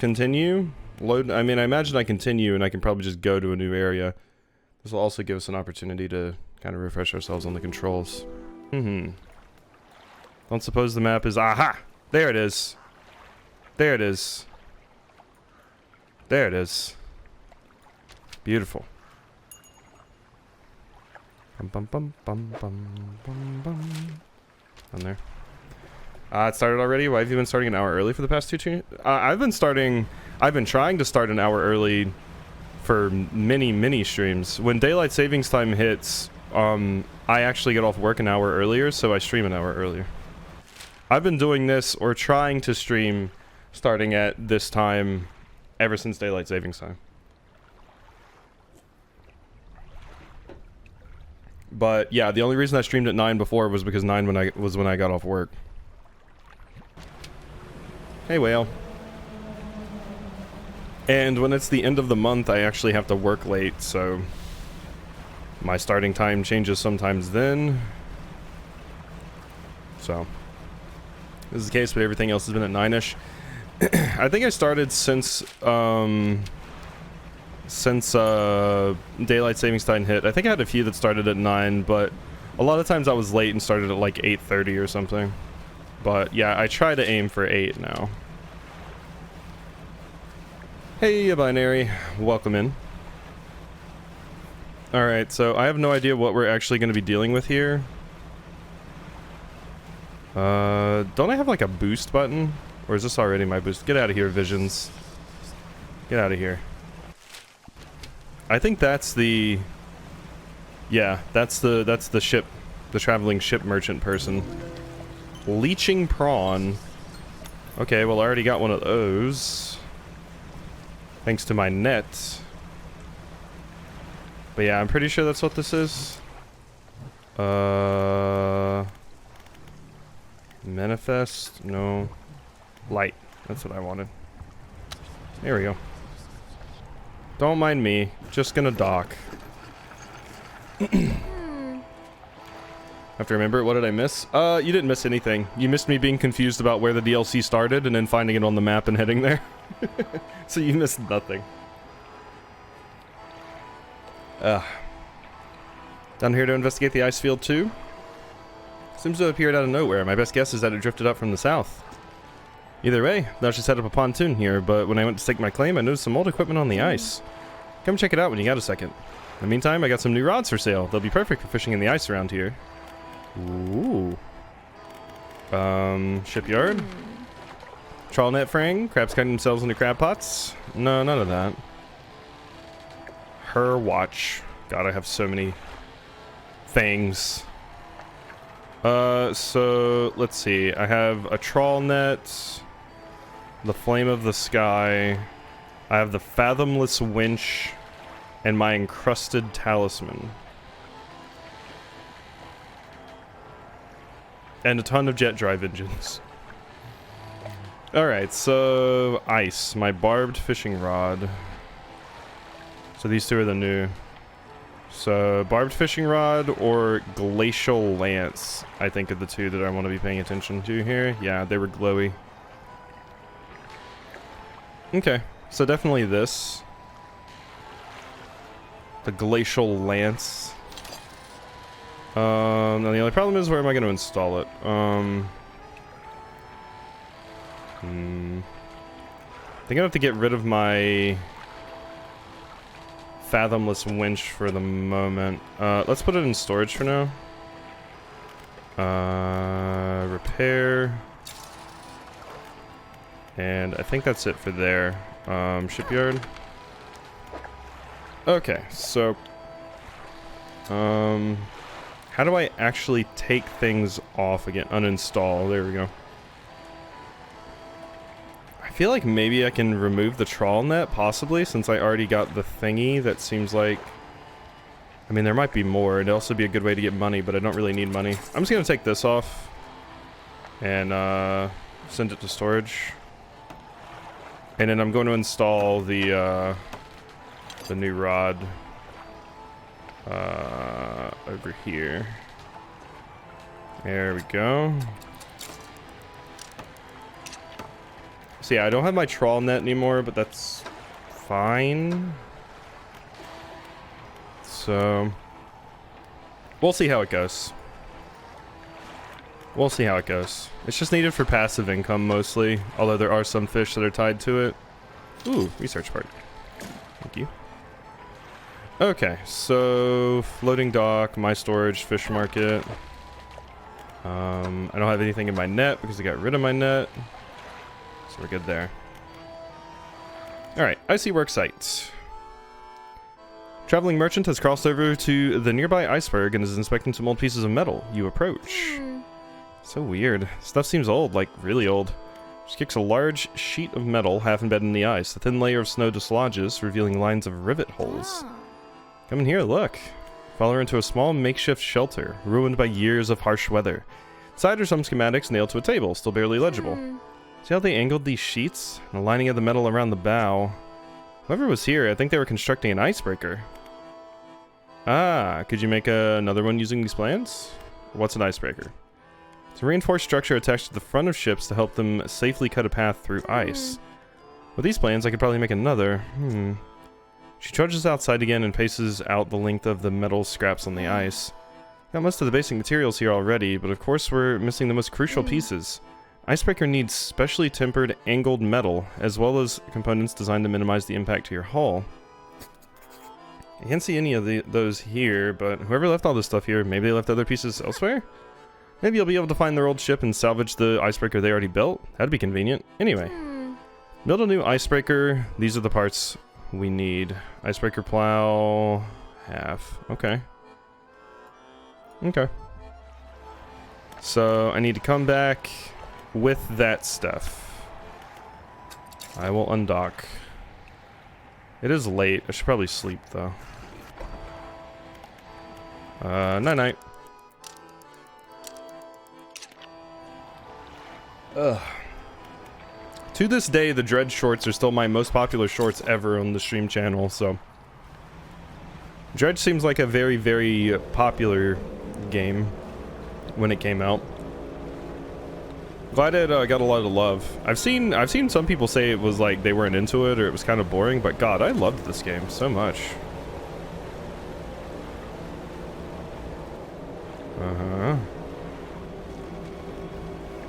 continue. Load. I mean, I imagine I continue and I can probably just go to a new area. This will also give us an opportunity to kind of refresh ourselves on the controls. Don't suppose the map is... Aha! There it is. There it is. There it is. Beautiful. Bum bum bum bum bum bum bum. On there. It started already? Why have you been starting an hour early for the past two? I've been trying to start an hour early for many streams. When daylight savings time hits, I actually get off work an hour earlier, so I stream an hour earlier. I've been doing this, or trying to stream, starting at this time, ever since daylight savings time. But yeah, the only reason I streamed at 9 before was because 9 was when I got off work. Hey, whale. And when it's the end of the month, I actually have to work late, so my starting time changes sometimes then. So this is the case, but everything else has been at 9-ish. I think I started since daylight savings time hit. I think I had a few that started at 9, but a lot of times I was late and started at like 8:30 or something. But yeah, I try to aim for 8 now. Hey, binary. Welcome in. Alright, so I have no idea what we're actually going to be dealing with here. Don't I have like a boost button? Or is this already my boost? Get out of here, Visions. Get out of here. I think that's the... Yeah, that's the ship. The traveling ship merchant person. Leeching prawn. Okay, well I already got one of those. Thanks to my net. But yeah, I'm pretty sure that's what this is. Manifest? No. Light. That's what I wanted. There we go. Don't mind me. Just gonna dock. Have to remember, what did I miss? You didn't miss anything. You missed me being confused about where the DLC started and then finding it on the map and heading there. So you missed nothing. Down here to investigate the ice field too? Seems to have appeared out of nowhere. My best guess is that it drifted up from the south. Either way, thou should set up a pontoon here, but when I went to stake my claim, I noticed some old equipment on the ice. Come check it out when you got a second. In the meantime, I got some new rods for sale. They'll be perfect for fishing in the ice around here. Ooh. Shipyard? Trawl net fraying? Crabs cutting themselves into crab pots? No, none of that. Her watch. God, I have so many things. So, let's see. I have a trawl net, the flame of the sky, I have the fathomless winch, and my encrusted talisman. And a ton of jet drive engines. Alright, so ice. My barbed fishing rod. So these two are the new. So barbed fishing rod or glacial lance, I think, are the two that I want to be paying attention to here. Yeah, they were glowy. Okay, so definitely this. The glacial lance. Now the only problem is, where am I going to install it? I think I have to get rid of my fathomless winch for the moment. Let's put it in storage for now. Repair. And I think that's it for there. Shipyard. Okay, so how do I actually take things off again? Uninstall. There we go. I feel like maybe I can remove the trawl net, possibly, since I already got the thingy. That seems like... I mean, there might be more. It'd also be a good way to get money, but I don't really need money. I'm just gonna take this off and send it to storage. And then I'm going to install the new rod over here. There we go. So yeah, I don't have my trawl net anymore, but that's fine. So we'll see how it goes. We'll see how it goes. It's just needed for passive income mostly, although there are some fish that are tied to it. Ooh, research part. Thank you. Okay, so floating dock, my storage, fish market. I don't have anything in my net because I got rid of my net. So we're good there. Alright, icy work site. Traveling merchant has crossed over to the nearby iceberg and is inspecting some old pieces of metal. You approach. So weird. Stuff seems old, like really old. She kicks a large sheet of metal half embedded in the ice. A thin layer of snow dislodges, revealing lines of rivet holes. Come in here, look. Follow her into a small makeshift shelter, ruined by years of harsh weather. Inside are some schematics nailed to a table, still barely legible. See how they angled these sheets? And the lining of the metal around the bow. Whoever was here, I think they were constructing an icebreaker. Ah, could you make another one using these plans? What's an icebreaker? It's a reinforced structure attached to the front of ships to help them safely cut a path through ice. With these plans, I could probably make another. She trudges outside again and paces out the length of the metal scraps on the ice. Got most of the basic materials here already, but of course we're missing the most crucial pieces. Icebreaker needs specially tempered angled metal, as well as components designed to minimize the impact to your hull. I can't see any of those here, but whoever left all this stuff here, maybe they left other pieces elsewhere? Maybe you'll be able to find their old ship and salvage the icebreaker they already built. That'd be convenient. Anyway, build a new icebreaker. These are the parts we need. Icebreaker plow, half. Okay. Okay. So I need to come back with that stuff. I will undock. It is late. I should probably sleep though. Night-night. Ugh. To this day, the Dredge shorts are still my most popular shorts ever on the stream channel, so... Dredge seems like a very, very popular game when it came out. Glad it got a lot of love. I've seen some people say it was like they weren't into it or it was kind of boring, but God, I loved this game so much. Uh-huh.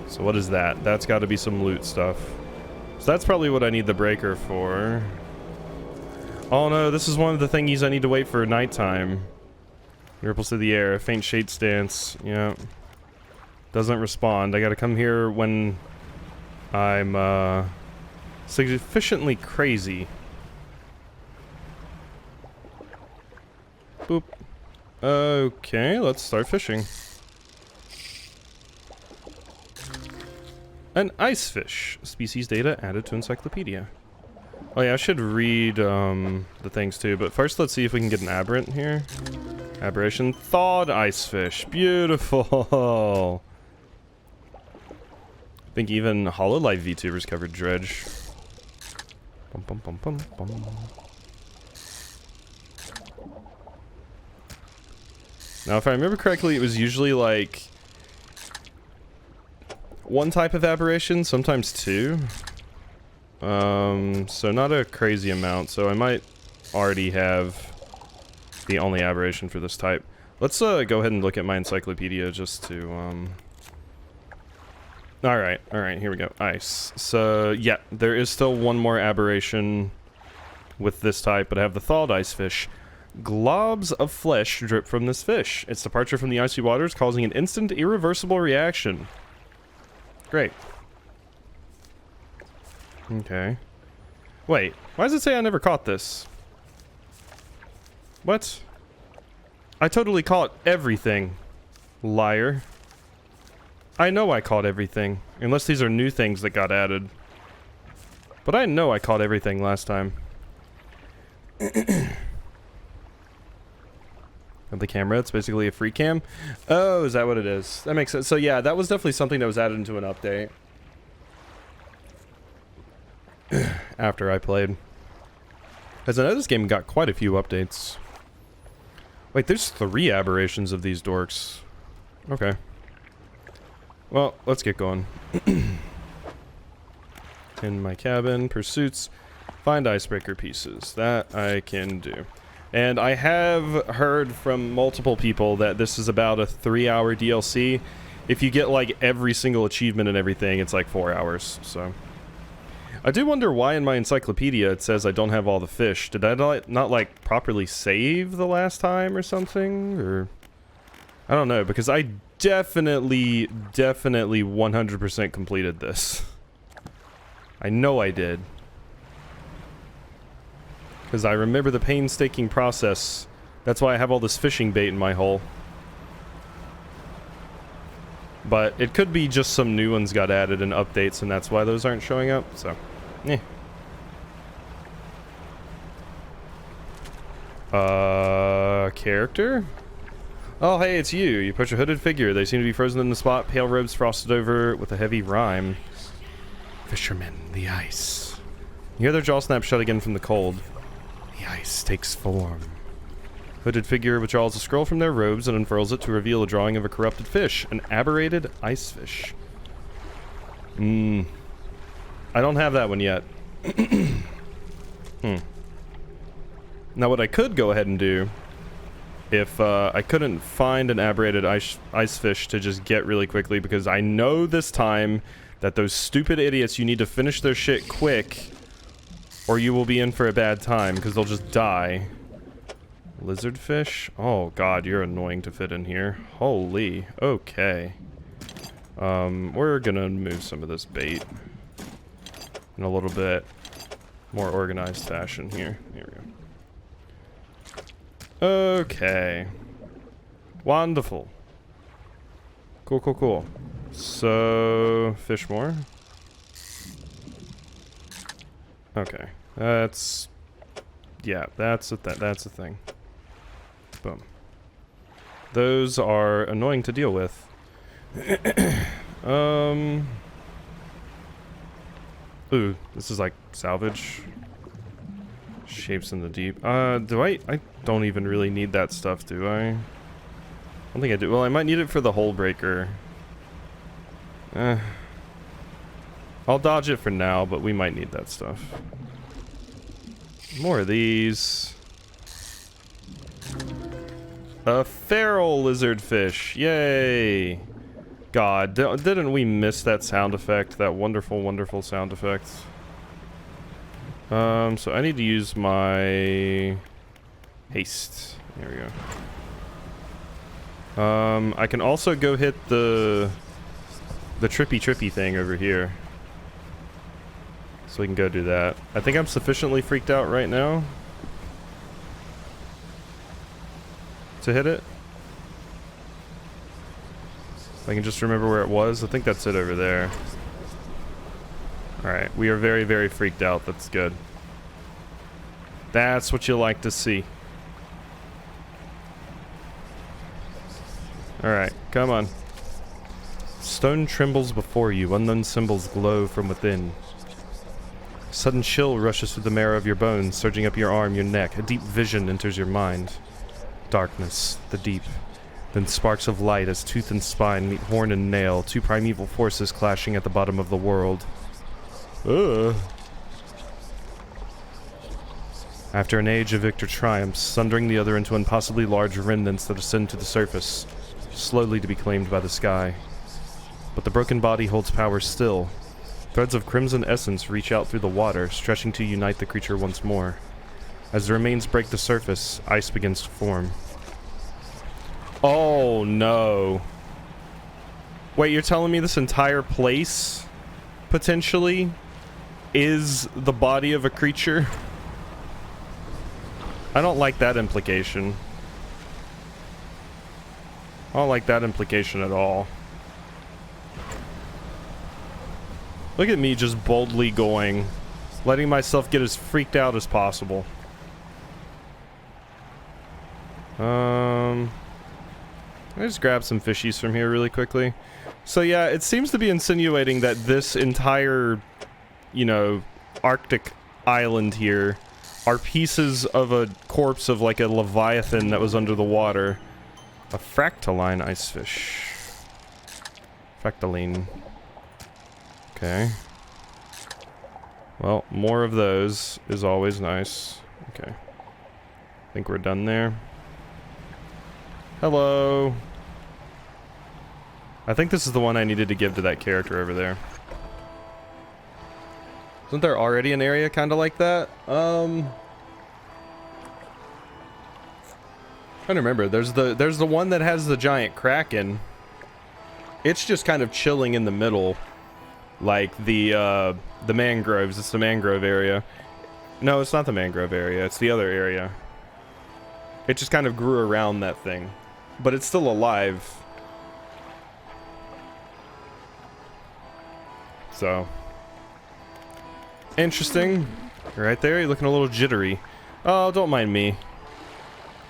So what is that? That's got to be some loot stuff. So that's probably what I need the breaker for. Oh no, this is one of the thingies I need to wait for nighttime. Ripples through the air, faint shade stance. Yeah. Doesn't respond. I gotta come here when I'm sufficiently crazy. Boop. Okay, let's start fishing. An ice fish. Species data added to encyclopedia. Oh yeah, I should read the things too, but first let's see if we can get an aberrant here. Aberration. Thawed ice fish. Beautiful. I think even HoloLive VTubers covered Dredge. Bum, bum, bum, bum, bum. Now if I remember correctly, it was usually like one type of aberration, sometimes two. So not a crazy amount, so I might already have the only aberration for this type. Let's go ahead and look at my encyclopedia just to Alright, here we go. Ice. So yeah, there is still one more aberration with this type, but I have the thawed ice fish. Globs of flesh drip from this fish. Its departure from the icy waters causing an instant irreversible reaction. Great. Okay. Wait, why does it say I never caught this? What? I totally caught everything. Liar. I know I caught everything. Unless these are new things that got added. But I know I caught everything last time. Of the camera, it's basically a free cam. Oh, is that what it is? That makes sense. So yeah, that was definitely something that was added into an update. After I played. Because I know this game got quite a few updates. Wait, there's 3 aberrations of these dorks. Okay. Well, let's get going. in my cabin. Pursuits. Find icebreaker pieces. That I can do. And I have heard from multiple people that this is about a 3-hour DLC. If you get like every single achievement and everything, it's like 4 hours. So I do wonder why in my encyclopedia it says I don't have all the fish. Did I not like properly save the last time or something? Or I don't know, because I definitely 100% completed this. I know I did. Because I remember the painstaking process. That's why I have all this fishing bait in my hole. But it could be just some new ones got added in updates and that's why those aren't showing up, so eh. Character? Oh hey, it's you. You push a hooded figure. They seem to be frozen in the spot, pale robes frosted over with a heavy rime. Fishermen, the ice. You hear their jaw snap shut again from the cold. The ice takes form. Hooded figure withdraws a scroll from their robes and unfurls it to reveal a drawing of a corrupted fish. An aberrated ice fish. I don't have that one yet. Now what I could go ahead and do, if I couldn't find an aberrated ice fish to just get really quickly, because I know this time that those stupid idiots, you need to finish their shit quick, or you will be in for a bad time, because they'll just die. Lizardfish? Oh god, you're annoying to fit in here. Holy. Okay. We're gonna move some of this bait in a little bit more organized fashion here. Here we go. Okay. Wonderful. Cool, cool, cool. So, fish more. Okay. That's... yeah, that's a thing. Boom. Those are annoying to deal with. Ooh, this is like salvage. Shapes in the deep. I don't even really need that stuff, do I? I don't think I do. Well, I might need it for the hole breaker. I'll dodge it for now, but we might need that stuff. More of these. A feral lizardfish. Yay! God, didn't we miss that sound effect? That wonderful, wonderful sound effect. So I need to use my haste. There we go. I can also go hit the trippy thing over here. So we can go do that. I think I'm sufficiently freaked out right now to hit it. If I can just remember where it was. I think that's it over there. Alright, we are very, very freaked out. That's good. That's what you like to see. Alright, come on. Stone trembles before you. Unknown symbols glow from within. Sudden chill rushes through the marrow of your bones, surging up your arm, your neck. A deep vision enters your mind. Darkness, the deep. Then sparks of light as tooth and spine meet horn and nail, two primeval forces clashing at the bottom of the world. Ugh. After an age, a victor triumphs, sundering the other into impossibly large remnants that ascend to the surface, slowly to be claimed by the sky. But the broken body holds power still. Threads of crimson essence reach out through the water, stretching to unite the creature once more. As the remains break the surface, ice begins to form. Oh no. Wait, you're telling me this entire place, potentially, is the body of a creature? I don't like that implication. I don't like that implication at all. Look at me just boldly going, letting myself get as freaked out as possible. I just grab some fishies from here really quickly. So yeah, it seems to be insinuating that this entire, you know, Arctic island here are pieces of a corpse of like a leviathan that was under the water. A fractaline icefish. Fractaline. Okay. Well, more of those is always nice. Okay. I think we're done there. Hello. I think this is the one I needed to give to that character over there. Isn't there already an area kind of like that? Trying to remember. There's the one that has the giant kraken. It's just kind of chilling in the middle, like the mangroves. It's the mangrove area. No, it's not the mangrove area. It's the other area. It just kind of grew around that thing, but it's still alive. So interesting. Right there, you're looking a little jittery. Oh, don't mind me.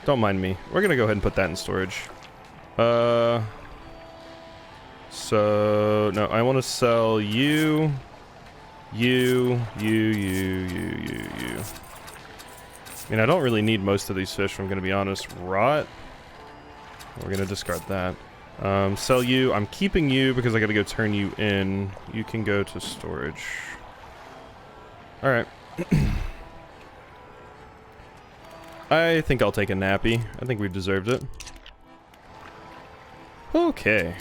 Don't mind me. We're gonna go ahead and put that in storage. So no, I want to sell you. I mean, I don't really need most of these fish, if I'm gonna be honest. Rot. We're gonna discard that. Sell you. I'm keeping you because I gotta go turn you in. You can go to storage. Alright. I think I'll take a nappy. I think we deserved it. Okay.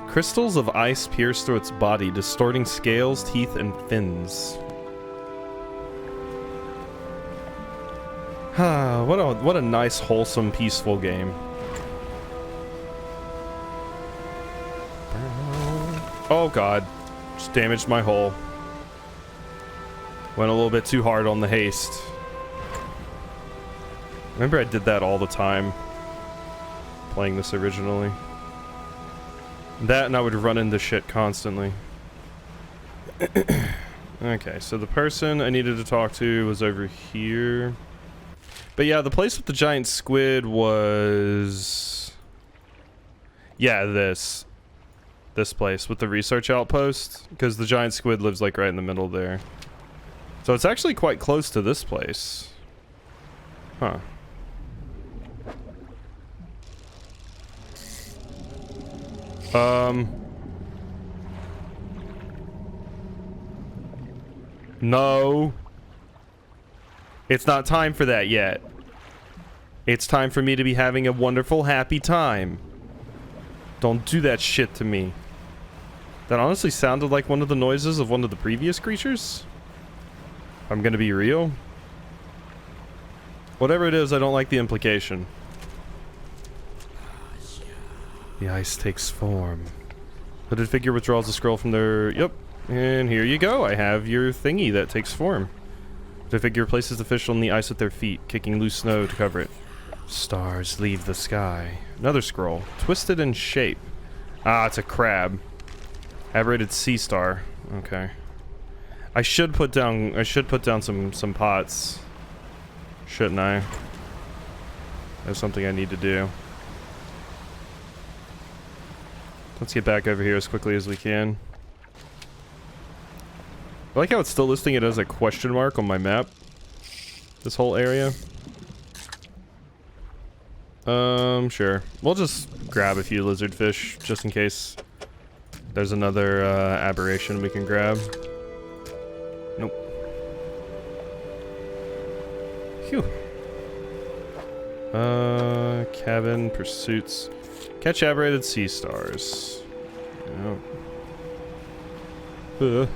Crystals of ice pierce through its body, distorting scales, teeth, and fins. What a nice, wholesome, peaceful game. Oh god, just damaged my hull. Went a little bit too hard on the haste. Remember I did that all the time playing this originally. That and I would run into shit constantly. Okay, so the person I needed to talk to was over here. But yeah, the place with the giant squid was... yeah, this place with the research outpost, because the giant squid lives like right in the middle there. So it's actually quite close to this place. Huh. No. It's not time for that yet. It's time for me to be having a wonderful, happy time. Don't do that shit to me. That honestly sounded like one of the noises of one of the previous creatures. I'm gonna be real. Whatever it is, I don't like the implication. The ice takes form. Hooded figure withdraws the scroll from their... yep. And here you go. I have your thingy that takes form. The figure places the fish on the ice at their feet, kicking loose snow to cover it. Stars leave the sky. Another scroll. Twisted in shape. Ah, it's a crab. Aberrated sea star. Okay. I should put down some pots. Shouldn't I? That's something I need to do. Let's get back over here as quickly as we can. I like how it's still listing it as a question mark on my map. This whole area. Sure. We'll just grab a few lizard fish just in case there's another aberration we can grab. Nope. Phew. Cabin pursuits. Catch aberrated sea stars. Yep.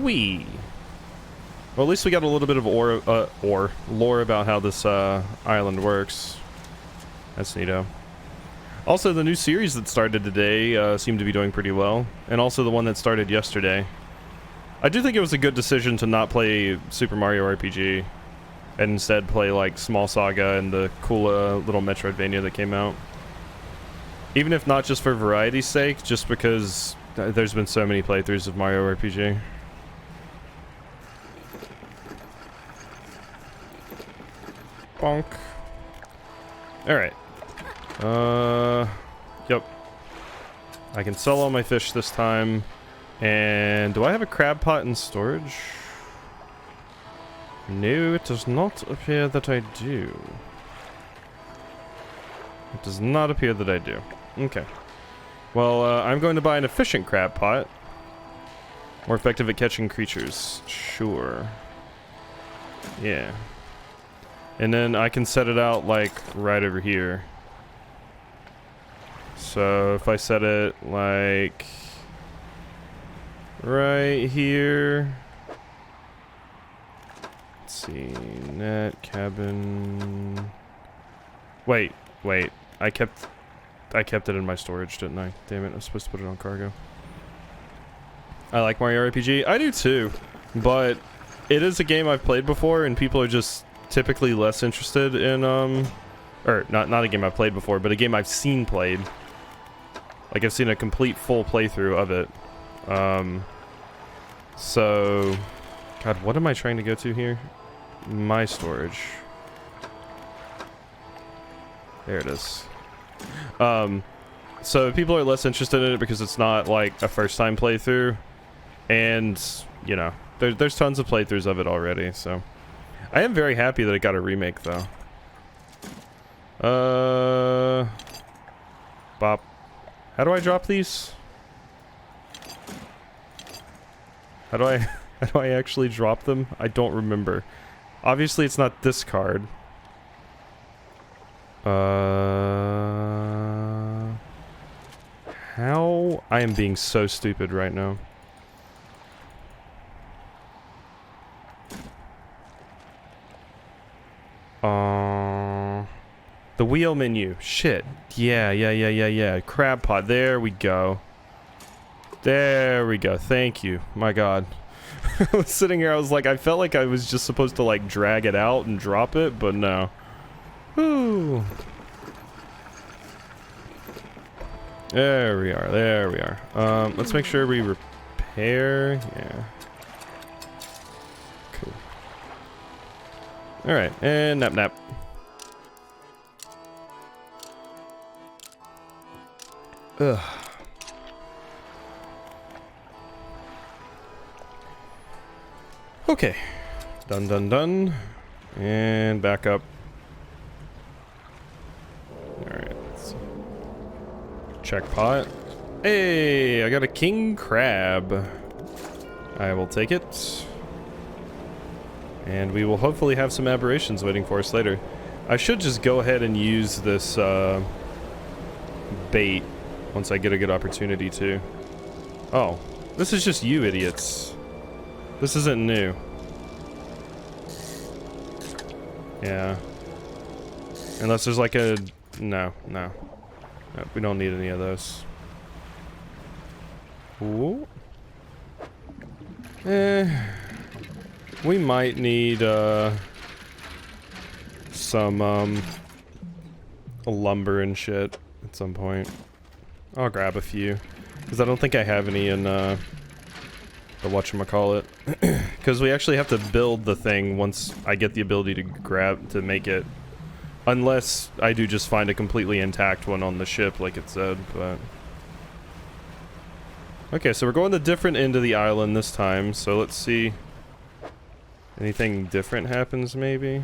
Wee. Well, at least we got a little bit of lore about how this island works. That's neato. Also, the new series that started today seemed to be doing pretty well, and also the one that started yesterday. I do think it was a good decision to not play Super Mario RPG, and instead play like Small Saga and the cool little Metroidvania that came out. Even if not just for variety's sake, just because there's been so many playthroughs of Mario RPG. Bonk. Alright. Yep. I can sell all my fish this time. And do I have a crab pot in storage? No, it does not appear that I do. It does not appear that I do. Okay. Well, I'm going to buy an efficient crab pot. More effective at catching creatures. Sure. Yeah. And then I can set it out, like, right over here. So, if I set it, like... right here... let's see... net, cabin... Wait. I kept it in my storage, didn't I? Damn it, I was supposed to put it on cargo. I like Mario RPG. I do too, but it is a game I've played before, and people are just typically less interested in, or not a game I've played before, but a game I've seen played. Like, I've seen a complete full playthrough of it. So, God, what am I trying to go to here? My storage. There it is. So people are less interested in it because it's not like a first time playthrough, and you know, there's tons of playthroughs of it already. So I am very happy that it got a remake though. Bop. How do I drop these? How do I actually drop them? I don't remember. Obviously it's not this card. How? I am being so stupid right now. The wheel menu. Shit. Yeah. Crab pot. There we go. There we go. Thank you. My God. I was sitting here, I was like, I felt like I was just supposed to like drag it out and drop it, but no. Ooh. There we are. Let's make sure we repair. Yeah. Cool. Alright, and nap. Ugh. Okay. Done. And back up. Alright. Check pot. Hey, I got a king crab. I will take it. And we will hopefully have some aberrations waiting for us later. I should just go ahead and use this bait once I get a good opportunity to. Oh, this is just you idiots. This isn't new. Yeah. Unless there's like a... No, we don't need any of those. Ooh. We might need some lumber and shit at some point. I'll grab a few, because I don't think I have any in the whatchamacallit. Because we actually have to build the thing once I get the ability to make it. Unless I do just find a completely intact one on the ship, like it said, but... Okay, so we're going the different end of the island this time, so let's see... anything different happens, maybe?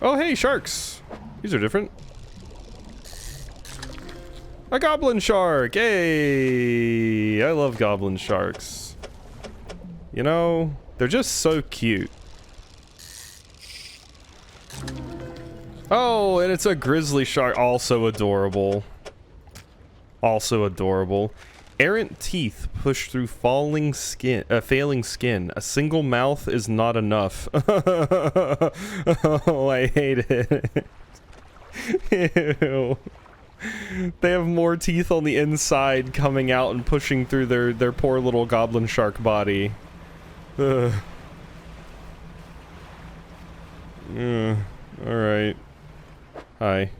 Oh, hey, sharks! These are different. A goblin shark! Hey! I love goblin sharks. You know, they're just so cute. Oh, and it's a grizzly shark. Also adorable. Errant teeth push through failing skin. A single mouth is not enough. Oh, I hate it. Ew. They have more teeth on the inside coming out and pushing through their poor little goblin shark body. Ugh. Alright. Hi.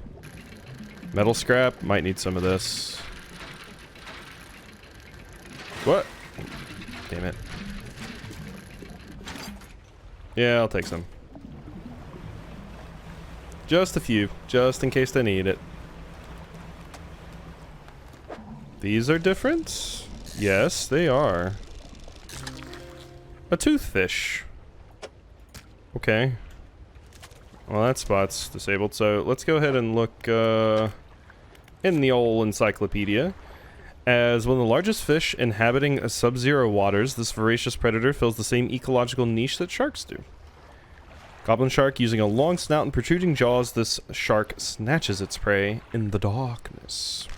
Metal scrap? Might need some of this. What? Damn it. Yeah, I'll take some. Just a few, just in case they need it. These are different? Yes, they are. A toothfish. Okay. Well, that spot's disabled, so let's go ahead and look in the old encyclopedia. As one of the largest fish inhabiting sub-zero waters, this voracious predator fills the same ecological niche that sharks do. Goblin shark using a long snout and protruding jaws, this shark snatches its prey in the darkness.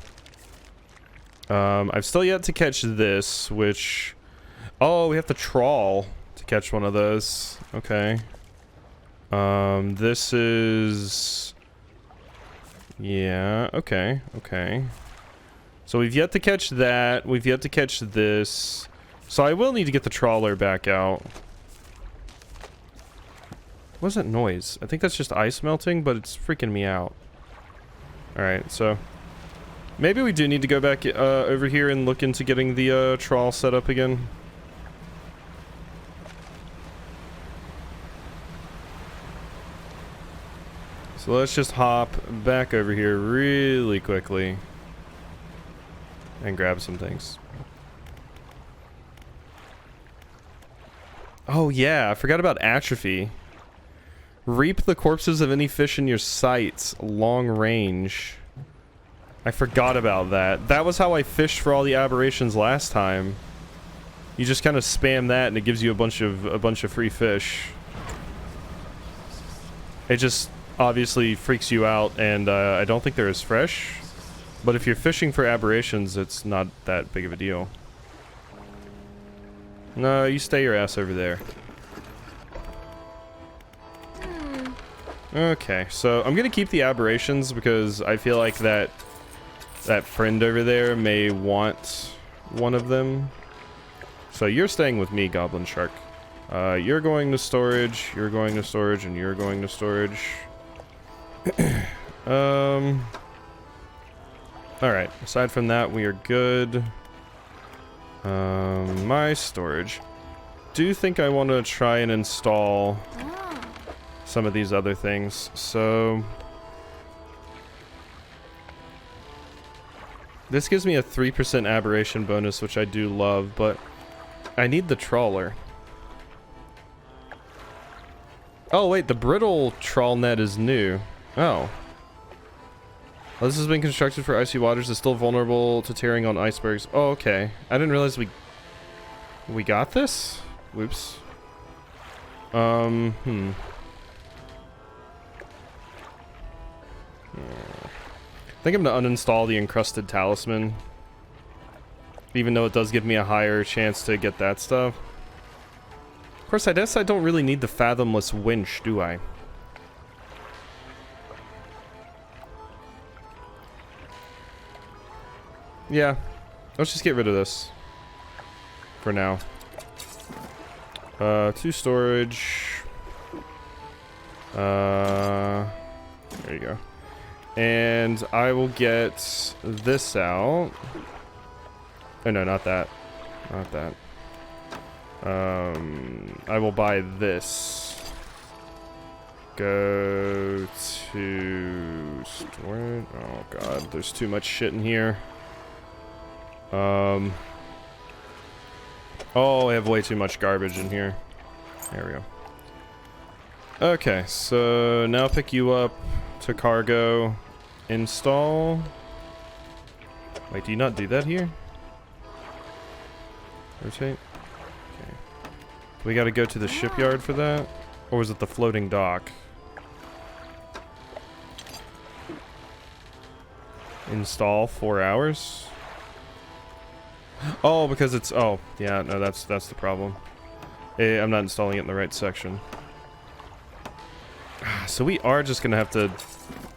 I've still yet to catch this, which... Oh, we have to trawl to catch one of those. Okay. This is... Yeah, okay, okay. So we've yet to catch that. We've yet to catch this. So I will need to get the trawler back out. What's that noise? I think that's just ice melting, but it's freaking me out. Alright, so... Maybe we do need to go back over here and look into getting the trawl set up again. So let's just hop back over here really quickly and grab some things. Oh yeah, I forgot about atrophy. Reap the corpses of any fish in your sights, long range. I forgot about that. That was how I fished for all the aberrations last time. You just kind of spam that and it gives you a bunch of free fish. It just obviously freaks you out, and I don't think they're as fresh. But if you're fishing for aberrations, it's not that big of a deal. No, you stay your ass over there. Okay, so I'm gonna keep the aberrations because I feel like that friend over there may want one of them. So you're staying with me, Goblin Shark. You're going to storage, you're going to storage, and you're going to storage. Alright, aside from that, we are good. My storage. Do you think I want to try and install some of these other things? So... This gives me a 3% aberration bonus, which I do love, but I need the trawler. Oh wait, the brittle trawl net is new. Oh. Well, this has been constructed for icy waters. It's still vulnerable to tearing on icebergs. Oh, okay. I didn't realize we got this? Whoops. I think I'm gonna uninstall the encrusted talisman. Even though it does give me a higher chance to get that stuff. Of course, I guess I don't really need the fathomless winch, do I? Yeah. Let's just get rid of this. For now. 2 storage. There you go. And I will get this out. Oh no, not that. Not that. I will buy this. Go to storage. Oh god, there's too much shit in here. Oh, I have way too much garbage in here. There we go. Okay, so now pick you up to cargo. Install. Wait, do you not do that here? Rotate. Okay. We gotta go to the shipyard for that? Or was it the floating dock? Install 4 hours? Oh, because it's... Oh, yeah, no, that's the problem. I'm not installing it in the right section. So we are just gonna have to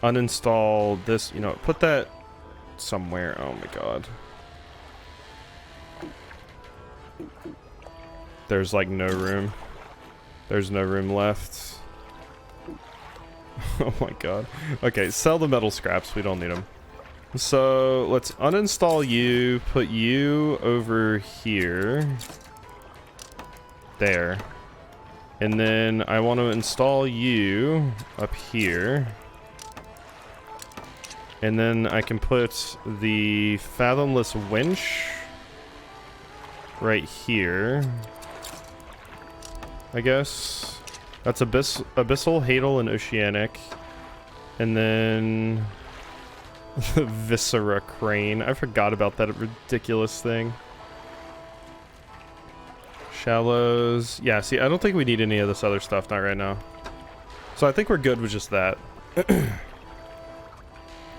uninstall this, you know, put that somewhere. Oh my god. There's like no room. There's no room left. Oh my god. Okay, sell the metal scraps. We don't need them. So let's uninstall you, put you over here. There. And then I want to install you up here. And then I can put the fathomless winch right here, I guess. That's Abyssal, Hadal, and Oceanic. And then... Viscera Crane. I forgot about that ridiculous thing. Shallows. Yeah, see, I don't think we need any of this other stuff, not right now. So I think we're good with just that. Yeah,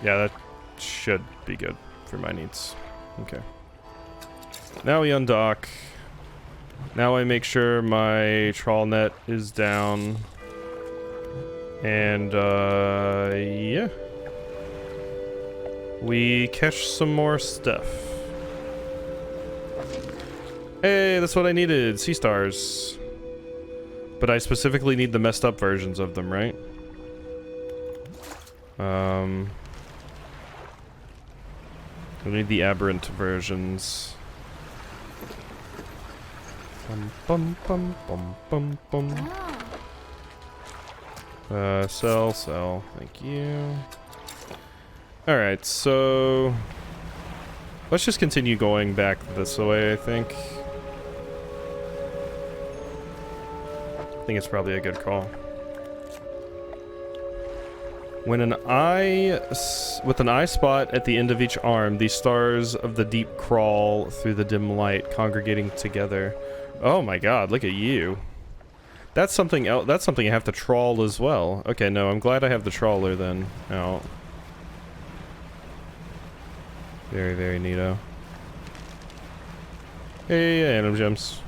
that should be good for my needs. Okay. Now we undock. Now I make sure my trawl net is down. And, yeah. We catch some more stuff. Hey, that's what I needed. Sea stars. But I specifically need the messed up versions of them, right? I need the aberrant versions. Bum bum bum bum bum bum. Sell. Thank you. Alright, so... let's just continue going back this way, I think. I think it's probably a good call. When an eye... with an eye spot at the end of each arm, the stars of the deep crawl through the dim light, congregating together. Oh my god, look at you. That's something else. That's something I have to trawl as well. Okay, no, I'm glad I have the trawler then. Oh. Very, very neato. Hey, Atom Gems.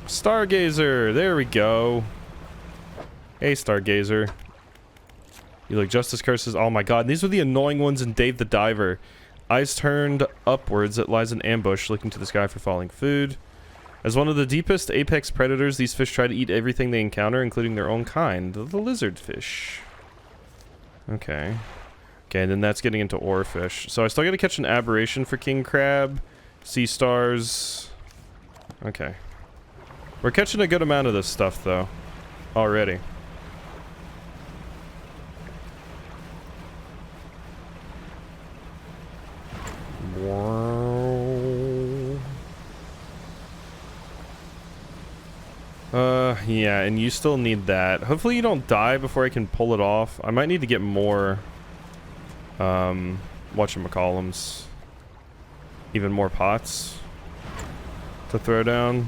Stargazer! There we go. Hey, Stargazer. You look just as cursed as... oh my god, these are the annoying ones in Dave the Diver. Eyes turned upwards, it lies in ambush, looking to the sky for falling food. As one of the deepest apex predators, these fish try to eat everything they encounter, including their own kind, the lizard fish. Okay. Okay, and then that's getting into oarfish. So I still gotta catch an aberration for king crab, sea stars. Okay. We're catching a good amount of this stuff, though. Already. Yeah, and you still need that. Hopefully you don't die before I can pull it off. I might need to get more, whatchamacallums. Even more pots to throw down.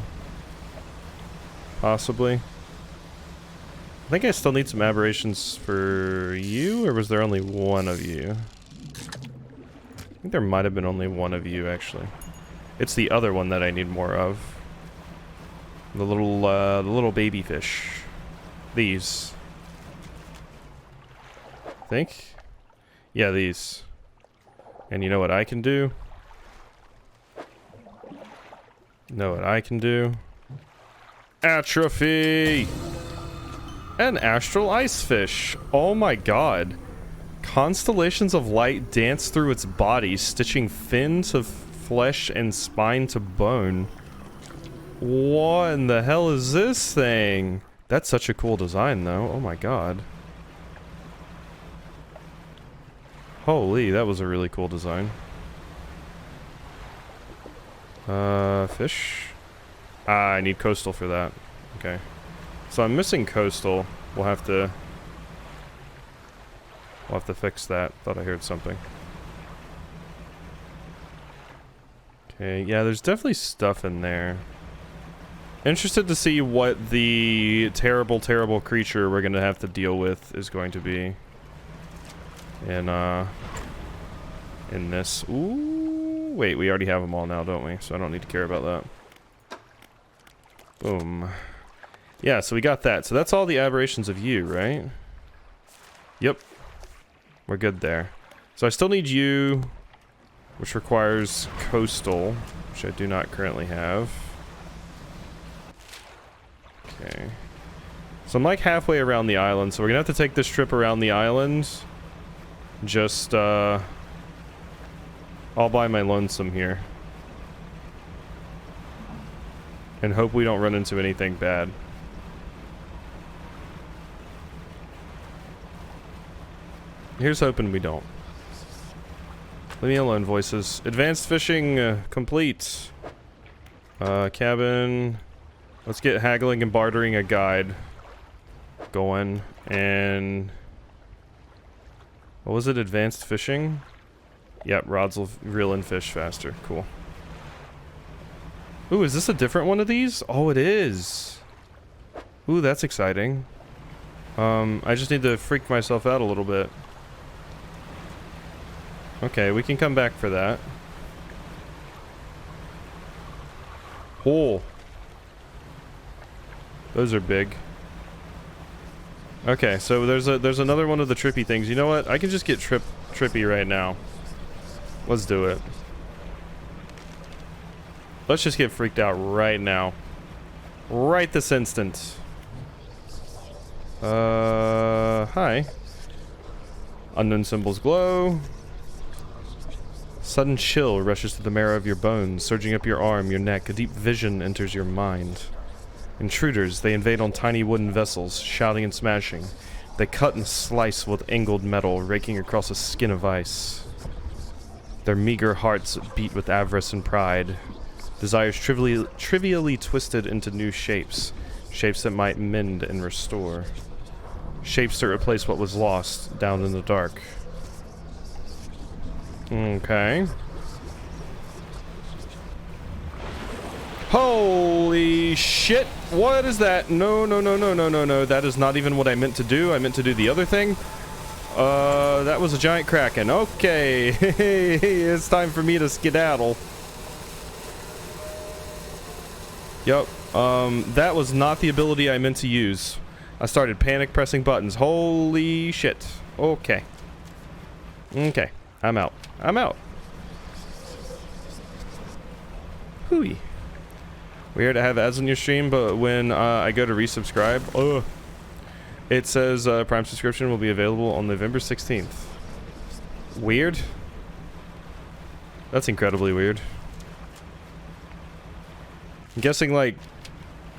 Possibly. I think I still need some aberrations for you, or was there only one of you? I think there might have been only one of you, actually. It's the other one that I need more of. The little baby fish. These. I think? Yeah, these. And you know what I can do? Know what I can do? Atrophy! An astral ice fish. Oh my god. Constellations of light dance through its body, stitching fin to flesh and spine to bone. What in the hell is this thing? That's such a cool design, though. Oh my god. Holy, that was a really cool design. Fish? Ah, I need coastal for that. Okay. So I'm missing coastal. We'll have to fix that. Thought I heard something. Okay, yeah, there's definitely stuff in there. Interested to see what the terrible, terrible creature we're gonna have to deal with is going to be. In this. Ooh, wait, we already have them all now, don't we? So I don't need to care about that. Boom. Yeah, so we got that. So that's all the aberrations of you, right? Yep. We're good there. So I still need you, which requires coastal, which I do not currently have. Okay. So I'm like halfway around the island, so we're gonna have to take this trip around the island. Just, all by my lonesome here. And hope we don't run into anything bad. Here's hoping we don't. Leave me alone, voices. Advanced fishing complete. Cabin. Let's get haggling and bartering a guide going. And what was it? Advanced fishing? Yep, rods will reel in fish faster. Cool. Ooh, is this a different one of these? Oh, it is. Ooh, that's exciting. I just need to freak myself out a little bit. Okay, we can come back for that. Oh. Those are big. Okay, so there's another one of the trippy things. You know what? I can just get trippy right now. Let's do it. Let's just get freaked out right now. Right this instant. Hi. Unknown symbols glow. Sudden chill rushes through the marrow of your bones, surging up your arm, your neck. A deep vision enters your mind. Intruders, they invade on tiny wooden vessels, shouting and smashing. They cut and slice with angled metal, raking across a skin of ice. Their meager hearts beat with avarice and pride. Desires trivially twisted into new shapes. Shapes that might mend and restore. Shapes to replace what was lost down in the dark. Okay. Holy shit! What is that? No, no, no, no, no, no, no. That is not even what I meant to do. I meant to do the other thing. That was a giant kraken. Okay. It's time for me to skedaddle. Yup. That was not the ability I meant to use. I started panic pressing buttons. Holy shit. Okay. Okay. I'm out. I'm out. Hooey. Weird to have ads on your stream, but when I go to resubscribe, it says Prime subscription will be available on November 16th. Weird. That's incredibly weird. I'm guessing, like,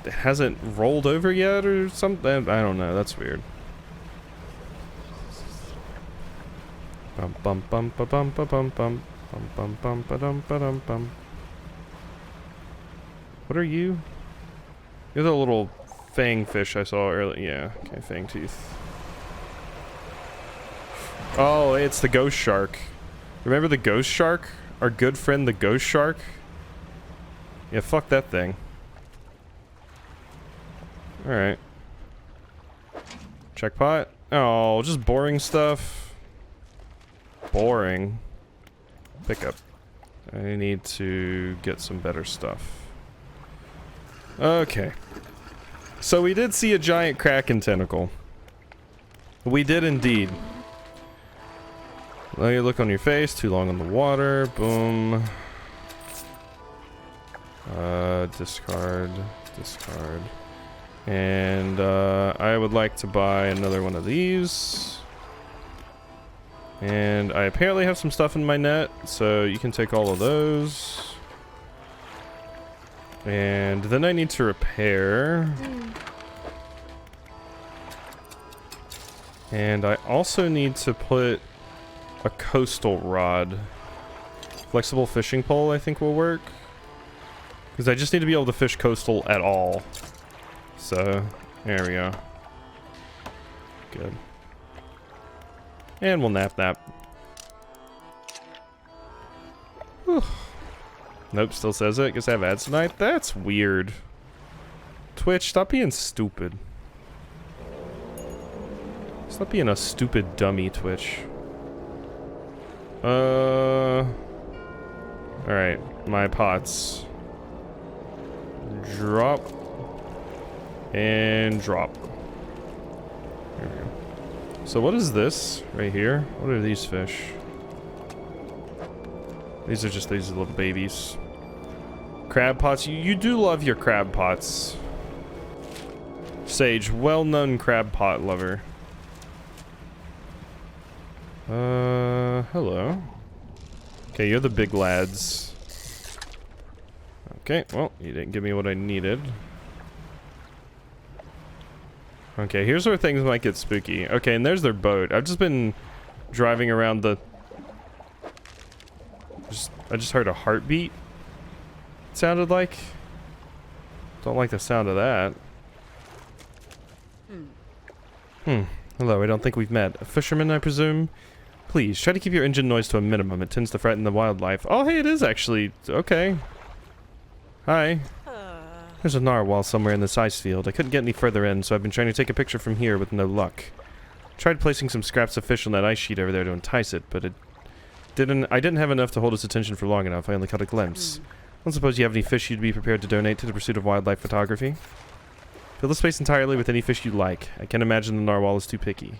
it hasn't rolled over yet or something? I don't know. That's weird. Bum bum bum ba bum ba bum bum bum bum bum ba dum ba dum bum. What are you? You're the little fang fish I saw earlier. Yeah, okay, fang teeth. Oh, it's the ghost shark. Remember the ghost shark? Our good friend the ghost shark? Yeah, fuck that thing. Alright. Checkpot? Oh, just boring stuff. Boring. Pickup. I need to get some better stuff. Okay. So we did see a giant kraken tentacle. We did indeed. Let me look on your face. Too long on the water. Boom. Discard. Discard. And I would like to buy another one of these. And I apparently have some stuff in my net, so you can take all of those. And then I need to repair. And I also need to put a coastal rod. Flexible fishing pole I think will work. Because I just need to be able to fish coastal at all. So, there we go. Good. And we'll nap. Whew. Nope, still says it. Guess I have ads tonight. That's weird. Twitch, stop being stupid. Stop being a stupid dummy, Twitch. Alright, my pots. Drop. And drop. There we go. So what is this right here? What are these fish? These are just these little babies. Crab pots. You do love your crab pots. Sage, well-known crab pot lover. Hello. Okay, you're the big lads. Okay, well, you didn't give me what I needed. Okay, here's where things might get spooky. Okay, and there's their boat. I've just been driving around the... I just heard a heartbeat. It sounded like. Don't like the sound of that. Hello, I don't think we've met. A fisherman, I presume? Please, try to keep your engine noise to a minimum. It tends to frighten the wildlife. Oh, hey, it is actually. Okay. Hi. There's a narwhal somewhere in this ice field. I couldn't get any further in, so I've been trying to take a picture from here with no luck. Tried placing some scraps of fish on that ice sheet over there to entice it, but I didn't have enough to hold its attention for long enough. I only caught a glimpse. I don't suppose you have any fish you'd be prepared to donate to the pursuit of wildlife photography? Fill the space entirely with any fish you like. I can't imagine the narwhal is too picky.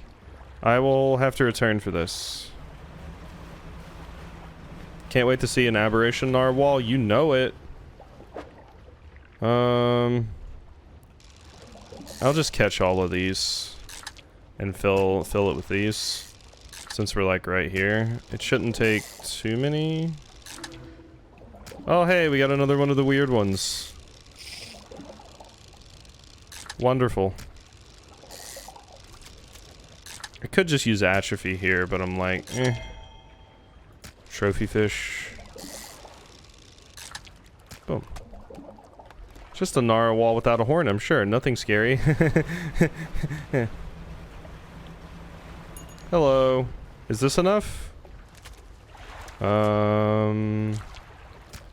I will have to return for this. Can't wait to see an aberration narwhal. You know it. I'll just catch all of these and fill it with these, since we're like right here. It shouldn't take too many. Oh hey, we got another one of the weird ones. Wonderful. I could just use atrophy here, but I'm like, eh. Trophy fish. Boom. Just a narwhal without a horn, I'm sure. Nothing scary. Hello. Is this enough?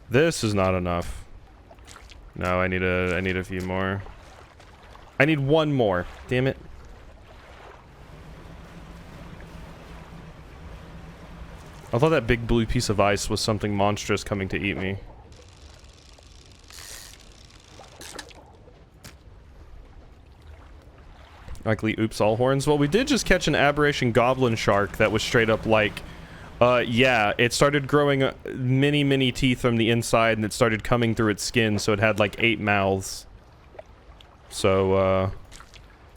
This is not enough. No, I need a few more. I need one more. Damn it. I thought that big blue piece of ice was something monstrous coming to eat me. Likely, oops, all horns. Well, we did just catch an aberration goblin shark that was straight up like, yeah, it started growing many teeth from the inside and it started coming through its skin, so it had like 8 mouths. So,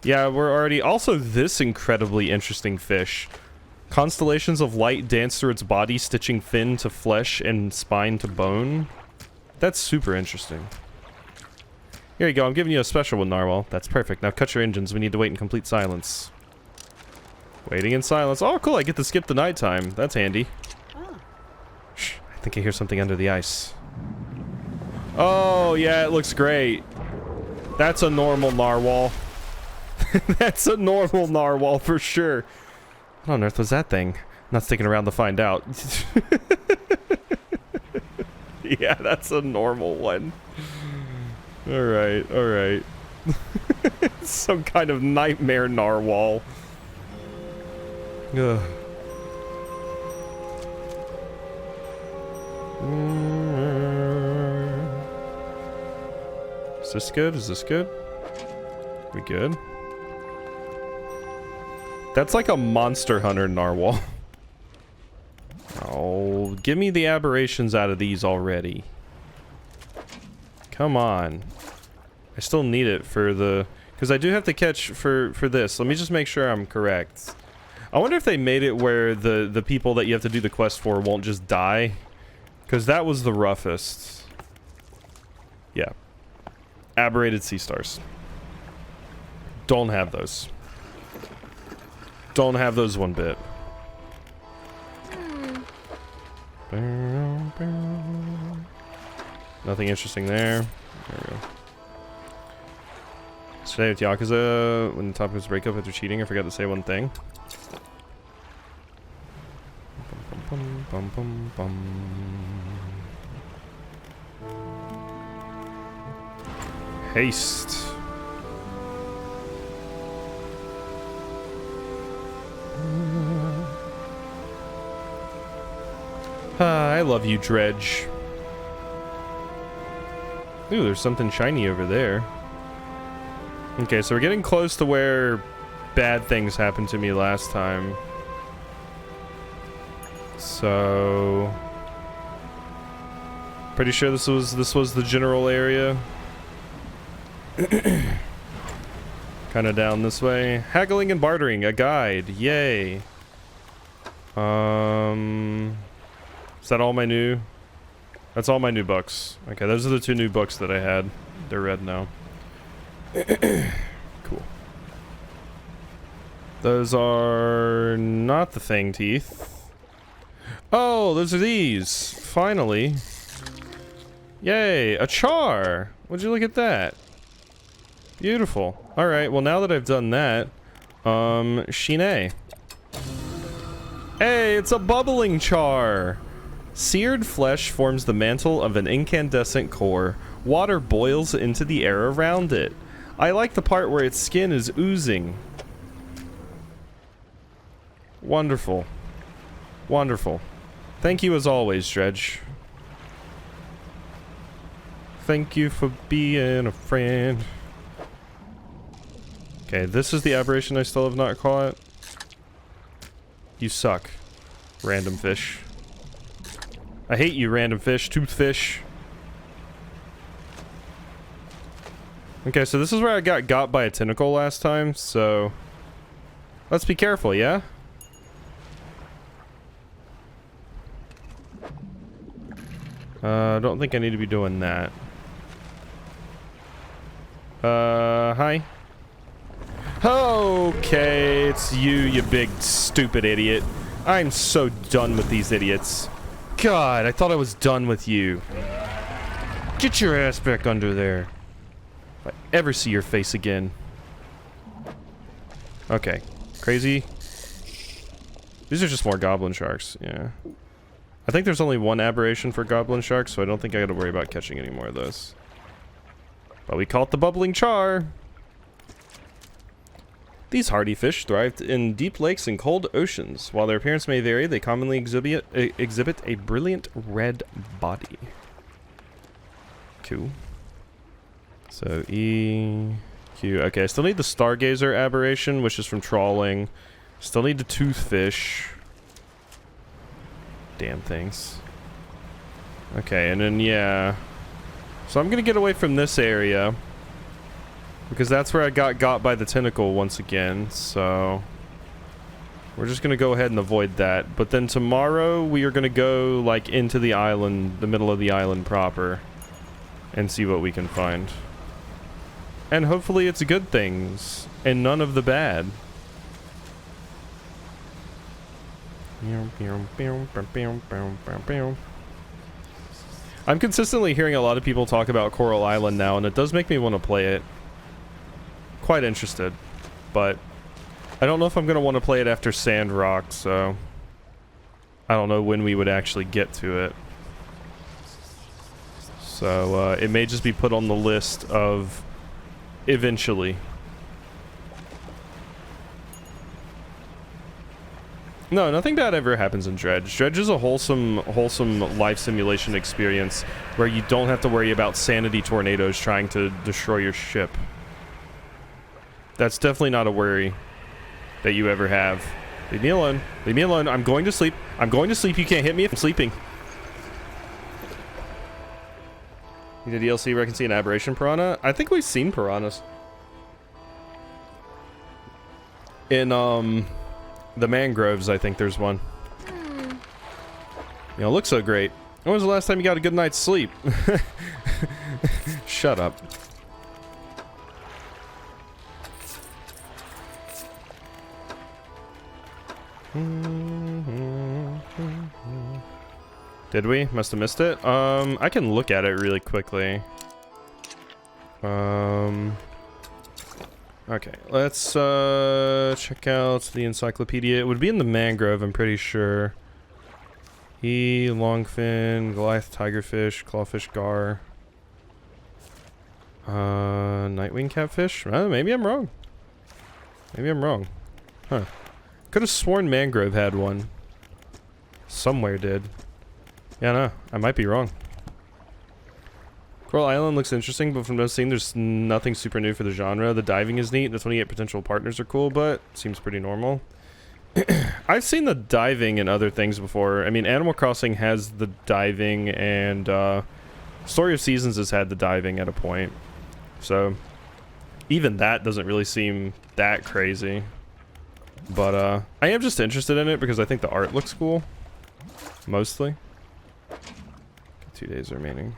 yeah, we're already... Also, this incredibly interesting fish. Constellations of light dance through its body, stitching fin to flesh and spine to bone. That's super interesting. Here you go, I'm giving you a special one, Narwhal. That's perfect. Now cut your engines. We need to wait in complete silence. Waiting in silence. Oh, cool, I get to skip the nighttime. That's handy. Oh. Shh, I think I hear something under the ice. Oh, yeah, it looks great. That's a normal narwhal. That's a normal narwhal for sure. What on earth was that thing? I'm not sticking around to find out. Yeah, that's a normal one. Alright, alright. Some kind of nightmare narwhal. Ugh. Is this good? Is this good? We good? That's like a monster hunter narwhal. Oh, give me the aberrations out of these already. Come on. I still need it for the... Because I do have to catch for this. Let me just make sure I'm correct. I wonder if they made it where the people that you have to do the quest for won't just die. Because that was the roughest. Yeah. Aberrated sea stars. Don't have those. Don't have those one bit. Nothing interesting there. There we go. Today with Yakuza, when the topic was breakup after cheating, I forgot to say one thing. Bum, bum, bum, bum, bum. Haste. I love you, Dredge. Ooh, there's something shiny over there. Okay, so we're getting close to where bad things happened to me last time. So... Pretty sure this was the general area. Kinda down this way. Haggling and bartering, a guide. Yay. Is that all my new... That's all my new books. Okay, those are the 2 new books that I had. They're red now. Cool. Those are not the fang teeth. Oh, those are these. Finally. Yay, a char. Would you look at that? Beautiful. Alright, well now that I've done that, Shine. Hey, it's a bubbling char! Seared flesh forms the mantle of an incandescent core. Water boils into the air around it. I like the part where its skin is oozing. Wonderful. Wonderful. Thank you as always, Dredge. Thank you for being a friend. Okay, this is the aberration I still have not caught. You suck, random fish. I hate you, random fish. Toothfish. Okay, so this is where I got by a tentacle last time, so... let's be careful, yeah? I don't think I need to be doing that. Hi. Okay, it's you big stupid idiot. I'm so done with these idiots. God, I thought I was done with you. Get your ass back under there. If I ever see your face again. Okay, crazy. These are just more goblin sharks, yeah. I think there's only one aberration for goblin sharks, so I don't think I gotta worry about catching any more of those. But we caught the bubbling char. These hardy fish thrived in deep lakes and cold oceans. While their appearance may vary, they commonly exhibit a brilliant red body. Cool. So E, Q. Okay, I still need the stargazer aberration, which is from trawling. Still need the toothfish. Damn things. Okay, and then yeah. So I'm gonna get away from this area. Because that's where I got by the tentacle once again, so... we're just gonna go ahead and avoid that. But then tomorrow, we are gonna go, like, into the island, the middle of the island proper. And see what we can find. And hopefully it's good things, and none of the bad. I'm consistently hearing a lot of people talk about Coral Island now, and it does make me want to play it. Quite interested, but I don't know if I'm going to want to play it after Sandrock, so I don't know when we would actually get to it. So it may just be put on the list of eventually. No, nothing bad ever happens in Dredge. Dredge is a wholesome life simulation experience where you don't have to worry about sanity tornadoes trying to destroy your ship. That's definitely not a worry that you ever have. Leave me alone. Leave me alone. I'm going to sleep. I'm going to sleep. You can't hit me if I'm sleeping. Need a DLC where I can see an aberration piranha? I think we've seen piranhas. In, the mangroves, I think there's one. You know, it looks so great. When was the last time you got a good night's sleep? Shut up. Did we? Must have missed it. I can look at it really quickly. Okay, let's check out the encyclopedia. It would be in the mangrove, I'm pretty sure. Longfin, Goliath, tigerfish, clawfish, gar. Nightwing catfish? Maybe I'm wrong. Maybe I'm wrong. Huh. Could have sworn mangrove had one. Somewhere did. Yeah, no, I might be wrong. Coral Island looks interesting, but from what I've seen, there's nothing super new for the genre. The diving is neat. The 28 potential partners are cool, but seems pretty normal. I've seen the diving in other things before. I mean, Animal Crossing has the diving, and Story of Seasons has had the diving at a point. So, even that doesn't really seem that crazy. But, I am just interested in it because I think the art looks cool. Mostly. 2 days remaining.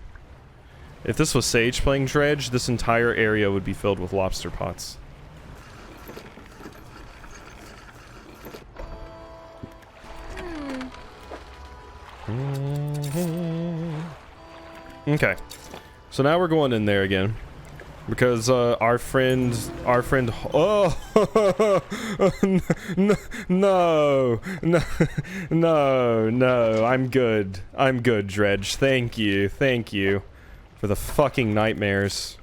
If this was Sage playing Dredge, this entire area would be filled with lobster pots. Okay. So now we're going in there again. Because our friend, oh, no, I'm good, Dredge, thank you for the fucking nightmares.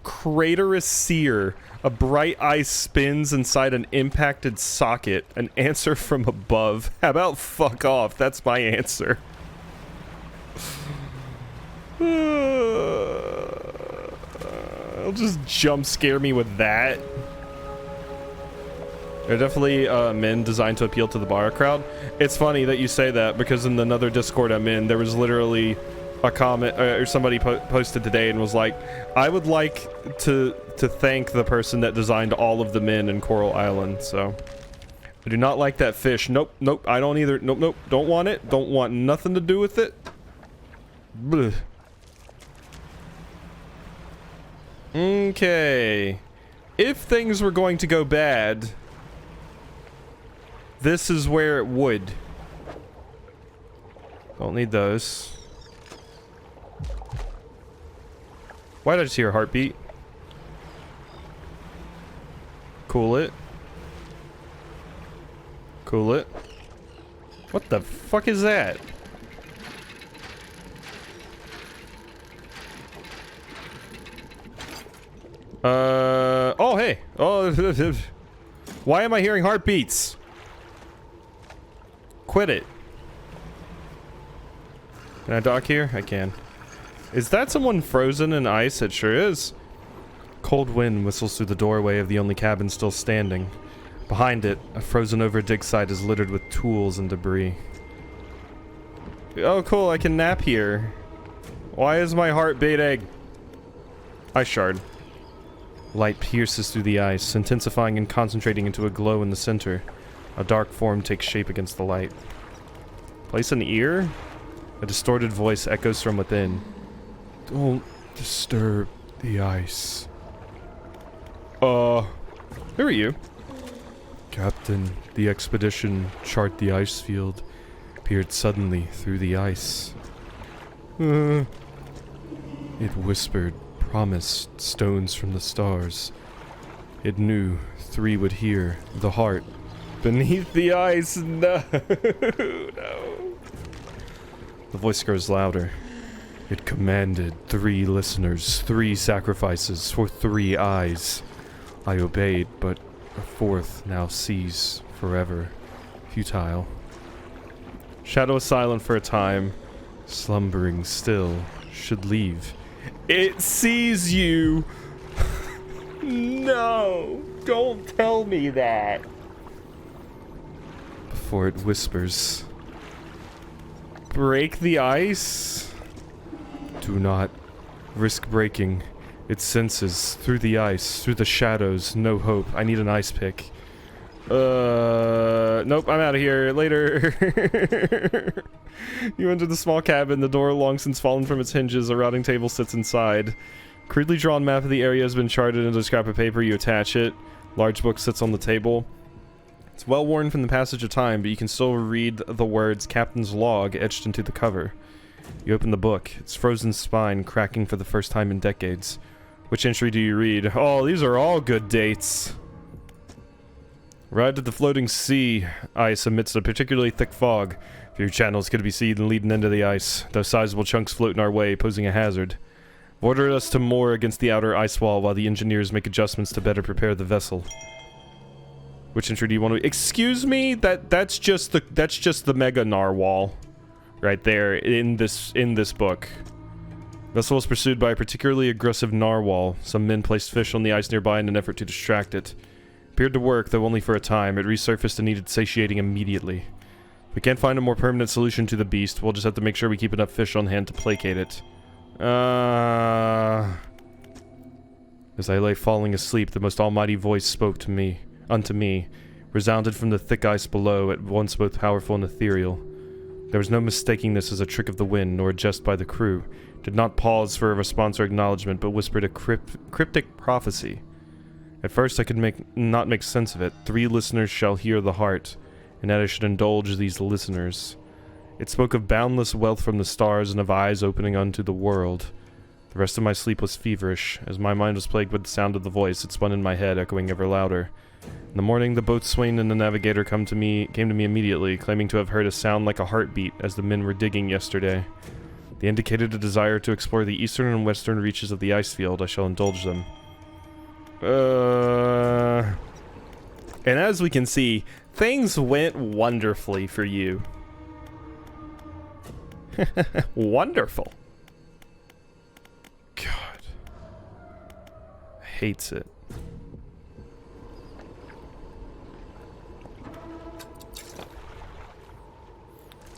Craterous sear, a bright eye spins inside an impacted socket, an answer from above. How about fuck off, that's my answer. It'll just jump scare me with that. They're definitely men designed to appeal to the bar crowd. It's funny that you say that because in another Discord I'm in, there was literally a comment or somebody posted today and was like, I would like to thank the person that designed all of the men in Coral Island. So I do not like that fish. Nope, I don't either. Nope, don't want it. Don't want nothing to do with it. Blech. Okay. If things were going to go bad, this is where it would. Don't need those. Why did I just hear a heartbeat? Cool it. Cool it. What the fuck is that? Oh, hey. Oh, why am I hearing heartbeats? Quit it. Can I dock here? I can. Is that someone frozen in ice? It sure is. Cold wind whistles through the doorway of the only cabin still standing. Behind it, a frozen over dig site is littered with tools and debris. Oh, cool. I can nap here. Why is my heart beating? Ice shard. Light pierces through the ice, intensifying and concentrating into a glow in the center. A dark form takes shape against the light. Place an ear? A distorted voice echoes from within. Don't disturb the ice. Who are you? Captain, the expedition chart the ice field appeared suddenly through the ice. It whispered, promised stones from the stars. It knew 3 would hear the heart beneath the ice. No, no. The voice grows louder. It commanded 3 listeners, 3 sacrifices for 3 eyes. I obeyed, but a 4th now sees forever. Futile. Shadow is silent for a time. Slumbering still, should leave. It sees you! No! Don't tell me that! Before it whispers. Break the ice? Do not risk breaking. It senses through the ice, through the shadows, no hope. I need an ice pick. Nope, I'm out of here. Later. You enter the small cabin. The door long since fallen from its hinges. A routing table sits inside. Crudely drawn map of the area has been charted into a scrap of paper. You attach it. Large book sits on the table. It's well worn from the passage of time, but you can still read the words Captain's Log etched into the cover. You open the book, its frozen spine cracking for the first time in decades. Which entry do you read? Oh, these are all good dates. Ride to the floating sea ice amidst a particularly thick fog. Few channels could be seen leading into the ice, though sizable chunks float in our way, posing a hazard. Order us to moor against the outer ice wall while the engineers make adjustments to better prepare the vessel. Which entry do you want to... Excuse me? That's just the mega narwhal. Right there, in this book. Vessel was pursued by a particularly aggressive narwhal. Some men placed fish on the ice nearby in an effort to distract it. Appeared to work, though only for a time. It resurfaced and needed satiating immediately. If we can't find a more permanent solution to the beast, we'll just have to make sure we keep enough fish on hand to placate it. As I lay falling asleep, the most almighty voice spoke to me, unto me, resounded from the thick ice below, at once both powerful and ethereal. There was no mistaking this as a trick of the wind, nor a jest by the crew. Did not pause for a response or acknowledgement, but whispered a cryptic prophecy. At first I could not make sense of it. 3 listeners shall hear the heart, and that I should indulge these listeners. It spoke of boundless wealth from the stars and of eyes opening unto the world. The rest of my sleep was feverish. As my mind was plagued with the sound of the voice, it spun in my head, echoing ever louder. In the morning, the boatswain and the navigator came to me immediately, claiming to have heard a sound like a heartbeat as the men were digging yesterday. They indicated a desire to explore the eastern and western reaches of the ice field. I shall indulge them. And as we can see, things went wonderfully for you. Wonderful. God. Hates it.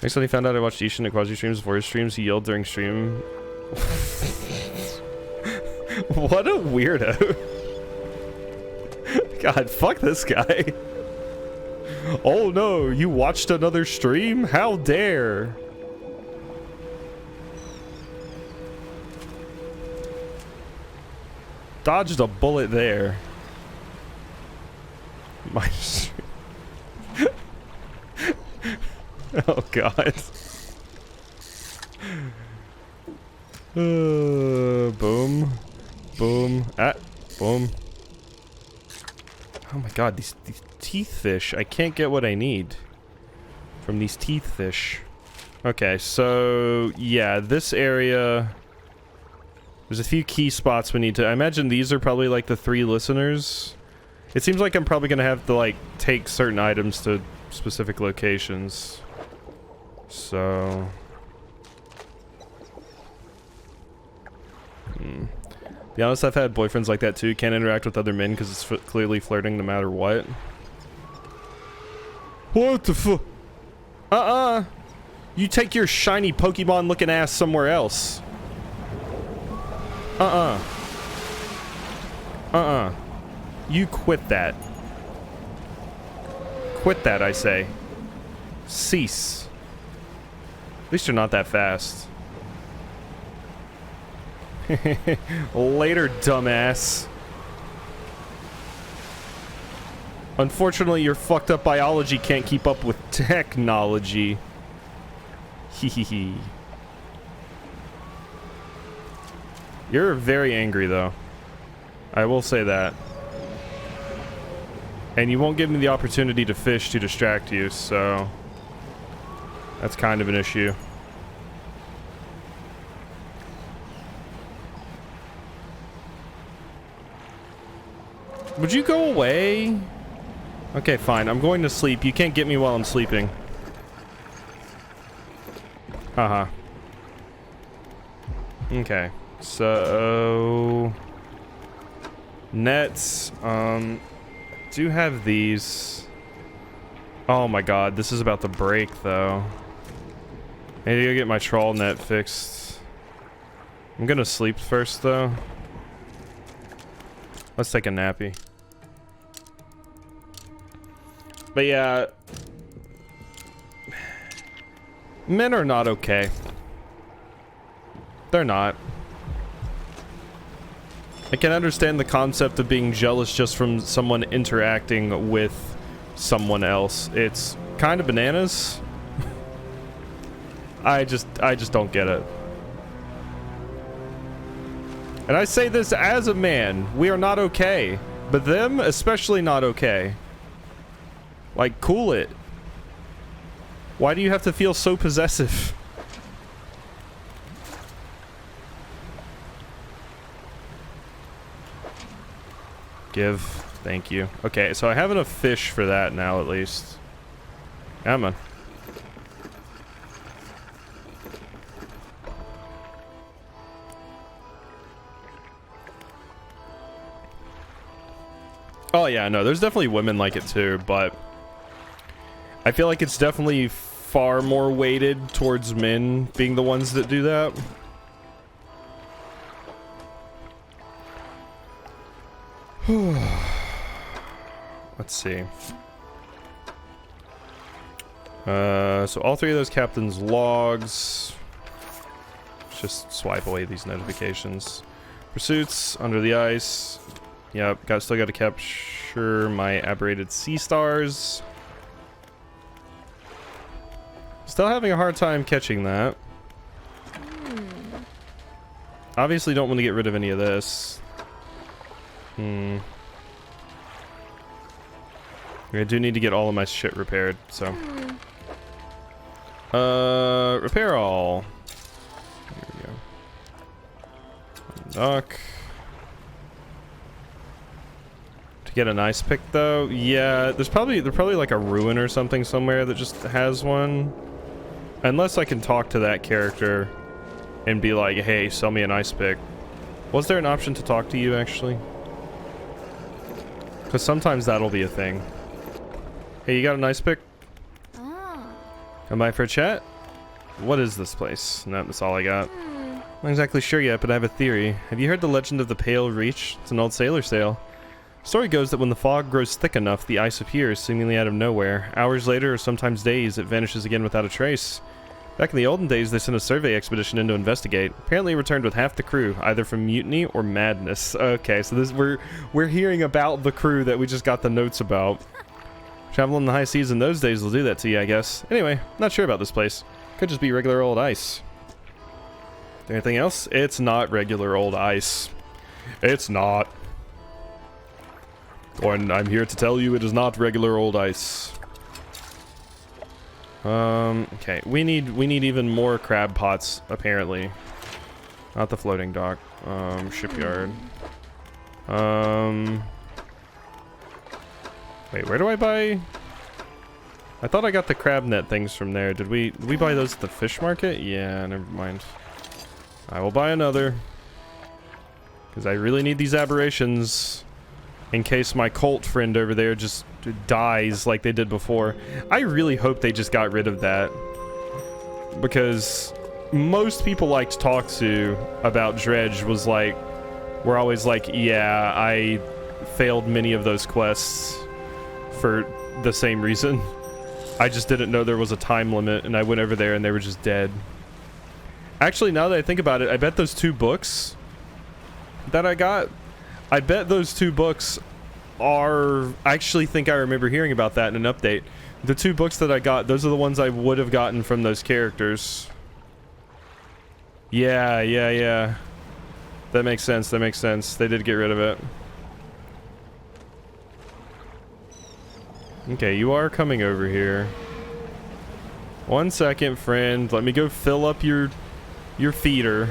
Next time he found out I watched Ishin at Quasi streams before his streams, he yelled during stream. What a weirdo. God, fuck this guy. Oh no, you watched another stream? How dare. Dodged a bullet there. My oh god. Boom. Boom. Ah. Boom. Oh my god, these teeth fish. I can't get what I need from these teeth fish. Okay, so yeah, this area. There's a few key spots we need to. I imagine these are probably like the 3 listeners. It seems like I'm probably gonna have to like take certain items to specific locations. So. Be honest, I've had boyfriends like that too. Can't interact with other men because it's clearly flirting no matter what. What the fu- You take your shiny Pokemon looking ass somewhere else. You quit that. Quit that, I say. Cease. At least you're not that fast. Later, dumbass. Unfortunately, your fucked up biology can't keep up with technology. Hehehe. You're very angry, though. I will say that. And you won't give me the opportunity to fish to distract you, so... that's kind of an issue. Would you go away? Okay, fine. I'm going to sleep. You can't get me while I'm sleeping. Uh-huh. Okay. So... nets. Do have these. Oh my god, this is about to break, though. I need to go get my trawl net fixed. I'm gonna sleep first, though. Let's take a nappy. But yeah, men are not okay. They're not. I can understand the concept of being jealous just from someone interacting with someone else. It's kind of bananas. I just don't get it. And I say this as a man. We are not okay. But them, especially not okay. Like, cool it. Why do you have to feel so possessive? Give. Thank you. Okay, so I have enough fish for that now, at least. Come on. Oh yeah, no, there's definitely women like it too, but I feel like it's definitely far more weighted towards men being the ones that do that. Let's see. So all 3 of those captains' logs. Let's just swipe away these notifications. Pursuits, under the ice. Yep, still got to capture my aberrated sea stars. Still having a hard time catching that. Obviously don't want to get rid of any of this. I do need to get all of my shit repaired, so. Repair all. Here we go. Dock. To get an ice pick though, yeah, there's probably like a ruin or something somewhere that just has one. Unless I can talk to that character and be like, hey, sell me an ice pick. Was there an option to talk to you actually? Because sometimes that'll be a thing. Hey, you got an ice pick? Come by for a chat? What is this place? No, that's all I got. Not exactly sure yet, but I have a theory. Have you heard the legend of the Pale Reach? It's an old sailor's tale. Story goes that when the fog grows thick enough, the ice appears, seemingly out of nowhere. Hours later, or sometimes days, it vanishes again without a trace. Back in the olden days, they sent a survey expedition in to investigate. Apparently it returned with half the crew, either from mutiny or madness. Okay, so this we're hearing about the crew that we just got the notes about. Travel in the high seas in those days will do that to you, I guess. Anyway, not sure about this place. Could just be regular old ice. Anything else? It's not regular old ice. It's not. And I'm here to tell you it is not regular old ice. Okay, we need even more crab pots, apparently. Not the floating dock. Shipyard. Wait, where do I buy? I thought I got the crab net things from there. Did we buy those at the fish market? Yeah, never mind. I will buy another. Because I really need these aberrations. In case my cult friend over there just dies like they did before. I really hope they just got rid of that. Because most people I talk to about Dredge was like, we're always like, yeah, I failed many of those quests for the same reason. I just didn't know there was a time limit, and I went over there and they were just dead. Actually, now that I think about it, I bet those 2 books that I got, I bet those 2 books are... I actually think I remember hearing about that in an update. The 2 books that I got, those are the ones I would have gotten from those characters. Yeah. That makes sense, that makes sense. They did get rid of it. Okay, you are coming over here. 1 second, friend. Let me go fill up your feeder.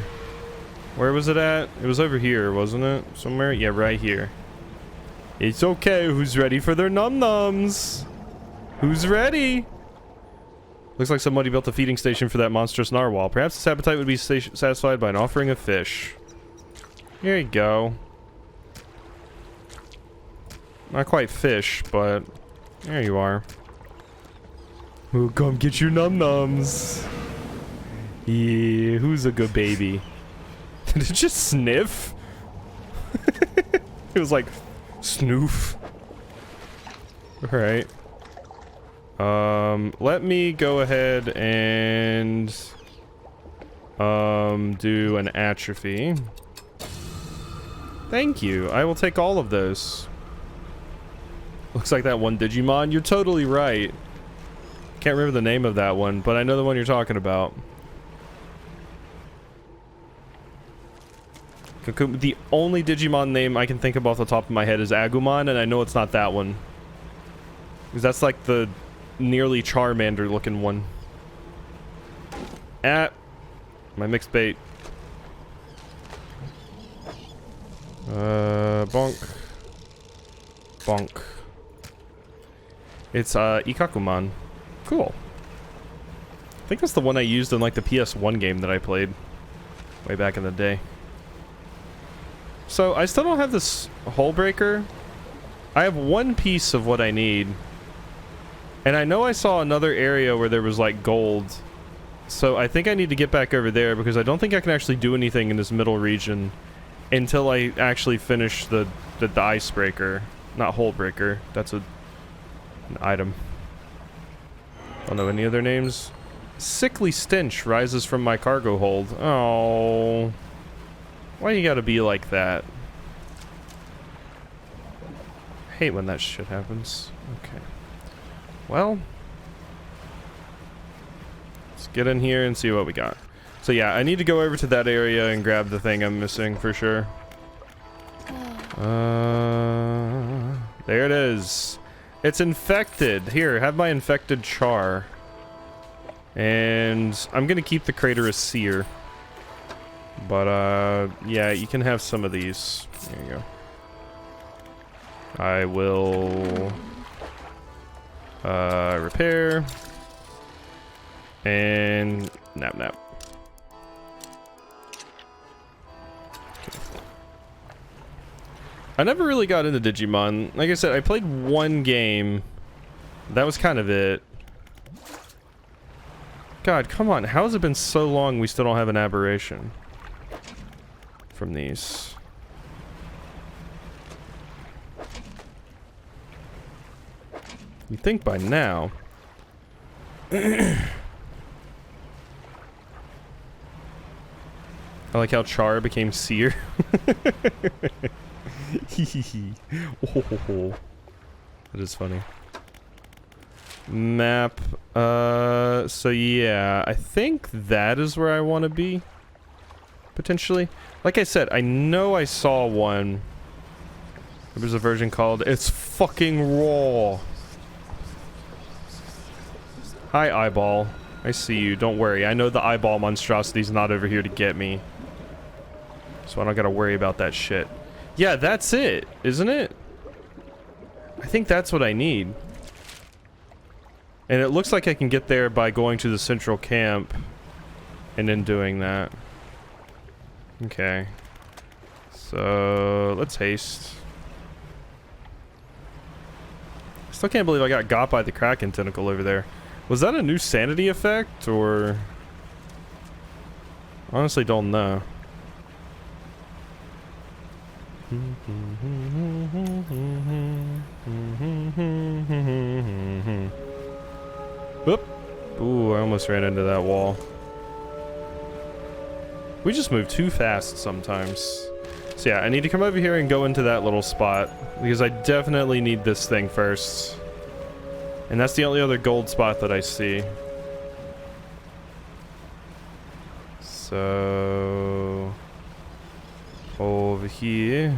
Where was it at? It was over here, wasn't it? Somewhere? Yeah, right here. It's okay. Who's ready for their num-nums? Who's ready? Looks like somebody built a feeding station for that monstrous narwhal. Perhaps its appetite would be satisfied by an offering of fish. Here you go. Not quite fish, but there you are. Oh, come get your num-nums. Yeah, who's a good baby? Did it just sniff? It was like, snoof. Alright. Let me go ahead and do an atrophy. Thank you. I will take all of those. Looks like that one Digimon. You're totally right. Can't remember the name of that one, but I know the one you're talking about. The only Digimon name I can think of off the top of my head is Agumon, and I know it's not that one. Because that's like the nearly Charmander looking one. My mixed bait. Bonk. Bonk. It's Ikakumon. Cool. I think that's the one I used in like the PS1 game that I played way back in the day. So I still don't have this hole breaker. I have one piece of what I need. And I know I saw another area where there was like gold. So I think I need to get back over there because I don't think I can actually do anything in this middle region until I actually finish the icebreaker. Not hole breaker. That's an item. Don't know any other names. Sickly stench rises from my cargo hold. Oh. Why you gotta be like that? I hate when that shit happens. Okay. Well. Let's get in here and see what we got. So yeah, I need to go over to that area and grab the thing I'm missing for sure. There it is. It's infected. Here, have my infected char. And I'm gonna keep the crater as seer. But yeah, you can have some of these. There you go. I will repair and nap. I never really got into Digimon. Like I said, I played one game. That was kind of it. God, come on. How has it been so long we still don't have an aberration from these? You'd think by now. I like how Char became Seer. Oh, that is funny. Map. So yeah, I think that is where I want to be. Potentially. Like I said, I know I saw one. There was a version called It's Fucking Raw. Hi, Eyeball. I see you. Don't worry. I know the eyeball monstrosity's not over here to get me. So I don't gotta worry about that shit. Yeah, that's it, isn't it? I think that's what I need. And it looks like I can get there by going to the central camp and then doing that. Okay. So, let's haste. I still can't believe I got by the Kraken tentacle over there. Was that a new sanity effect, or... Honestly, don't know. Whoop. Ooh, I almost ran into that wall. We just move too fast sometimes. So yeah, I need to come over here and go into that little spot, because I definitely need this thing first. And that's the only other gold spot that I see. So... over here.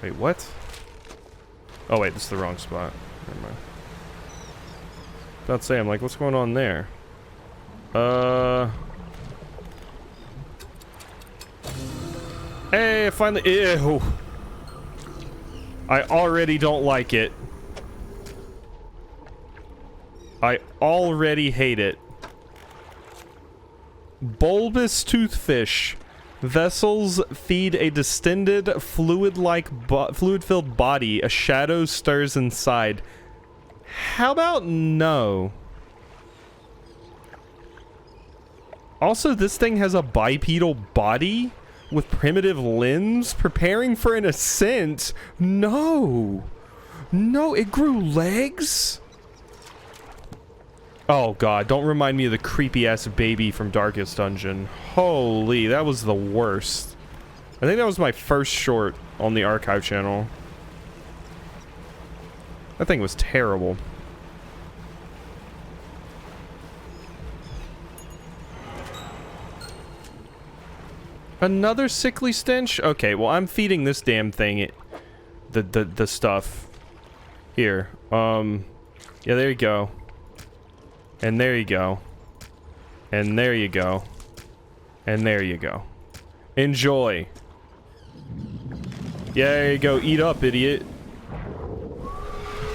Wait, what? Oh wait, this is the wrong spot. Never mind. About to say, I'm like, what's going on there? Hey, finally. Ew. I already don't like it. I already hate it. Bulbous toothfish. Vessels feed a distended, fluid-filled body. A shadow stirs inside. How about no? Also, this thing has a bipedal body with primitive limbs, preparing for an ascent. No. No, it grew legs? Oh god, don't remind me of the creepy-ass baby from Darkest Dungeon. Holy, that was the worst. I think that was my first short on the archive channel. That thing was terrible. Another sickly stench? Okay, well, I'm feeding this damn thing the stuff. Here. Yeah, there you go. And there you go. And there you go. And there you go. Enjoy. Yeah, there you go. Eat up, idiot.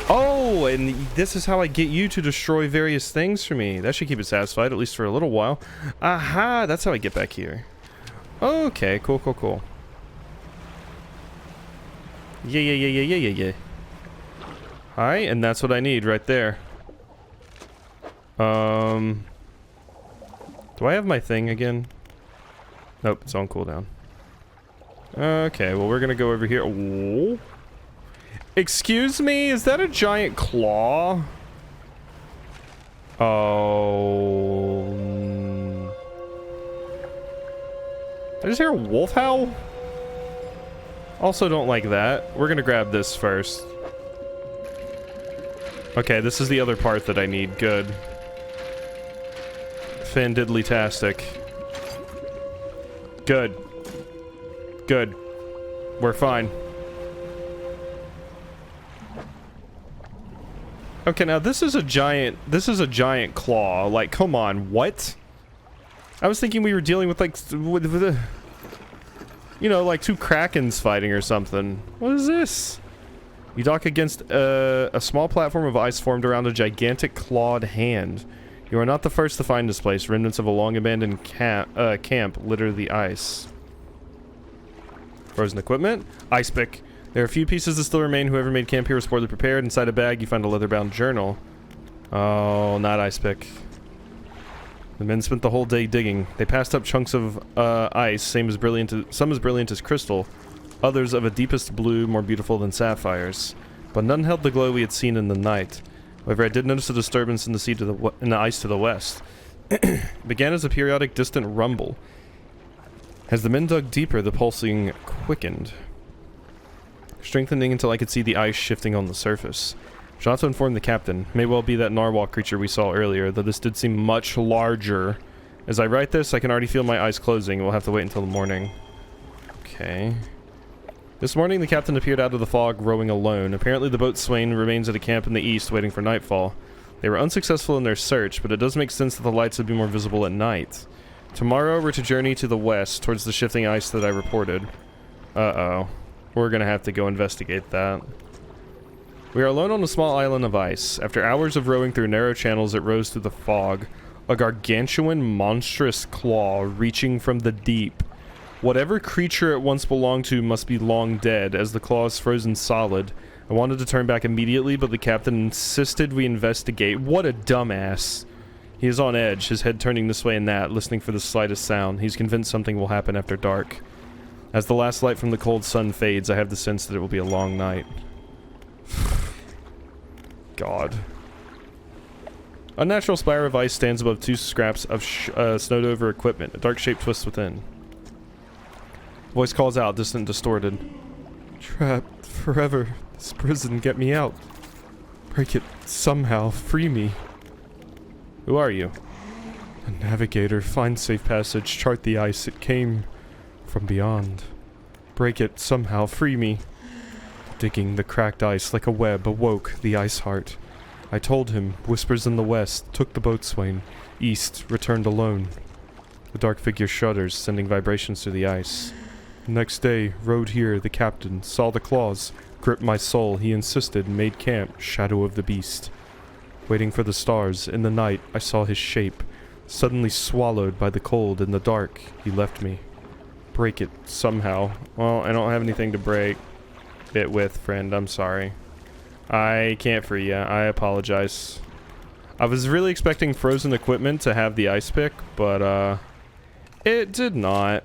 Oh, and this is how I get you to destroy various things for me. That should keep it satisfied, at least for a little while. Aha, that's how I get back here. Okay, cool, cool, cool. Yeah. Alright, and that's what I need right there. Do I have my thing again? Nope, it's on cooldown. Okay, well, we're gonna go over here. Whoa. Excuse me, is that a giant claw? Oh. I just hear a wolf howl? Also don't like that. We're gonna grab this first. Okay, this is the other part that I need. Good. Fan-diddly-tastic. Good. Good. We're fine. Okay, now this is a giant claw. Like, come on, what? I was thinking we were dealing with, like, you know, like 2 krakens fighting or something. What is this? You dock against a small platform of ice formed around a gigantic clawed hand. You are not the first to find this place. Remnants of a long-abandoned camp litter the ice. Frozen equipment. Ice pick. There are a few pieces that still remain. Whoever made camp here was poorly prepared. Inside a bag, you find a leather-bound journal. Oh, not ice pick. The men spent the whole day digging. They passed up chunks of ice, some as brilliant as crystal, others of a deepest blue, more beautiful than sapphires. But none held the glow we had seen in the night. However, I did notice a disturbance in the ice to the west. It began as a periodic distant rumble. As the men dug deeper, the pulsing quickened, strengthening until I could see the ice shifting on the surface. Shall have to inform the captain. May well be that narwhal creature we saw earlier, though this did seem much larger. As I write this, I can already feel my eyes closing. We'll have to wait until the morning. Okay. This morning, the captain appeared out of the fog, rowing alone. Apparently, the boatswain remains at a camp in the east, waiting for nightfall. They were unsuccessful in their search, but it does make sense that the lights would be more visible at night. Tomorrow, we're to journey to the west, towards the shifting ice that I reported. Uh-oh. We're gonna have to go investigate that. We are alone on a small island of ice. After hours of rowing through narrow channels, it rose through the fog. A gargantuan, monstrous claw reaching from the deep. Whatever creature it once belonged to must be long dead, as the claw is frozen solid. I wanted to turn back immediately, but the captain insisted we investigate. What a dumbass. He is on edge, his head turning this way and that, listening for the slightest sound. He's convinced something will happen after dark. As the last light from the cold sun fades, I have the sense that it will be a long night. God. A natural splatter of ice stands above 2 scraps of snowed-over equipment. A dark shape twists within. Voice calls out, distant, distorted. Trapped forever. This prison, get me out. Break it somehow. Free me. Who are you? A navigator. Find safe passage. Chart the ice. It came from beyond. Break it somehow. Free me. Digging the cracked ice like a web awoke the ice heart. I told him. Whispers in the west. Took the boatswain. East. Returned alone. The dark figure shudders, sending vibrations through the ice. Next day, rode here, the captain, saw the claws, gripped my soul, he insisted, made camp, shadow of the beast. Waiting for the stars, in the night, I saw his shape. Suddenly swallowed by the cold in the dark, he left me. Break it, somehow. Well, I don't have anything to break it with, friend, I'm sorry. I can't free ya, I apologize. I was really expecting frozen equipment to have the ice pick, but, it did not.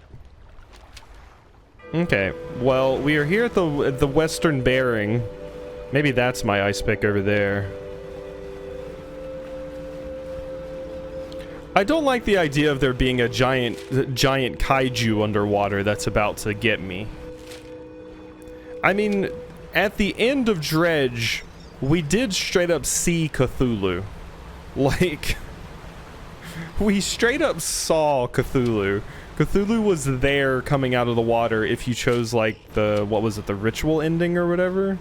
Okay, well, we are here at the western bearing. Maybe that's my ice pick over there. I don't like the idea of there being a giant kaiju underwater that's about to get me. I mean, at the end of Dredge, we did straight up see Cthulhu. Like, we straight up saw Cthulhu. Cthulhu was there coming out of the water if you chose, like, the, what was it, the ritual ending or whatever?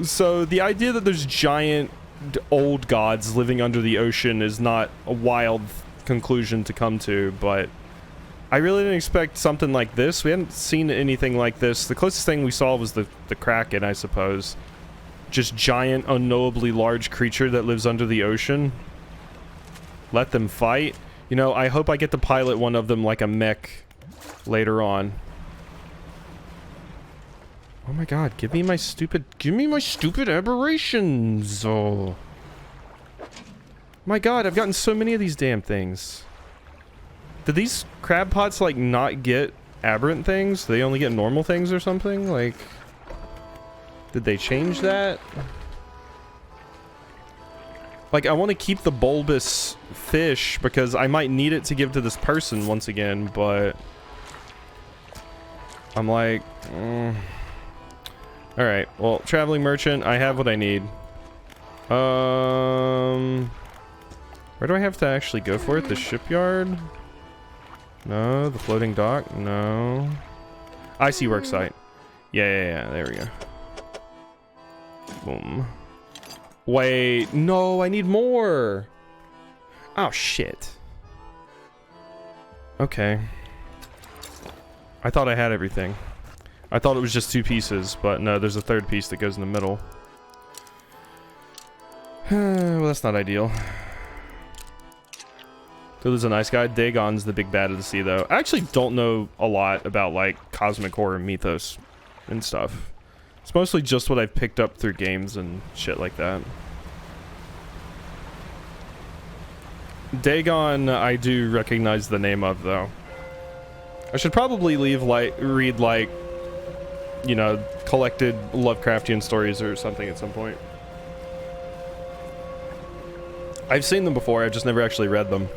So the idea that there's giant old gods living under the ocean is not a wild conclusion to come to, but I really didn't expect something like this. We hadn't seen anything like this. The closest thing we saw was the Kraken, I suppose. Just giant, unknowably large creature that lives under the ocean. Let them fight. You know, I hope I get to pilot one of them like a mech later on. Oh my god, give me my stupid aberrations! Oh. My god, I've gotten so many of these damn things. Did these crab pots, like, not get aberrant things? Do they only get normal things or something? Like, did they change that? Like, I want to keep the bulbous fish because I might need it to give to this person once again, but I'm like, Alright, well, traveling merchant, I have what I need. Where do I have to actually go for it? The shipyard? No. The floating dock? No. IC work site. Yeah. There we go. Boom. Wait. No, I need more. Oh, shit. Okay. I thought I had everything. I thought it was just 2 pieces, but no, there's a 3rd piece that goes in the middle. Well, that's not ideal. There's a nice guy. Dagon's the big bad of the sea, though. I actually don't know a lot about, like, cosmic horror mythos and stuff. It's mostly just what I've picked up through games and shit like that. Dagon, I do recognize the name of, though. I should probably read, like, you know, collected Lovecraftian stories or something at some point. I've seen them before, I've just never actually read them.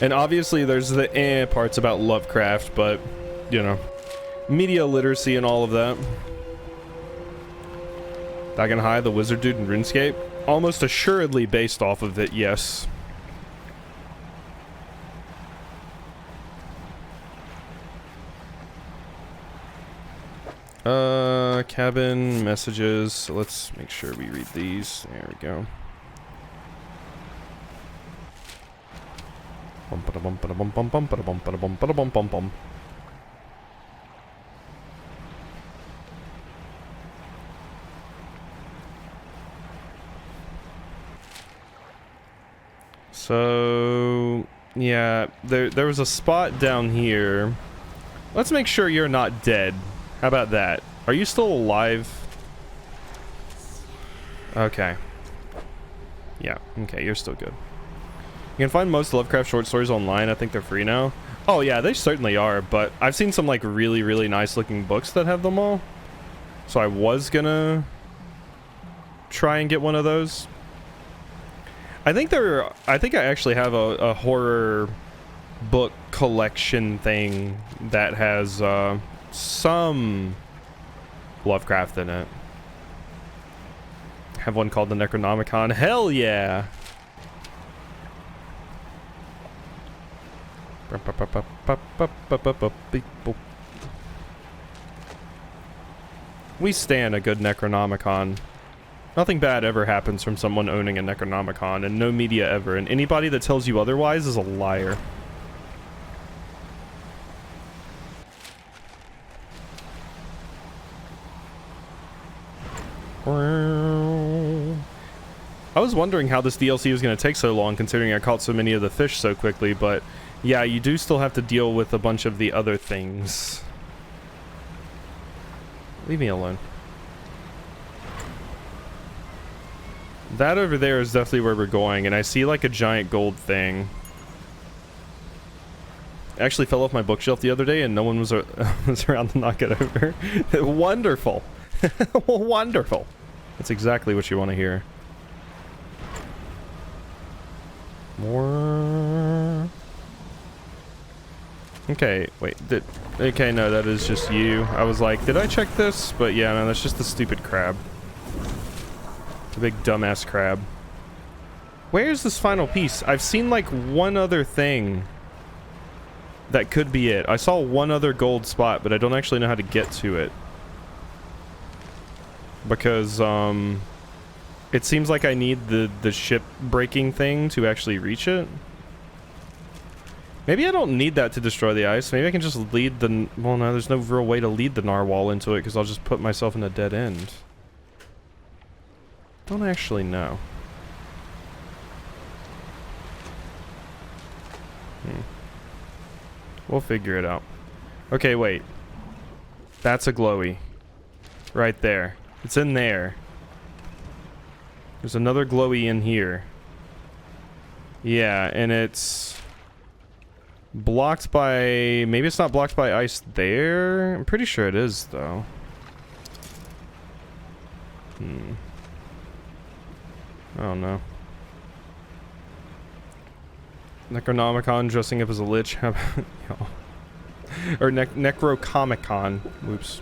And obviously there's the parts about Lovecraft, but, you know, media literacy and all of that. Dagon High, the wizard dude in RuneScape? Almost assuredly based off of it, yes. Cabin, messages. Let's make sure we read these. There we go. So, yeah, there was a spot down here. Let's make sure you're not dead. How about that? Are you still alive? Okay. Yeah, okay, you're still good. You can find most Lovecraft short stories online. I think they're free now. Oh yeah, they certainly are, but I've seen some like really, really nice looking books that have them all. So I was gonna try and get one of those. I think I actually have a horror book collection thing that has some Lovecraft in it. Have one called the Necronomicon. Hell yeah! We stand a good Necronomicon. Nothing bad ever happens from someone owning a Necronomicon, and no media ever, and anybody that tells you otherwise is a liar. I was wondering how this DLC was going to take so long, considering I caught so many of the fish so quickly, but yeah, you do still have to deal with a bunch of the other things. Leave me alone. That over there is definitely where we're going, and I see like a giant gold thing. I actually fell off my bookshelf the other day and no one was, was around to knock it over. Wonderful. Wonderful. That's exactly what you want to hear. More. Okay, wait. Okay, no, that is just you. I was like, did I check this? But yeah, no, that's just the stupid crab. The big dumbass crab. Where's this final piece? I've seen like one other thing that could be it. I saw one other gold spot, but I don't actually know how to get to it. Because, it seems like I need the ship breaking thing to actually reach it. Maybe I don't need that to destroy the ice. Maybe I can just lead the... Well, no, there's no real way to lead the narwhal into it because I'll just put myself in a dead end. Don't actually know. We'll figure it out. Okay, wait. That's a glowy. Right there. It's in there. There's another glowy in here. Yeah, and it's blocked by... Maybe it's not blocked by ice there? I'm pretty sure it is, though. I don't know. Necronomicon dressing up as a lich. How about y'all? Or Necrocomicon. Oops.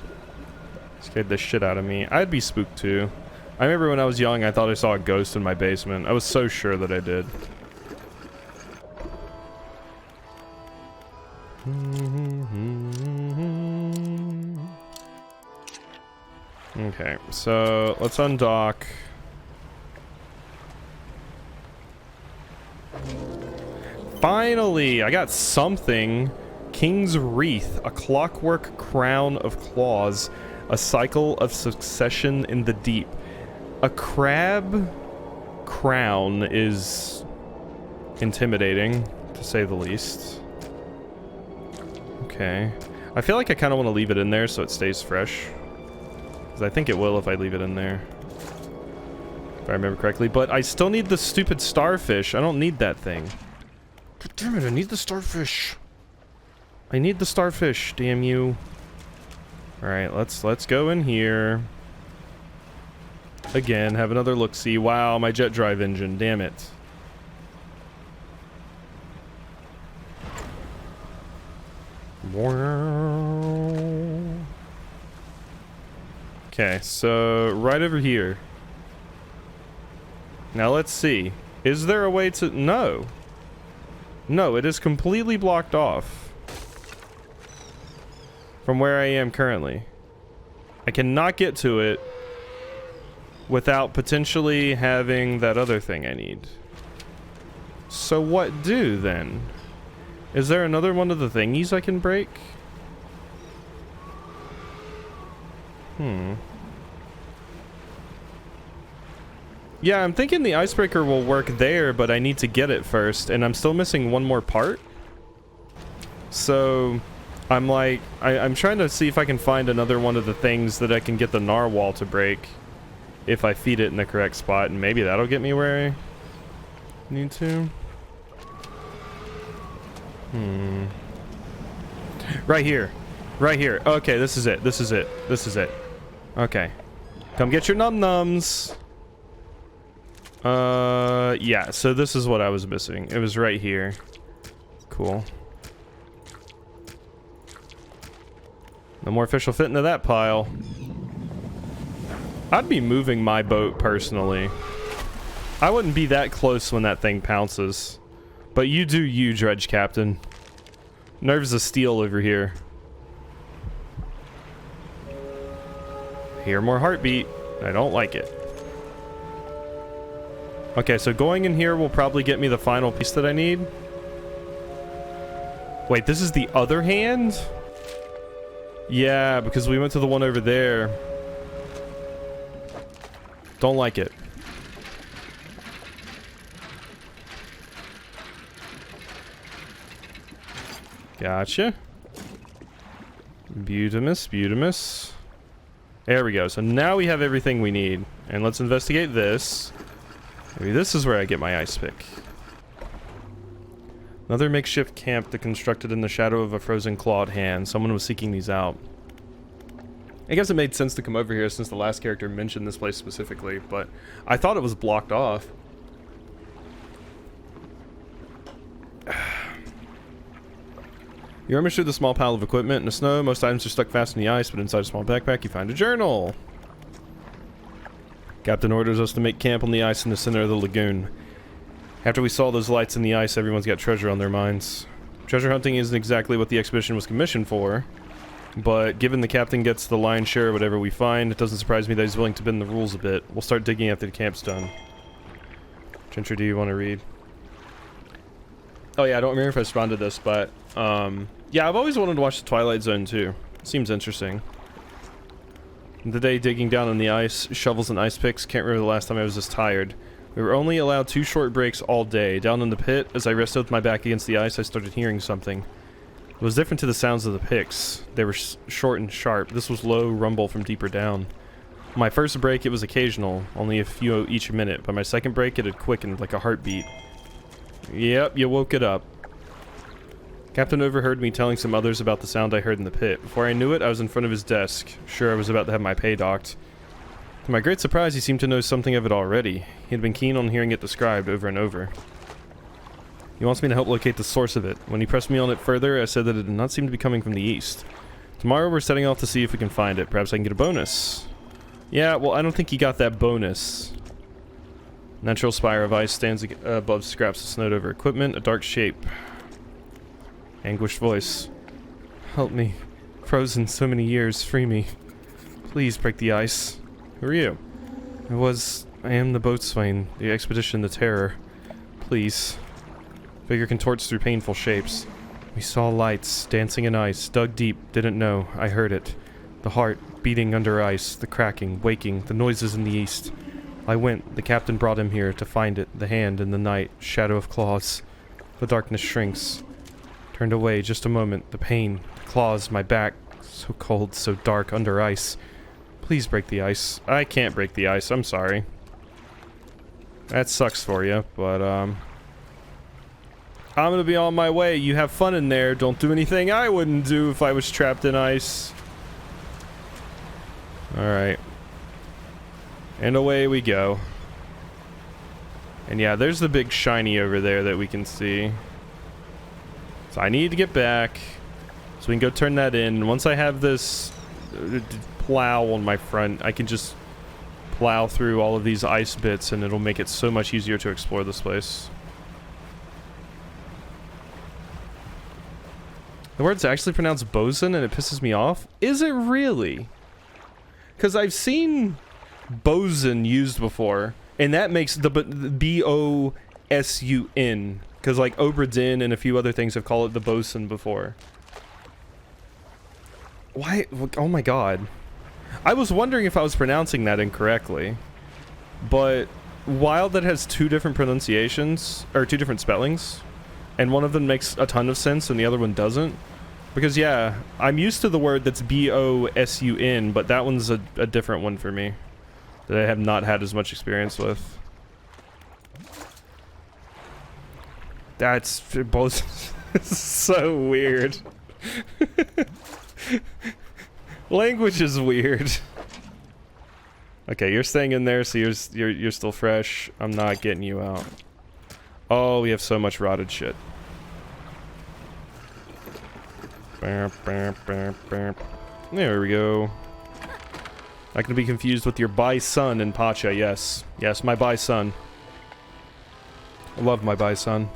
Scared the shit out of me. I'd be spooked too. I remember when I was young, I thought I saw a ghost in my basement. I was so sure that I did. Okay, so let's undock. Finally, I got something. King's Wreath, a clockwork crown of claws, a cycle of succession in the deep. A crab crown is intimidating, to say the least. Okay. I feel like I kind of want to leave it in there so it stays fresh. Because I think it will if I leave it in there. If I remember correctly. But I still need the stupid starfish. I don't need that thing. God damn it, I need the starfish. I need the starfish, damn you. Alright, let's go in here. Again, have another look-see. Wow, my jet drive engine, damn it. Okay, so right over here. Now let's see. Is there a way to... No. No, it is completely blocked off from where I am currently. I cannot get to it without potentially having that other thing I need. So what do then? Is there another one of the thingies I can break? Yeah, I'm thinking the icebreaker will work there, but I need to get it first, and I'm still missing one more part. So I'm like, I'm trying to see if I can find another one of the things that I can get the narwhal to break if I feed it in the correct spot, and maybe that'll get me where I need to. Right here. Right here. Okay, this is it. This is it. This is it. Okay. Come get your num-nums. Yeah, so this is what I was missing. It was right here. Cool. No more fish will fit into that pile. I'd be moving my boat personally. I wouldn't be that close when that thing pounces. But you do you, Dredge Captain. Nerves of steel over here. Hear more heartbeat. I don't like it. Okay, so going in here will probably get me the final piece that I need. Wait, this is the other hand? Yeah, because we went to the one over there. Don't like it. Gotcha. Beautimus, beautimus. There we go. So now we have everything we need. And let's investigate this. Maybe this is where I get my ice pick. Another makeshift camp that constructed in the shadow of a frozen clawed hand. Someone was seeking these out. I guess it made sense to come over here since the last character mentioned this place specifically, but I thought it was blocked off. You rummage through the small pile of equipment in the snow. Most items are stuck fast in the ice, but inside a small backpack you find a journal. Captain orders us to make camp on the ice in the center of the lagoon. After we saw those lights in the ice, everyone's got treasure on their minds. Treasure hunting isn't exactly what the expedition was commissioned for, but given the captain gets the lion's share of whatever we find, it doesn't surprise me that he's willing to bend the rules a bit. We'll start digging after the camp's done. Which entry do you want to read? Oh yeah, I don't remember if I responded to this, but yeah, I've always wanted to watch the Twilight Zone too. Seems interesting. The day digging down on the ice, shovels and ice picks. Can't remember the last time I was this tired. We were only allowed 2 short breaks all day. Down in the pit, as I rested with my back against the ice, I started hearing something. It was different to the sounds of the picks. They were short and sharp. This was low rumble from deeper down. My first break, it was occasional, only a few each minute. By my second break, it had quickened like a heartbeat. Yep, you woke it up. Captain overheard me telling some others about the sound I heard in the pit. Before I knew it, I was in front of his desk. Sure, I was about to have my pay docked. To my great surprise, he seemed to know something of it already. He had been keen on hearing it described over and over. He wants me to help locate the source of it. When he pressed me on it further, I said that it did not seem to be coming from the east. Tomorrow we're setting off to see if we can find it. Perhaps I can get a bonus. Yeah, well, I don't think he got that bonus. Natural spire of ice stands above scraps of snowed over equipment. A dark shape. Anguished voice. Help me. Frozen so many years. Free me. Please break the ice. Who are you? I am the boatswain. The expedition, the terror. Please. Figure contorts through painful shapes. We saw lights, dancing in ice, dug deep, didn't know, I heard it. The heart, beating under ice, the cracking, waking, the noises in the east. I went, the captain brought him here to find it, the hand in the night, shadow of claws. The darkness shrinks. Turned away just a moment, the pain, the claws, my back, so cold, so dark, under ice. Please break the ice. I can't break the ice, I'm sorry. That sucks for you, but I'm gonna be on my way. You have fun in there. Don't do anything I wouldn't do if I was trapped in ice. Alright. And away we go. And yeah, there's the big shiny over there that we can see. So I need to get back so we can go turn that in. Once I have this plow on my front, I can just plow through all of these ice bits and it'll make it so much easier to explore this place. The word's actually pronounced bosun and it pisses me off. Is it really? Because I've seen bosun used before, and that makes the B-O-S-U-N. Because like Obra Dinn and a few other things have called it the bosun before. Why? Oh my god. I was wondering if I was pronouncing that incorrectly. But while that has two different pronunciations, or two different spellings, and one of them makes a ton of sense and the other one doesn't. Because yeah, I'm used to the word that's B-O-S-U-N, but that one's a different one for me. That I have not had as much experience with. That's both so weird. Language is weird. Okay, you're staying in there, so you're still fresh. I'm not getting you out. Oh, we have so much rotted shit. There we go. Not gonna be confused with your bison in Pacha, yes. Yes, my bison. I love my bison.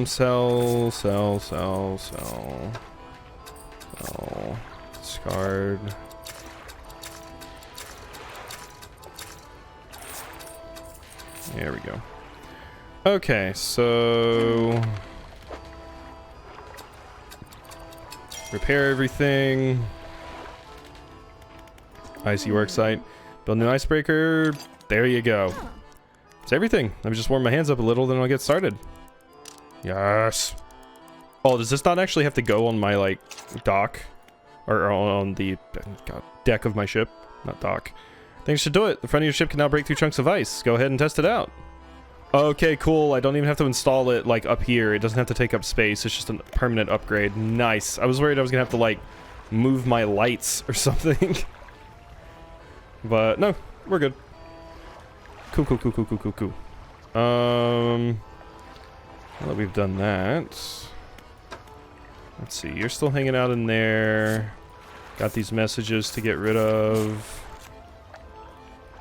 Sell. Discard. There we go. Okay, so repair everything. Icy worksite. Build new icebreaker. There you go. It's everything. Let me just warm my hands up a little, then I'll get started. Yes. Oh, does this not actually have to go on my, like, dock? Or on the deck of my ship? Not dock. Things should do it. The front of your ship can now break through chunks of ice. Go ahead and test it out. Okay, cool. I don't even have to install it, like, up here. It doesn't have to take up space. It's just a permanent upgrade. Nice. I was worried I was gonna have to, like, move my lights or something. But, no. We're good. Cool. Now that we've done that, let's see. You're still hanging out in there. Got these messages to get rid of.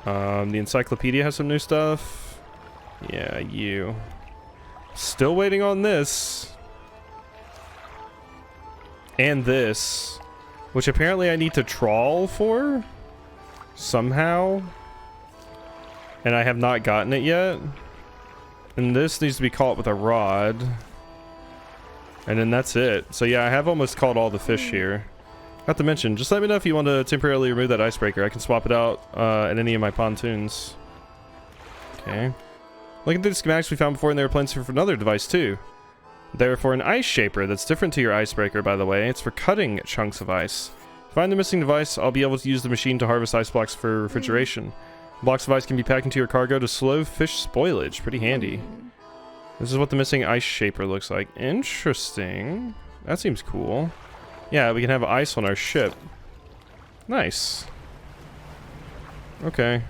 The encyclopedia has some new stuff. Yeah, you. Still waiting on this. And this. Which apparently I need to trawl for. Somehow. And I have not gotten it yet. And this needs to be caught with a rod. And then that's it. So yeah, I have almost caught all the fish here. Not to mention, just let me know if you want to temporarily remove that icebreaker. I can swap it out in any of my pontoons. Okay. Looking through the schematics we found before, and there were plans for another device too. They're for an ice shaper that's different to your icebreaker, by the way. It's for cutting chunks of ice. Find the missing device, I'll be able to use the machine to harvest ice blocks for refrigeration. Blocks of ice can be packed into your cargo to slow fish spoilage. Pretty handy. This is what the missing ice shaper looks like. Interesting. That seems cool. Yeah, we can have ice on our ship. Nice. Okay.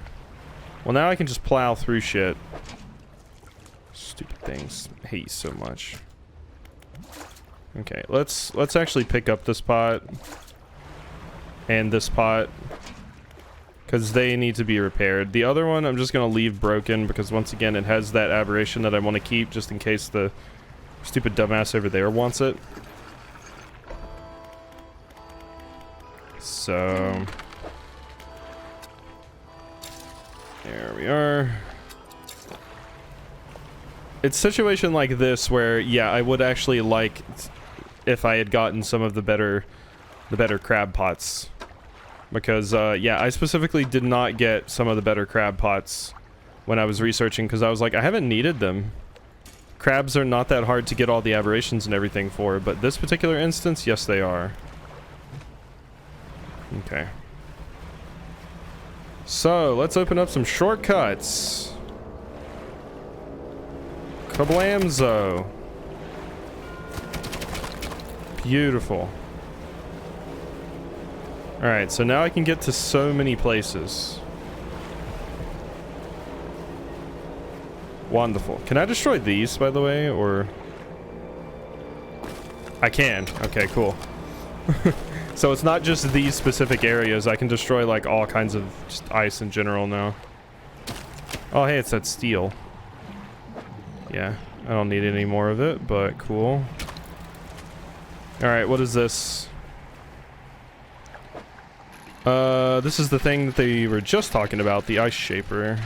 Well, now I can just plow through shit. Stupid things. I hate you so much. Okay, let's actually pick up this pot. and this pot, because they need to be repaired. The other one I'm just going to leave broken because once again it has that aberration that I want to keep just in case the stupid dumbass over there wants it. So there we are. It's a situation like this where, yeah, I would actually like if I had gotten some of the better crab pots. Because, yeah, I specifically did not get some of the better crab pots when I was researching because I was like, I haven't needed them. Crabs are not that hard to get all the aberrations and everything for, but this particular instance, yes, they are. Okay. So, let's open up some shortcuts. Kablamzo. Beautiful. Alright, so now I can get to so many places. Wonderful. Can I destroy these, by the way, or... I can. Okay, cool. So it's not just these specific areas. I can destroy, like, all kinds of just ice in general now. Oh, hey, it's that steel. Yeah, I don't need any more of it, but cool. Alright, what is this? This is the thing that they were just talking about, the ice shaper.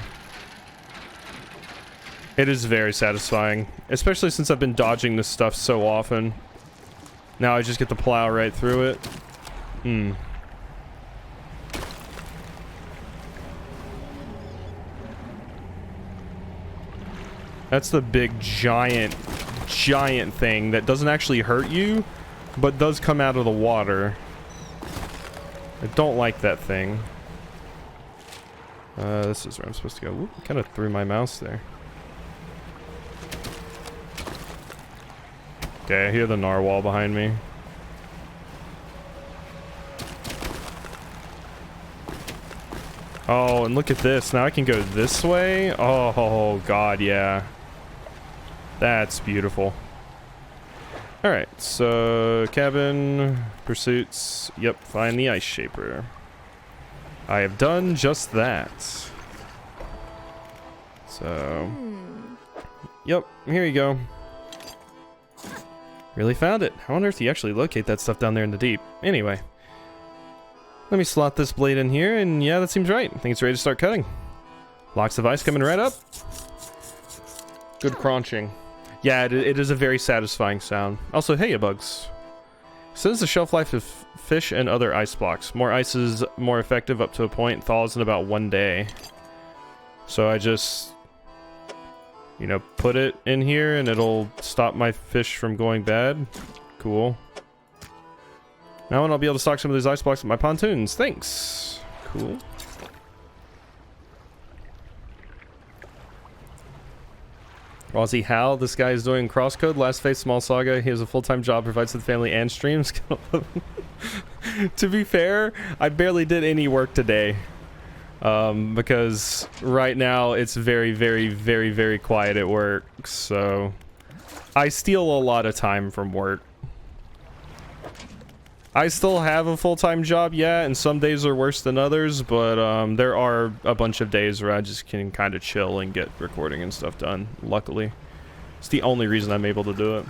It is very satisfying, especially since I've been dodging this stuff so often. Now I just get to plow right through it. Hmm. That's the big giant thing that doesn't actually hurt you, but does come out of the water. I don't like that thing. This is where I'm supposed to go. Whoop, kind of threw my mouse there. Okay, I hear the narwhal behind me. Oh, and look at this. Now I can go this way. Oh, God, yeah. That's beautiful. Alright, so cabin, pursuits. Yep, find the ice shaper. I have done just that. So, yep, here you go. Really found it. How on earth do you actually locate that stuff down there in the deep? Anyway, let me slot this blade in here, and yeah, that seems right. I think it's ready to start cutting. Blocks of ice coming right up. Good crunching. Yeah, it is a very satisfying sound. Also, hey, bugs. Says the shelf life of fish and other ice blocks. More ice is more effective up to a point. Thaws in about 1 day. So I just, you know, put it in here and it'll stop my fish from going bad. Cool. Now I'll be able to stock some of these ice blocks with my pontoons. Thanks. Cool. Aussie Hal, this guy is doing crosscode, last phase small saga. He has a full-time job, provides to the family and streams. To be fair, I barely did any work today. Because right now it's very, very, very, very quiet at work. So I steal a lot of time from work. I still have a full-time job, yeah, and some days are worse than others, but there are a bunch of days where I just can kind of chill and get recording and stuff done, luckily. It's the only reason I'm able to do it.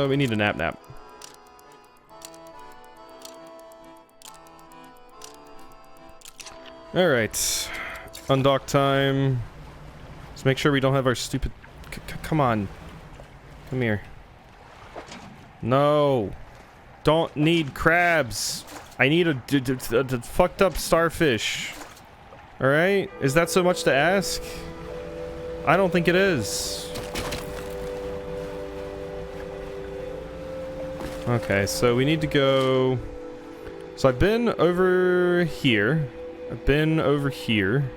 We need a nap. Alright. Undock time. Let's make sure we don't have our stupid... Come on. Come here. No. Don't need crabs. I need a fucked up starfish. Alright? Is that so much to ask? I don't think it is. Okay, so we need to go... So I've been over here. I've been over here.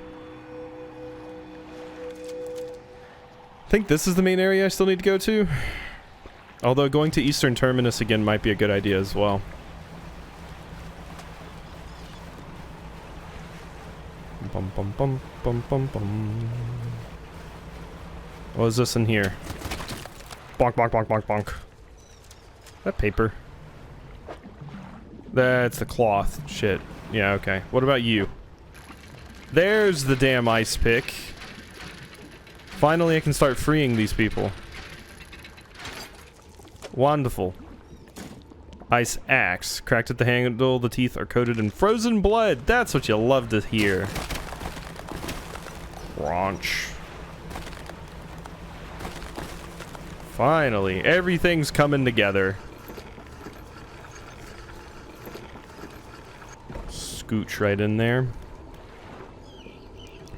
I think this is the main area I still need to go to. Although going to Eastern Terminus again might be a good idea as well. Bum bum bum bum bum bum. What is this in here? Bonk bonk bonk bonk bonk. That paper. That's the cloth. Shit. Yeah, okay. What about you? There's the damn ice pick. Finally I can start freeing these people. Wonderful. Ice axe. Cracked at the handle, the teeth are coated in frozen blood. That's what you love to hear. Crunch. Finally, everything's coming together. Scooch right in there.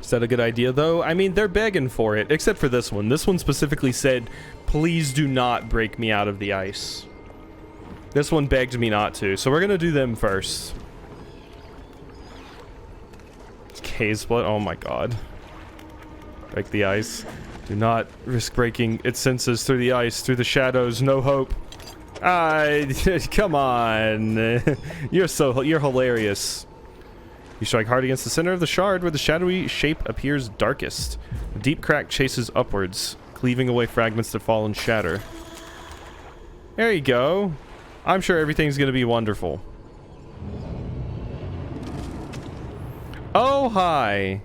Is that a good idea, though? I mean, they're begging for it, except for this one. This one specifically said, please do not break me out of the ice. This one begged me not to, so we're gonna do them first. Case blood. Oh my god. Break the ice. Do not risk breaking its senses through the ice, through the shadows. No hope. Come on. You're hilarious. You strike hard against the center of the shard where the shadowy shape appears darkest. A deep crack chases upwards, cleaving away fragments that fall and shatter. There you go. I'm sure everything's gonna be wonderful. Oh, hi.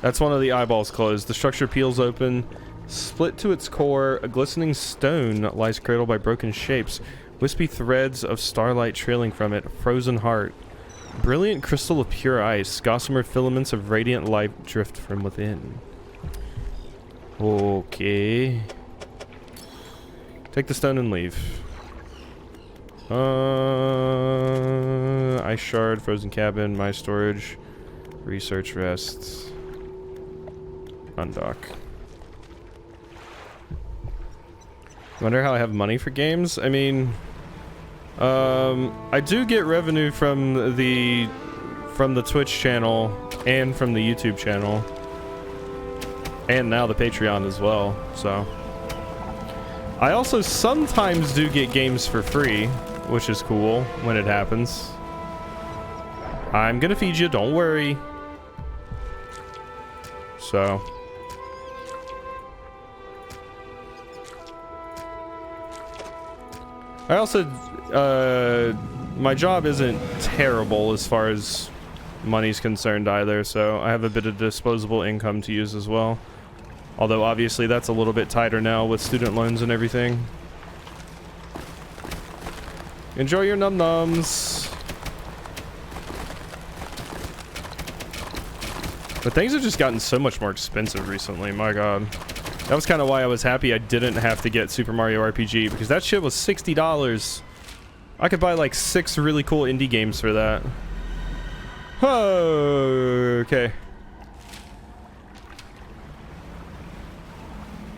That's one of the eyeballs closed. The structure peels open. Split to its core, a glistening stone lies cradled by broken shapes. Wispy threads of starlight trailing from it. Frozen heart. Brilliant crystal of pure ice. Gossamer filaments of radiant light drift from within. Okay. Take the stone and leave. Ice shard, frozen cabin, my storage, research rest, undock. Wonder how I have money for games? I mean, I do get revenue from the Twitch channel and from the YouTube channel, and now the Patreon as well. So I also sometimes do get games for free, which is cool when it happens. I'm gonna feed you, don't worry. So I also my job isn't terrible as far as money's concerned either, so I have a bit of disposable income to use as well. Although obviously that's a little bit tighter now with student loans and everything. Enjoy your num-nums. But things have just gotten so much more expensive recently, my god. That was kind of why I was happy I didn't have to get Super Mario RPG, because that shit was $60. I could buy like 6 really cool indie games for that. Oh, okay.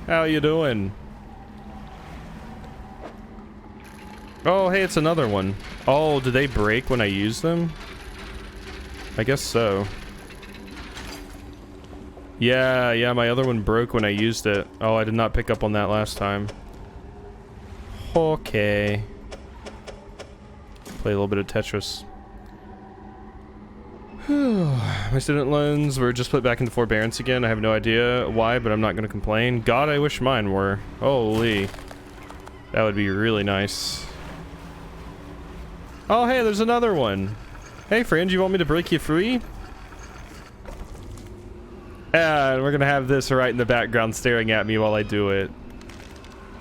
How you doing? Oh, hey, it's another one. Oh, do they break when I use them? I guess so. Yeah, my other one broke when I used it. Oh, I did not pick up on that last time. Okay. Play a little bit of Tetris. My student loans were just put back into forbearance again. I have no idea why, but I'm not going to complain. God, I wish mine were. Holy. That would be really nice. Oh, hey, there's another one. Hey, friend, you want me to break you free? And we're going to have this right in the background staring at me while I do it.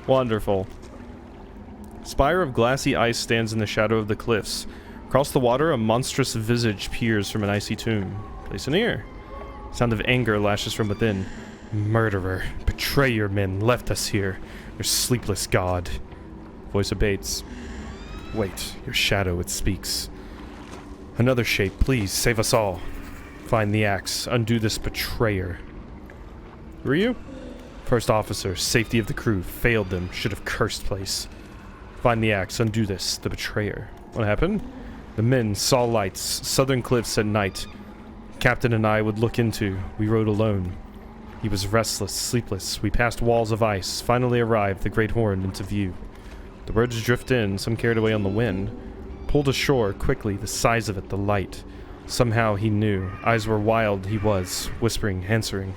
Wonderful. Spire of glassy ice stands in the shadow of the cliffs. Across the water, a monstrous visage peers from an icy tomb. Place an ear. Sound of anger lashes from within. Murderer, betrayer men left us here. Your sleepless god. Voice abates. Wait, your shadow, it speaks. Another shape, please, save us all. Find the axe, undo this betrayer. Who are you? First officer, safety of the crew, failed them, should have cursed place. Find the axe, undo this, the betrayer. What happened? The men saw lights, southern cliffs at night. Captain and I would look into. We rode alone. He was restless, sleepless. We passed walls of ice, finally arrived, the Great Horn into view. The birds drift in, some carried away on the wind. Pulled ashore, quickly, the size of it, the light. Somehow he knew. Eyes were wild, he was, whispering, answering.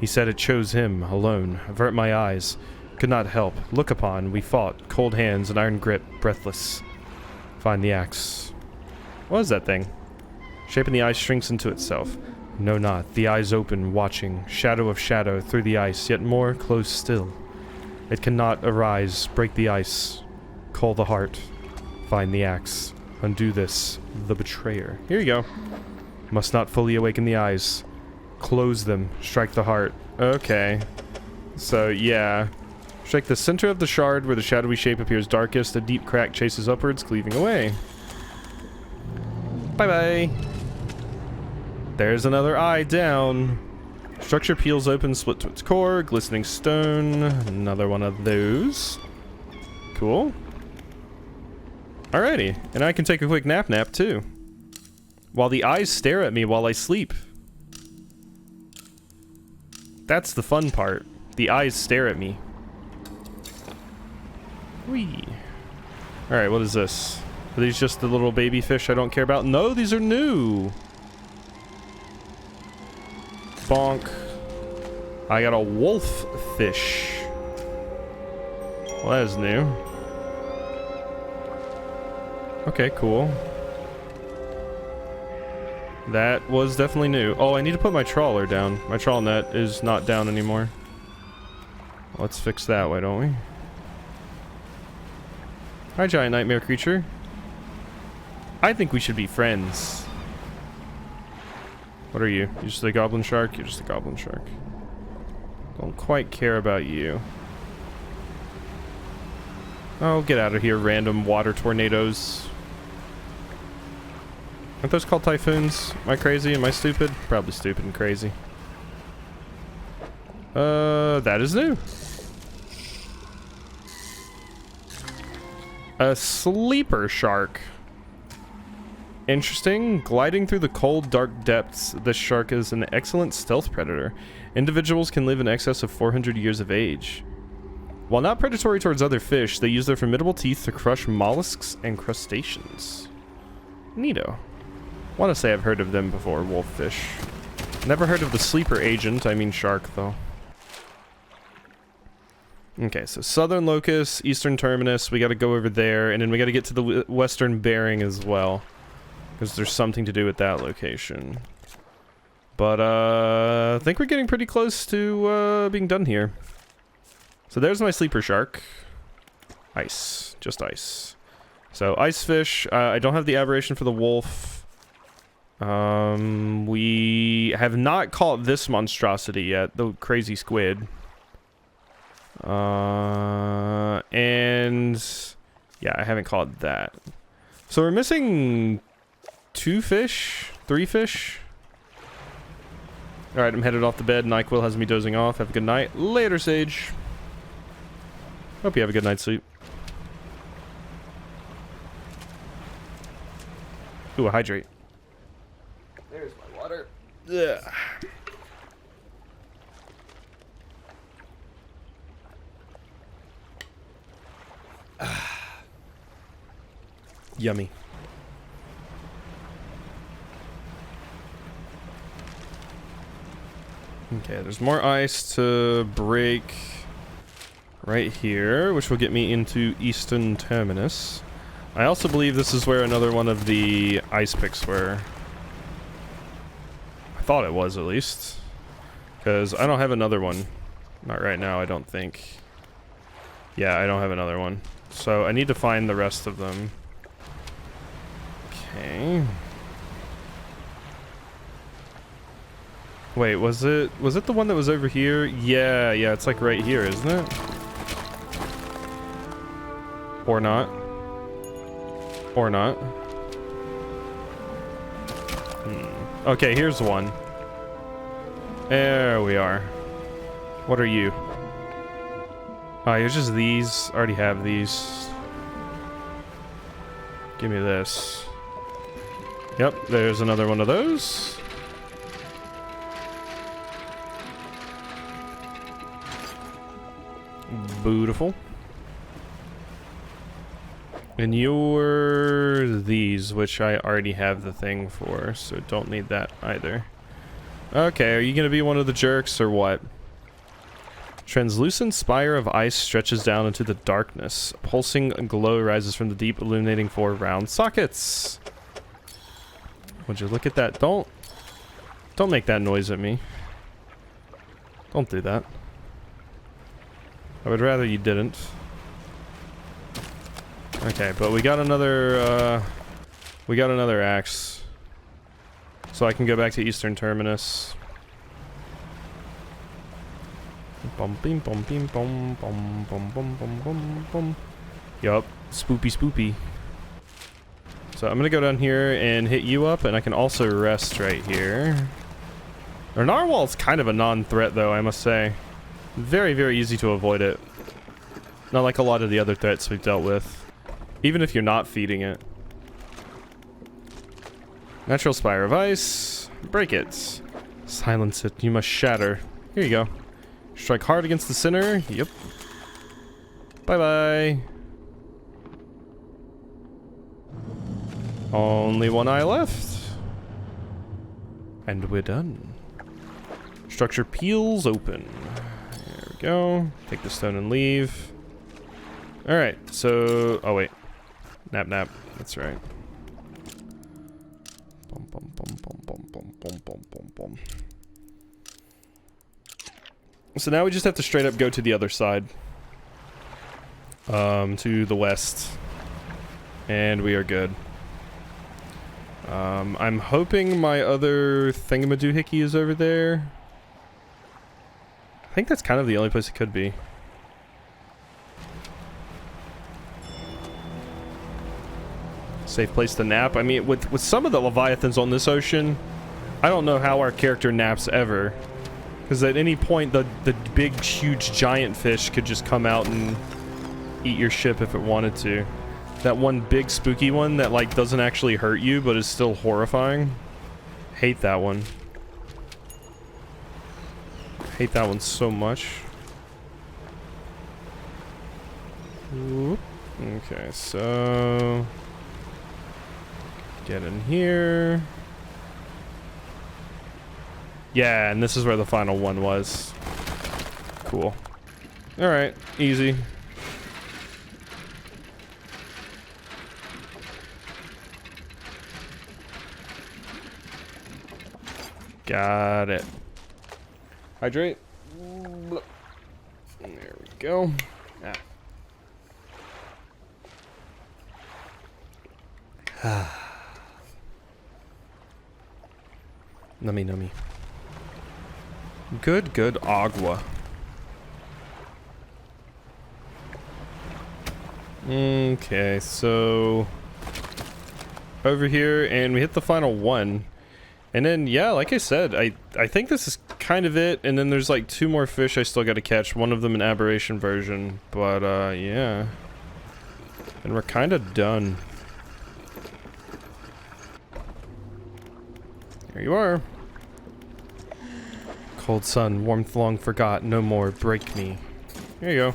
He said it chose him, alone. Avert my eyes. Could not help. Look upon. We fought. Cold hands, an iron grip, breathless. Find the axe. What is that thing? Shape in the ice shrinks into itself. No, not. The eyes open, watching. Shadow of shadow through the ice, yet more close still. It cannot arise. Break the ice. Call the heart. Find the axe. Undo this. The betrayer. Here you go. Must not fully awaken the eyes. Close them. Strike the heart. Okay. So, yeah. Strike the center of the shard where the shadowy shape appears darkest. A deep crack chases upwards, cleaving away. Bye-bye. There's another eye down. Structure peels open, split to its core. Glistening stone. Another one of those. Cool. Alrighty. And I can take a quick nap too. While the eyes stare at me while I sleep. That's the fun part. The eyes stare at me. Whee. Alright, what is this? Are these just the little baby fish I don't care about? No, these are new! Bonk. I got a wolf fish. Well, that is new. Okay, cool. That was definitely new. Oh, I need to put my trawler down. My trawl net is not down anymore. Let's fix that, why don't we? Hi, giant nightmare creature. I think we should be friends. What are you? You're just a goblin shark? You're just a goblin shark. Don't quite care about you. Oh, get out of here, random water tornadoes. Aren't those called typhoons? Am I crazy? Am I stupid? Probably stupid and crazy. That is new. A sleeper shark. Interesting. Gliding through the cold, dark depths, this shark is an excellent stealth predator. Individuals can live in excess of 400 years of age. While not predatory towards other fish, they use their formidable teeth to crush mollusks and crustaceans. Neato. Want to say I've heard of them before, wolffish. Never heard of the sleeper agent, I mean shark, though. Okay, so southern locus, eastern terminus, we gotta go over there, and then we gotta get to the western bearing as well. Because there's something to do with that location. But, I think we're getting pretty close to, being done here. So there's my sleeper shark. Ice. Just ice. So, ice fish. I don't have the aberration for the wolf. We have not caught this monstrosity yet, the crazy squid. And yeah, I haven't caught that. So we're missing 2 fish, 3 fish. All right, I'm headed off to bed. NyQuil has me dozing off. Have a good night. Later, Sage. Hope you have a good night's sleep. Ooh, a hydrate. There's my water. Ugh. Yummy. Okay, there's more ice to break right here, which will get me into Eastern Terminus. I also believe this is where another one of the ice picks were. I thought it was, at least. Because I don't have another one. Not right now, I don't think. Yeah, I don't have another one. So I need to find the rest of them. Okay. Wait, was it the one that was over here? Yeah, it's like right here, isn't it? Or not. Or not. Okay, here's one. There we are. What are you? Oh, you're just these. I already have these. Give me this. Yep, there's another one of those. Beautiful. And you're these, which I already have the thing for, so don't need that either. Okay, are you gonna be one of the jerks or what? Translucent spire of ice stretches down into the darkness. A pulsing glow rises from the deep, illuminating 4 round sockets. Would you look at that? Don't make that noise at me. Don't do that. I would rather you didn't. Okay, but we got another axe. So I can go back to Eastern Terminus. Bum bim bum bim bum bum bum bum bum bum bum. Yup, spoopy. So I'm gonna go down here and hit you up, and I can also rest right here. Our narwhal's kind of a non-threat though, I must say. Very, very easy to avoid it. Not like a lot of the other threats we've dealt with. Even if you're not feeding it. Natural spire of ice. Break it. Silence it. You must shatter. Here you go. Strike hard against the center. Yep. Bye-bye. Only one eye left. And we're done. Structure peels open. There we go. Take the stone and leave. Alright, so... oh, wait. Nap. That's right. Bum, bum, bum, bum, bum, bum, bum, bum, bum, bum. So now we just have to straight up go to the other side. To the west. And we are good. I'm hoping my other thingamadoohickey is over there. I think that's kind of the only place it could be. Safe place to nap. I mean, with some of the leviathans on this ocean, I don't know how our character naps ever. Because at any point, the big, huge, giant fish could just come out and eat your ship if it wanted to. That one big, spooky one that, like, doesn't actually hurt you, but is still horrifying. Hate that one. Hate that one so much. Whoop. Okay, so... get in here. Yeah, and this is where the final one was. Cool. Alright, easy. Got it. Hydrate. There we go. Ah. Nummy. Good agua. Okay, so over here, and we hit the final one. And then, yeah, like I said, I think this is kind of it. And then there's like 2 more fish I still got to catch. One of them an aberration version. But, yeah. And we're kind of done. There you are. Cold sun, warmth long forgot, no more, break me. There you go.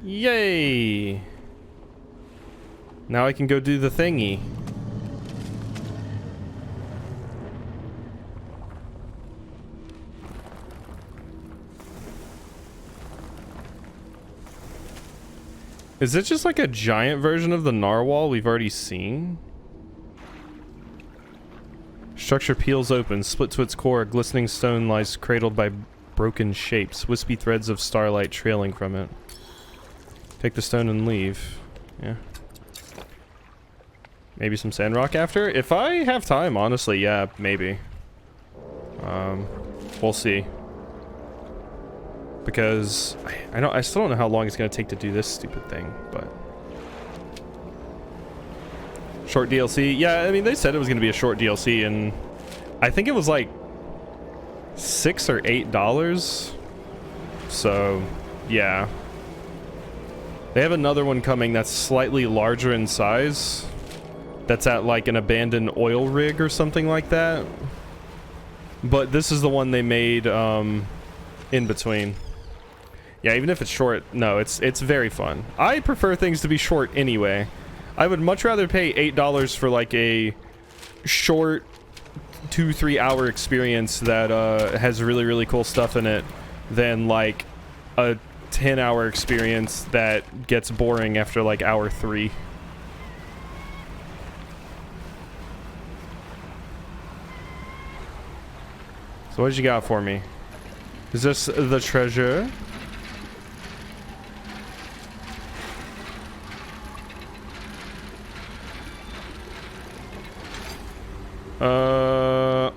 Yay! Now I can go do the thingy. Is it just like a giant version of the narwhal we've already seen? Structure peels open, split to its core, a glistening stone lies cradled by broken shapes, wispy threads of starlight trailing from it. Take the stone and leave. Yeah. Maybe some sandrock after? If I have time, honestly, yeah, maybe. We'll see. Because I still don't know how long it's gonna take to do this stupid thing, but short DLC. Yeah, I mean they said it was gonna be a short DLC, and I think it was like $6 or $8. So yeah, they have another one coming that's slightly larger in size. That's at like an abandoned oil rig or something like that. But this is the one they made in between. Yeah, even if it's short, no, it's very fun. I prefer things to be short anyway. I would much rather pay $8 for like a short 2-3 hour experience that has really, really cool stuff in it than like a 10-hour experience that gets boring after like hour 3. So what did you got for me? Is this the treasure?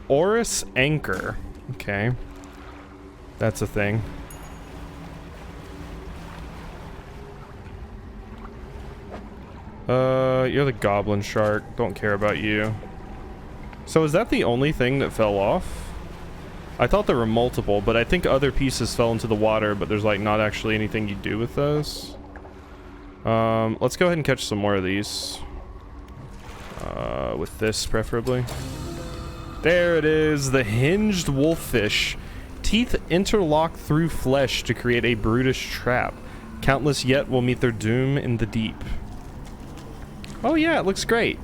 Oris Anchor. Okay. That's a thing. You're the goblin shark. Don't care about you. So is that the only thing that fell off? I thought there were multiple, but I think other pieces fell into the water, but there's like not actually anything you do with those. Let's go ahead and catch some more of these. With this preferably. There it is, the hinged wolffish. Teeth interlock through flesh to create a brutish trap. Countless yet will meet their doom in the deep. Oh yeah, it looks great.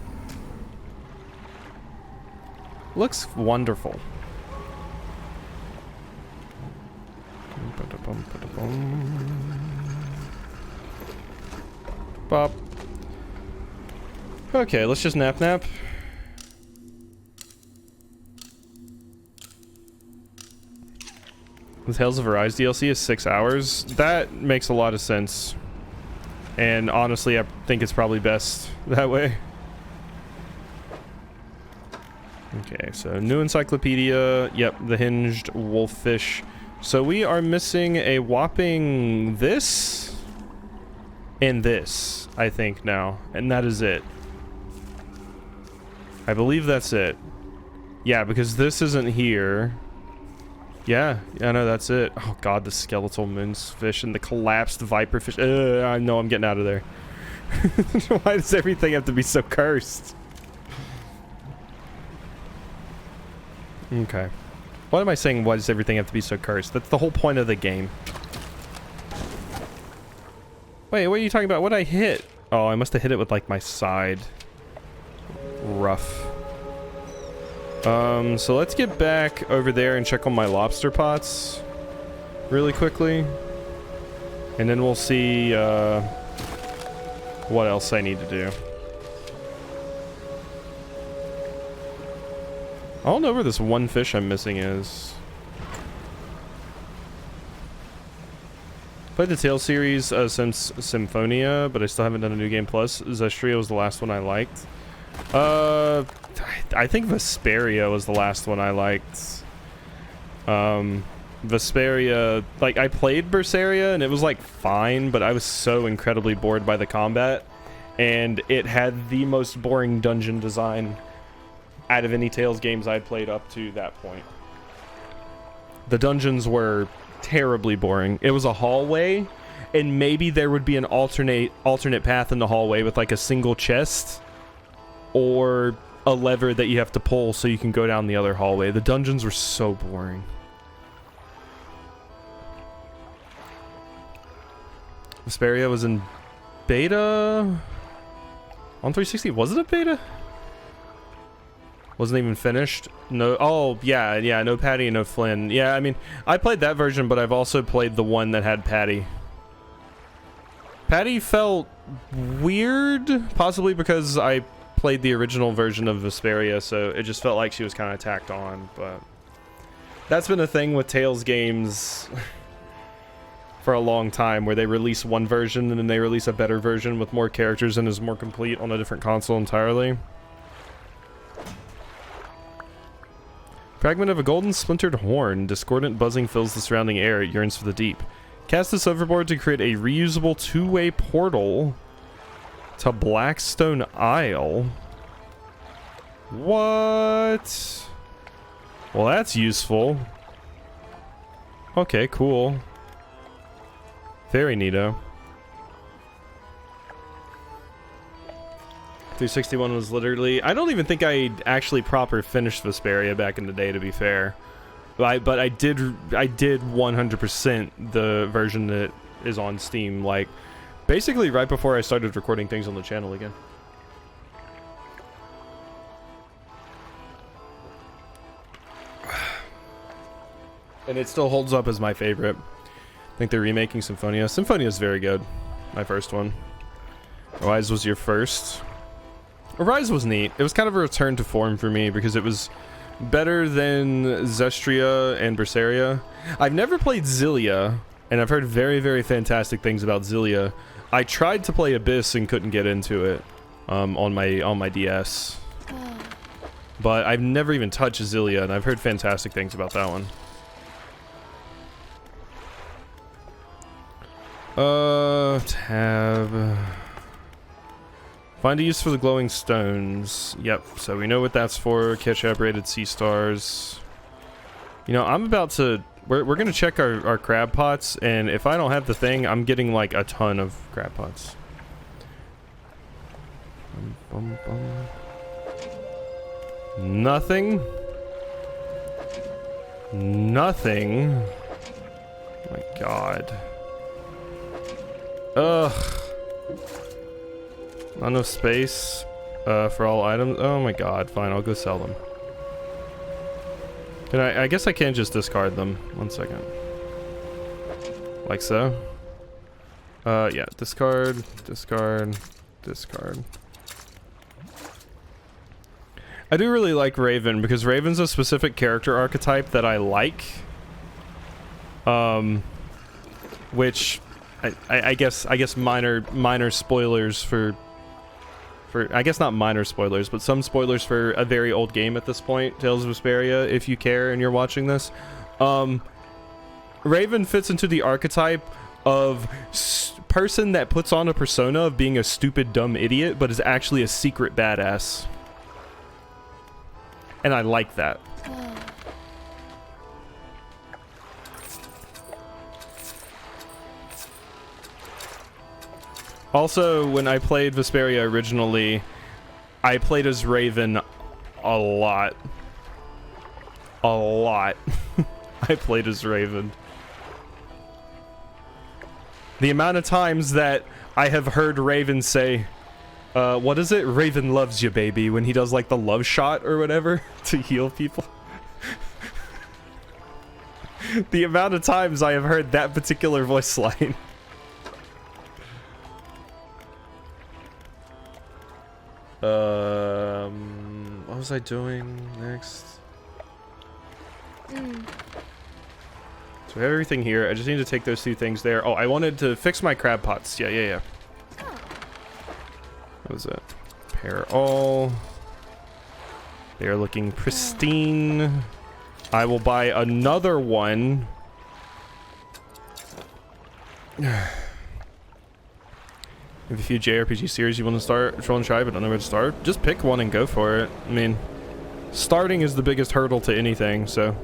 Looks wonderful. Bop. Okay, let's just nap. The Tales of Arise DLC is 6 hours. That makes a lot of sense. And honestly, I think it's probably best that way. Okay, so new encyclopedia. Yep, the hinged wolffish. So we are missing a whopping this and this, I think now. And that is it. I believe that's it. Yeah, because this isn't here. Yeah, no, that's it. Oh god, the skeletal moonfish and the collapsed viperfish. I know I'm getting out of there. Why does everything have to be so cursed? Okay. What am I saying? Why does everything have to be so cursed? That's the whole point of the game. Wait, what are you talking about? What did I hit? Oh, I must have hit it with like my side. Rough. So let's get back over there and check on my lobster pots really quickly. And then we'll see, what else I need to do. I don't know where this one fish I'm missing is. Played the Tales series since Symphonia, but I still haven't done a New Game Plus. Zestria was the last one I liked. I think Vesperia was the last one I liked. Vesperia, like, I played Berseria and it was like fine, but I was so incredibly bored by the combat, and it had the most boring dungeon design out of any Tales games I'd played up to that point. The dungeons were terribly boring. It was a hallway, and maybe there would be an alternate path in the hallway with like a single chest or a lever that you have to pull so you can go down the other hallway. The dungeons were so boring. Vesperia was in beta on 360. Was it a beta? Wasn't even finished. No. Oh yeah, no Patty and no Flynn. Yeah, I mean, I played that version, but I've also played the one that had Patty. Patty felt weird, possibly because I played the original version of Vesperia, so it just felt like she was kind of tacked on. But that's been a thing with Tales games for a long time, where they release one version and then they release a better version with more characters and is more complete on a different console entirely. Fragment of a golden splintered horn. Discordant buzzing fills the surrounding air. It yearns for the deep. Cast this overboard to create a reusable two-way portal to Blackstone Isle. What? Well, that's useful. Okay, cool. Very neato. 361 was literally... I don't even think I actually proper finished Vesperia back in the day, to be fair. But I did 100% the version that is on Steam, like basically right before I started recording things on the channel again. And it still holds up as my favorite. I think they're remaking Symphonia. Symphonia is very good. My first one. Arise was your first. Arise was neat. It was kind of a return to form for me because it was better than Zestria and Berseria. I've never played Xillia, and I've heard very, very fantastic things about Xillia. I tried to play Abyss and couldn't get into it on my DS. But I've never even touched Xillia, and I've heard fantastic things about that one. Tab. Find a use for the glowing stones. Yep, so we know what that's for. Catch aberrated sea stars. You know, I'm about to... We're gonna check our crab pots, and if I don't have the thing, I'm getting like a ton of crab pots. Nothing. Nothing. Oh my god. Ugh. Not enough space for all items. Oh my god, fine, I'll go sell them. Can I guess I can't just discard them. 1 second. Like so. Yeah, discard, discard, discard. I do really like Raven because Raven's a specific character archetype that I like. Which I guess minor spoilers for I guess not minor spoilers, but some spoilers for a very old game at this point, Tales of Vesperia, if you care and you're watching this. Raven fits into the archetype of person that puts on a persona of being a stupid, dumb idiot, but is actually a secret badass. And I like that. Also, when I played Vesperia originally, I played as Raven a lot. A lot. I played as Raven. The amount of times that I have heard Raven say, what is it? Raven loves you, baby, when he does like the love shot or whatever to heal people. The amount of times I have heard that particular voice line. What was I doing next? So I have everything here. I just need to take those two things there. Oh, I wanted to fix my crab pots. Yeah. What was it? Repair all. They are looking pristine. I will buy another one. If a few JRPG series you want to start, which one to try, but don't know where to start, just pick one and go for it. I mean, starting is the biggest hurdle to anything, so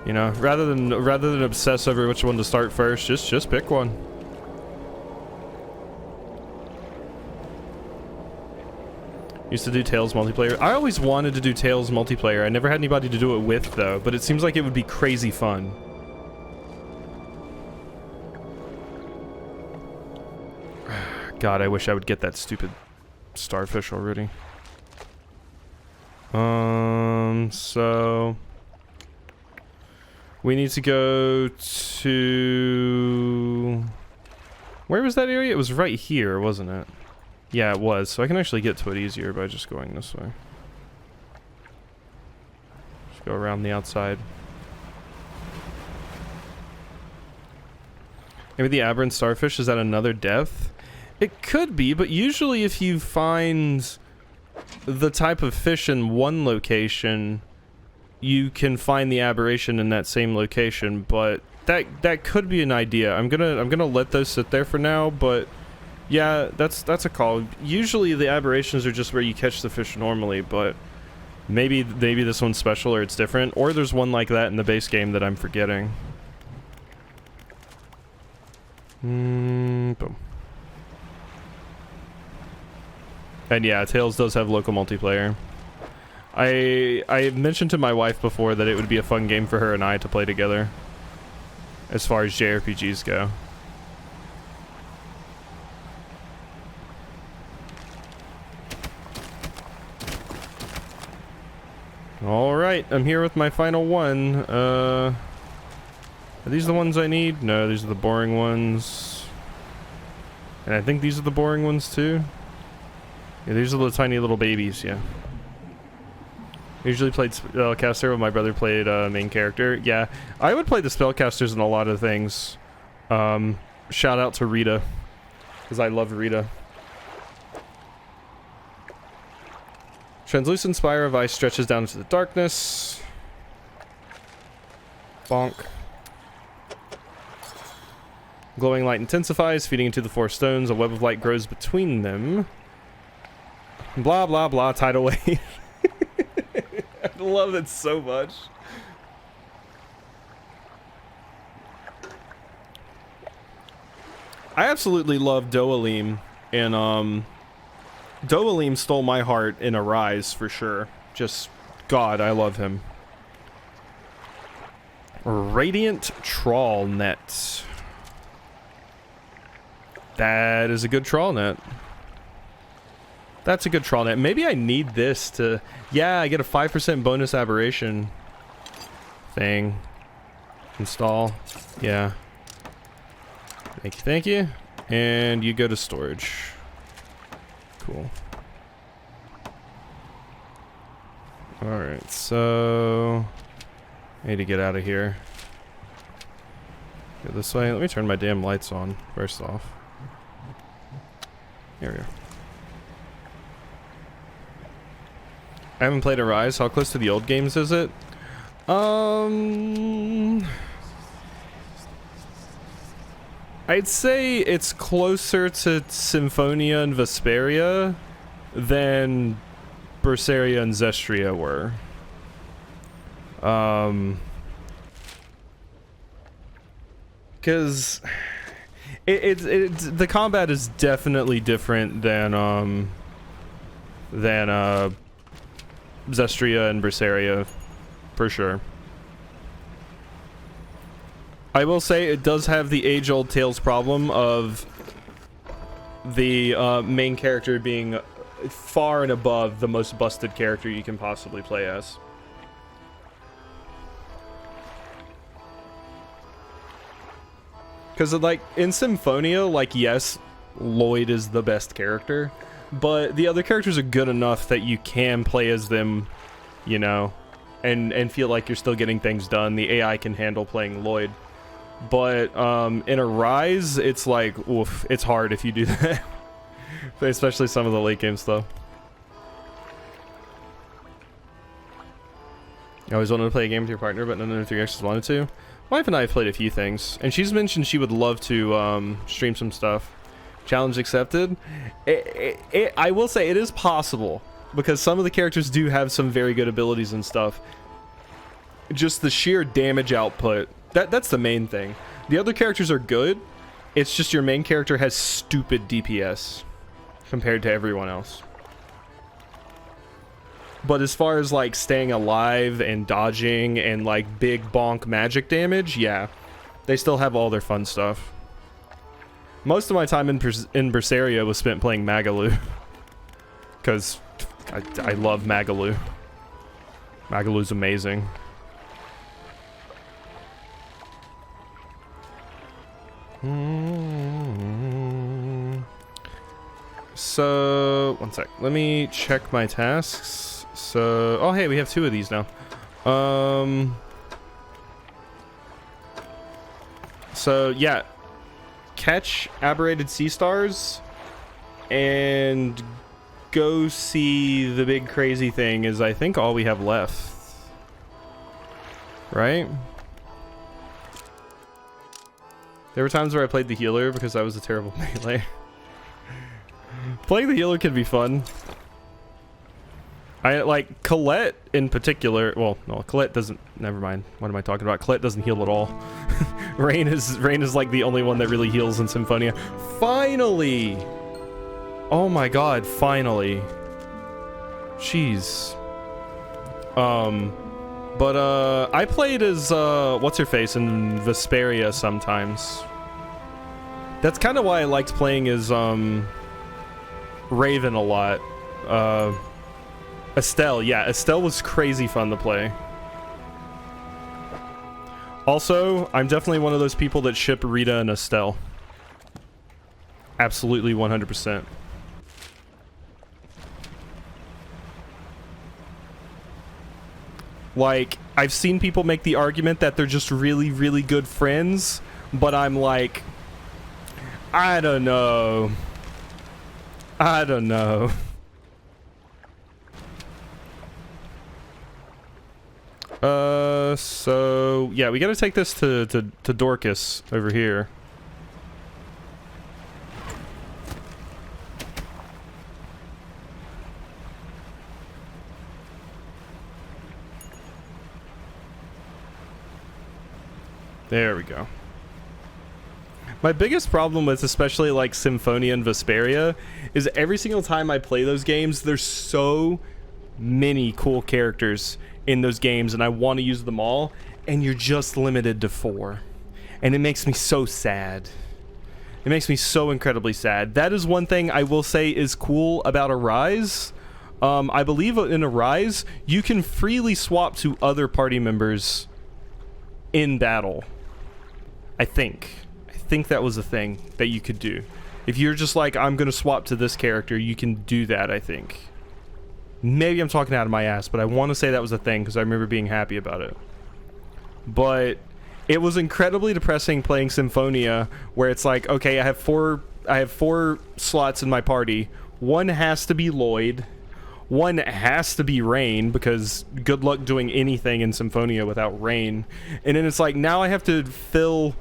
you know, rather than obsess over which one to start first, just pick one. Used to do Tales multiplayer. I always wanted to do Tales multiplayer. I never had anybody to do it with though, but it seems like it would be crazy fun. God, I wish I would get that stupid starfish already. So we need to go to... Where was that area? It was right here, wasn't it? Yeah, it was. So I can actually get to it easier by just going this way. Just go around the outside. Maybe the aberrant starfish is at another depth? It could be, but usually if you find the type of fish in one location, you can find the aberration in that same location, but that could be an idea. I'm gonna let those sit there for now, but yeah, that's a call. Usually the aberrations are just where you catch the fish normally, but maybe this one's special or it's different, or there's one like that in the base game that I'm forgetting. Boom. And yeah, Tales does have local multiplayer. I mentioned to my wife before that it would be a fun game for her and I to play together, as far as JRPGs go. Alright, I'm here with my final one. Are these the ones I need? No, these are the boring ones. And I think these are the boring ones too. Yeah, these are the tiny little babies, yeah. I usually played Spellcaster when my brother played main character. Yeah, I would play the Spellcasters in a lot of things. Shout out to Rita, because I love Rita. Translucent Spire of Ice stretches down into the darkness. Bonk. Glowing light intensifies, feeding into the four stones. A web of light grows between them. Blah, blah, blah. Tidal wave. I love it so much. I absolutely love Doalim, and Doalim stole my heart in Arise for sure. Just, God, I love him. Radiant Trawl Net. That is a good trawl net. That's a good trawl net. Maybe I need this to... Yeah, I get a 5% bonus aberration thing. Install. Yeah. Thank you, thank you. And you go to storage. Cool. Alright, so... I need to get out of here. Go this way. Let me turn my damn lights on, first off. Here we go. I haven't played Arise. How close to the old games is it? I'd say it's closer to Symphonia and Vesperia than Berseria and Zestria were. Because the combat is definitely different than Zestria and Berseria, for sure. I will say it does have the age-old Tales problem of the main character being far and above the most busted character you can possibly play as. Because, like, in Symphonia, like, yes, Lloyd is the best character, but the other characters are good enough that you can play as them, you know, and feel like you're still getting things done. The AI can handle playing Lloyd. But in Arise, it's like, oof, it's hard if you do that. Especially some of the late game stuff. I always wanted to play a game with your partner, but none of the 3X's wanted to. My wife and I have played a few things, and she's mentioned she would love to stream some stuff. Challenge accepted. I will say it is possible, because some of the characters do have some very good abilities and stuff. Just the sheer damage output. That's the main thing. The other characters are good. It's just your main character has stupid DPS compared to everyone else. But as far as like staying alive and dodging and like big bonk magic damage, yeah, they still have all their fun stuff. Most of my time in Berseria was spent playing Magalu. Because I love Magalu. Magalu's amazing. So, one sec. Let me check my tasks. So, oh hey, we have 2 of these now. So yeah, catch aberrated sea stars and go see the big crazy thing is I think all we have left. Right? There were times where I played the healer because I was a terrible melee. Playing the healer can be fun. I like Colette in particular. Well, no, Colette doesn't. Never mind. What am I talking about? Colette doesn't heal at all. Rain is like the only one that really heals in Symphonia. Finally! Oh my god! Finally! Jeez. But I played as what's her face in Vesperia sometimes. That's kind of why I liked playing as Raven a lot. Estelle, yeah, Estelle was crazy fun to play. Also, I'm definitely one of those people that ship Rita and Estelle. Absolutely 100%. Like, I've seen people make the argument that they're just really, really good friends, but I'm like, I don't know. I don't know. So yeah, we gotta take this to Dorcas over here. There we go. My biggest problem with especially like Symphonia and Vesperia is every single time I play those games, there's so many cool characters in those games and I want to use them all, and you're just limited to 4. And it makes me so sad. It makes me so incredibly sad. That is one thing I will say is cool about Arise. I believe in Arise, you can freely swap to other party members in battle. I think that was a thing that you could do. If you're just like, I'm gonna swap to this character, you can do that, I think. Maybe I'm talking out of my ass, but I want to say that was a thing because I remember being happy about it. But it was incredibly depressing playing Symphonia, where it's like, okay, I have four slots in my party. One has to be Lloyd. One has to be Rain, because good luck doing anything in Symphonia without Rain. And then it's like, now I have to fill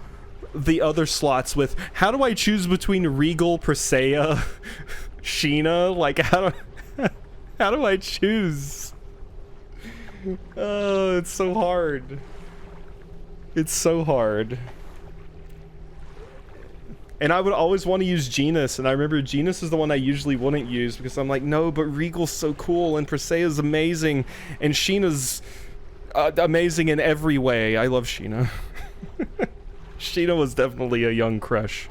the other slots with, how do I choose between Regal, Presea, Sheena? Like, how do I choose? Oh, it's so hard. It's so hard. And I would always want to use Genus, and I remember Genus is the one I usually wouldn't use because I'm like, no, but Regal's so cool, and Presea's amazing, and Sheena's amazing in every way. I love Sheena. Sheena was definitely a young crush.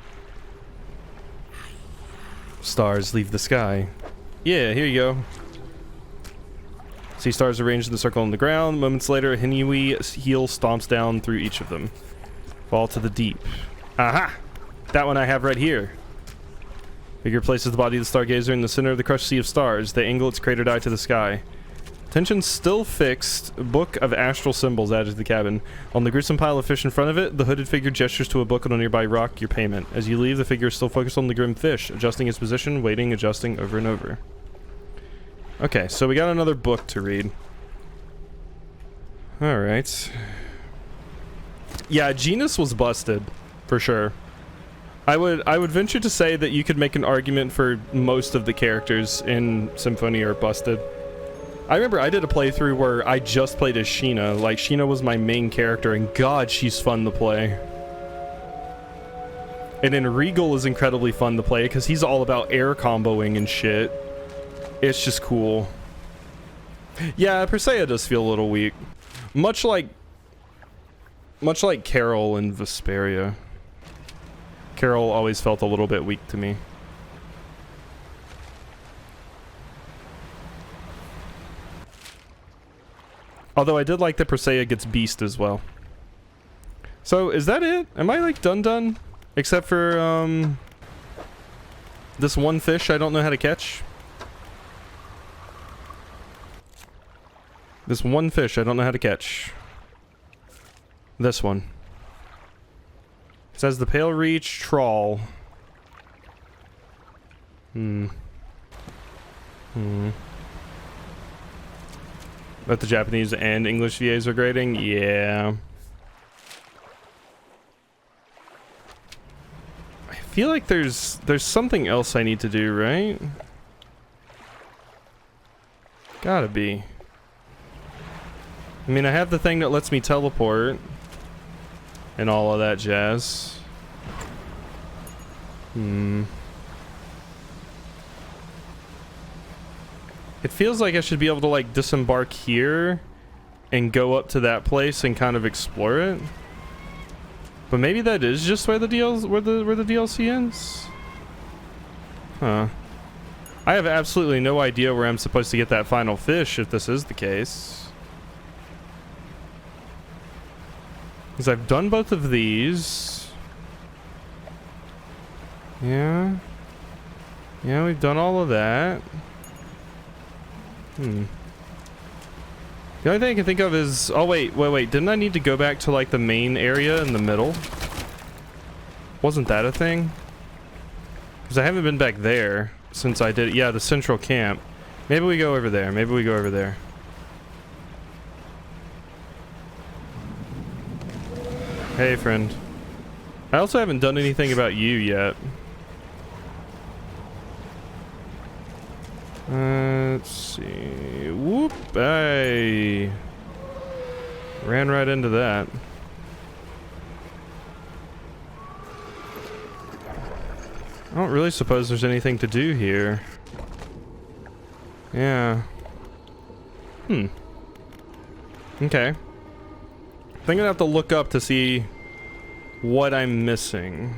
Stars leave the sky. Yeah, here you go. See stars arranged in the circle on the ground. Moments later, a Hinui heel stomps down through each of them. Fall to the deep. Aha! That one I have right here. Figure places the body of the stargazer in the center of the crushed sea of stars. They angle its cratered eye to the sky. Tension still fixed. Book of astral symbols added to the cabin. On the gruesome pile of fish in front of it, the hooded figure gestures to a book on a nearby rock. Your payment. As you leave, the figure is still focused on the grim fish, adjusting its position, waiting, adjusting over and over. Okay, so we got another book to read. Alright. Yeah, Genus was busted, for sure. I would venture to say that you could make an argument for most of the characters in Symphonia are busted. I remember I did a playthrough where I just played as Sheena. Like, Sheena was my main character, and god, she's fun to play. And then Regal is incredibly fun to play, because he's all about air comboing and shit. It's just cool. Yeah, Persea does feel a little weak. Much like Carol in Vesperia. Carol always felt a little bit weak to me. Although I did like that Persea gets Beast as well. So, is that it? Am I like done? Except for, this one fish I don't know how to catch? This one fish I don't know how to catch. This one. It says the Pale Reach Trawl. But the Japanese and English VAs are grading? Yeah. I feel like there's something else I need to do, right? Gotta be. I mean, I have the thing that lets me teleport. And all of that jazz. It feels like I should be able to, like, disembark here and go up to that place and kind of explore it. But maybe that is just where the DLC ends. Huh. I have absolutely no idea where I'm supposed to get that final fish if this is the case. Because I've done both of these. Yeah. Yeah, we've done all of that. The only thing I can think of is... Oh, wait. Didn't I need to go back to, like, the main area in the middle? Wasn't that a thing? Because I haven't been back there since I did it. Yeah, the central camp. Maybe we go over there. Maybe we go over there. Hey, friend. I also haven't done anything about you yet. Let's see. Whoop! Hey! Ran right into that. I don't really suppose there's anything to do here. Yeah. Okay. I think I'm gonna have to look up to see what I'm missing.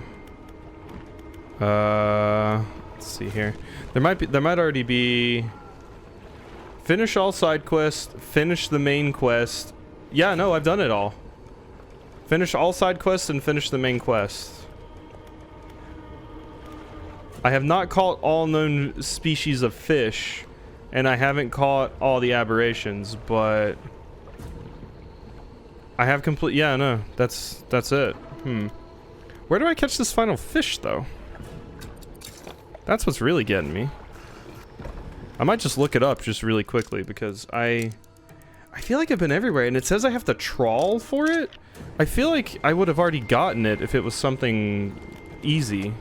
Let's see here. There might already be... Finish all side quests, finish the main quest. Yeah, no, I've done it all. Finish all side quests and finish the main quest. I have not caught all known species of fish, and I haven't caught all the aberrations, but I have complete... Yeah, no, that's it. Where do I catch this final fish, though? That's what's really getting me. I might just look it up just really quickly, because I feel like I've been everywhere, and it says I have to trawl for it. I feel like I would have already gotten it if it was something easy.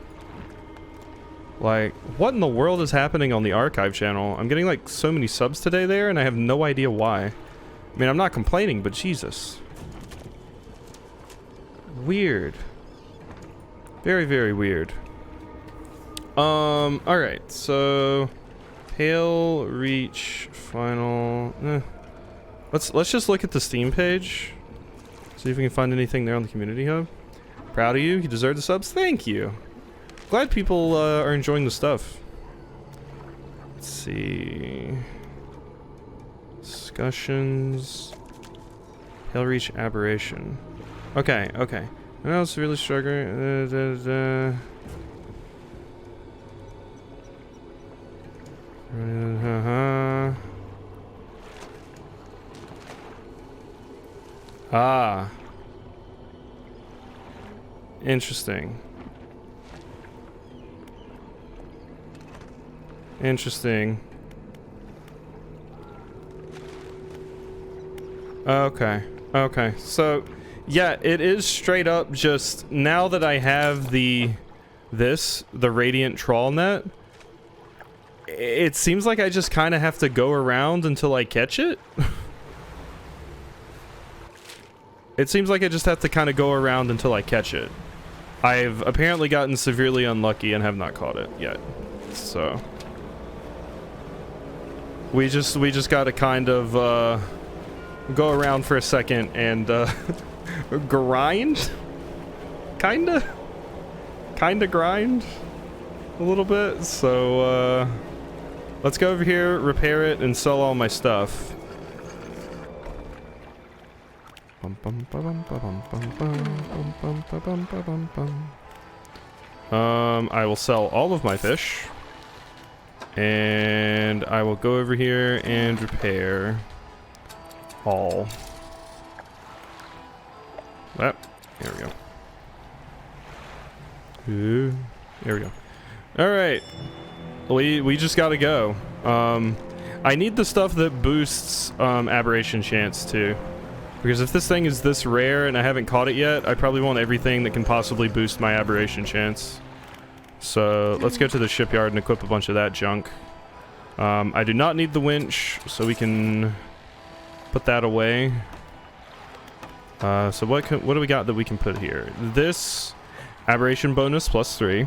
Like, what in the world is happening on the archive channel? I'm getting like so many subs today there, and I have no idea why. I mean, I'm not complaining, but Jesus. Weird. Very, very weird. Alright, so... Pale Reach Final... Let's just look at the Steam page. See if we can find anything there on the community hub. Proud of you, you deserve the subs. Thank you. Glad people are enjoying the stuff. Let's see... Discussions... Pale Reach Aberration. Okay, okay. I know it's really struggling. Ah. Interesting. Interesting. Okay. Okay. So, yeah, it is straight up just now that I have the Radiant Trawl Net, it seems like I just kind of have to go around until I catch it. It seems like I just have to kind of go around until I catch it. I've apparently gotten severely unlucky and have not caught it yet. So we just gotta kind of go around for a second and grind, kinda grind a little bit. So let's go over here, repair it, and sell all my stuff. I will sell all of my fish, and I will go over here and repair all. There we go. Ooh, there we go. All right, we just gotta go. I need the stuff that boosts aberration chance too. Because if this thing is this rare and I haven't caught it yet, I probably want everything that can possibly boost my aberration chance. So let's go to the shipyard and equip a bunch of that junk. I do not need the winch, so we can put that away. So what do we got that we can put here? This aberration bonus +3.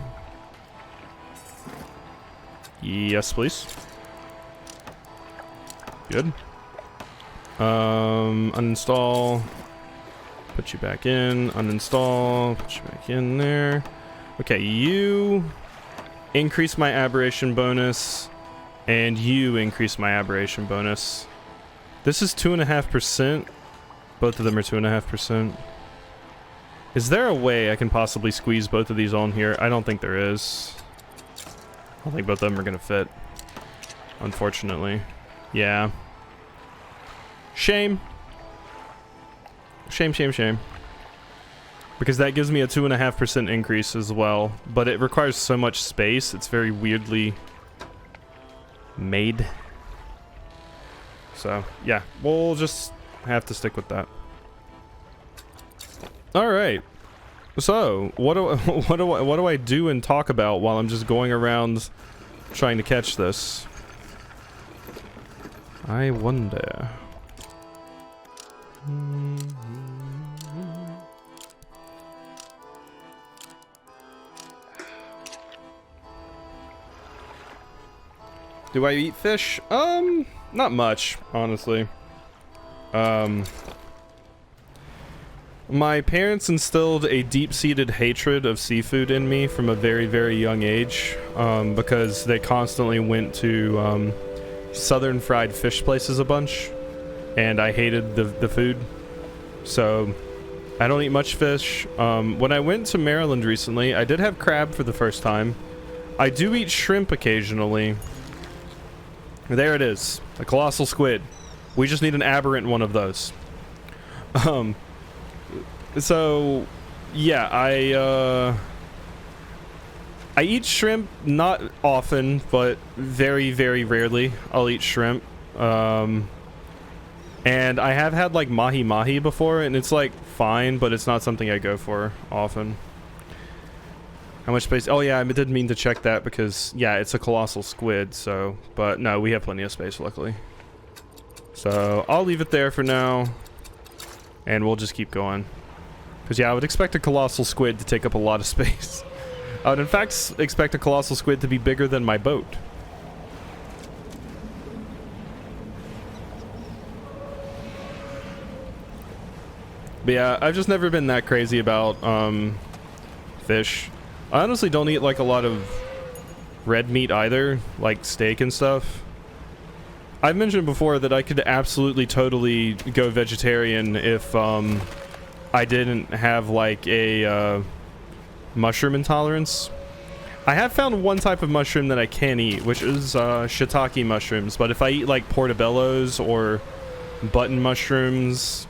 Yes, please. Good. Uninstall. Put you back in. Uninstall. Put you back in there. Okay, you increase my aberration bonus, and you increase my aberration bonus. This is 2.5%. Both of them are 2.5%. Is there a way I can possibly squeeze both of these on here? I don't think there is. I don't think both of them are gonna fit, unfortunately. Yeah. Shame. Shame, shame, shame. Because that gives me a 2.5% increase as well, but it requires so much space, it's very weirdly made. So, yeah, we'll just have to stick with that. Alright. So, what do I do and talk about while I'm just going around trying to catch this? I wonder. Do I eat fish? Not much, honestly. My parents instilled a deep-seated hatred of seafood in me from a very, very young age, because they constantly went to southern fried fish places a bunch, and I hated the food. So I don't eat much fish. When I went to Maryland recently, I did have crab for the first time. I do eat shrimp occasionally. There it is, a colossal squid. We just need an aberrant one of those. So yeah, I eat shrimp not often, but very, very rarely I'll eat shrimp. And I have had like mahi-mahi before, and it's like fine, but it's not something I go for often. How much space? Oh yeah, I didn't mean to check that because, yeah, it's a colossal squid, so... But no, we have plenty of space, luckily. So, I'll leave it there for now. And we'll just keep going. Because, yeah, I would expect a colossal squid to take up a lot of space. I would, in fact, expect a colossal squid to be bigger than my boat. But yeah, I've just never been that crazy about, fish. I honestly don't eat like a lot of red meat either, like steak and stuff. I've mentioned before that I could absolutely totally go vegetarian if I didn't have like a mushroom intolerance. I have found one type of mushroom that I can eat, which is shiitake mushrooms, but if I eat like portobellos or button mushrooms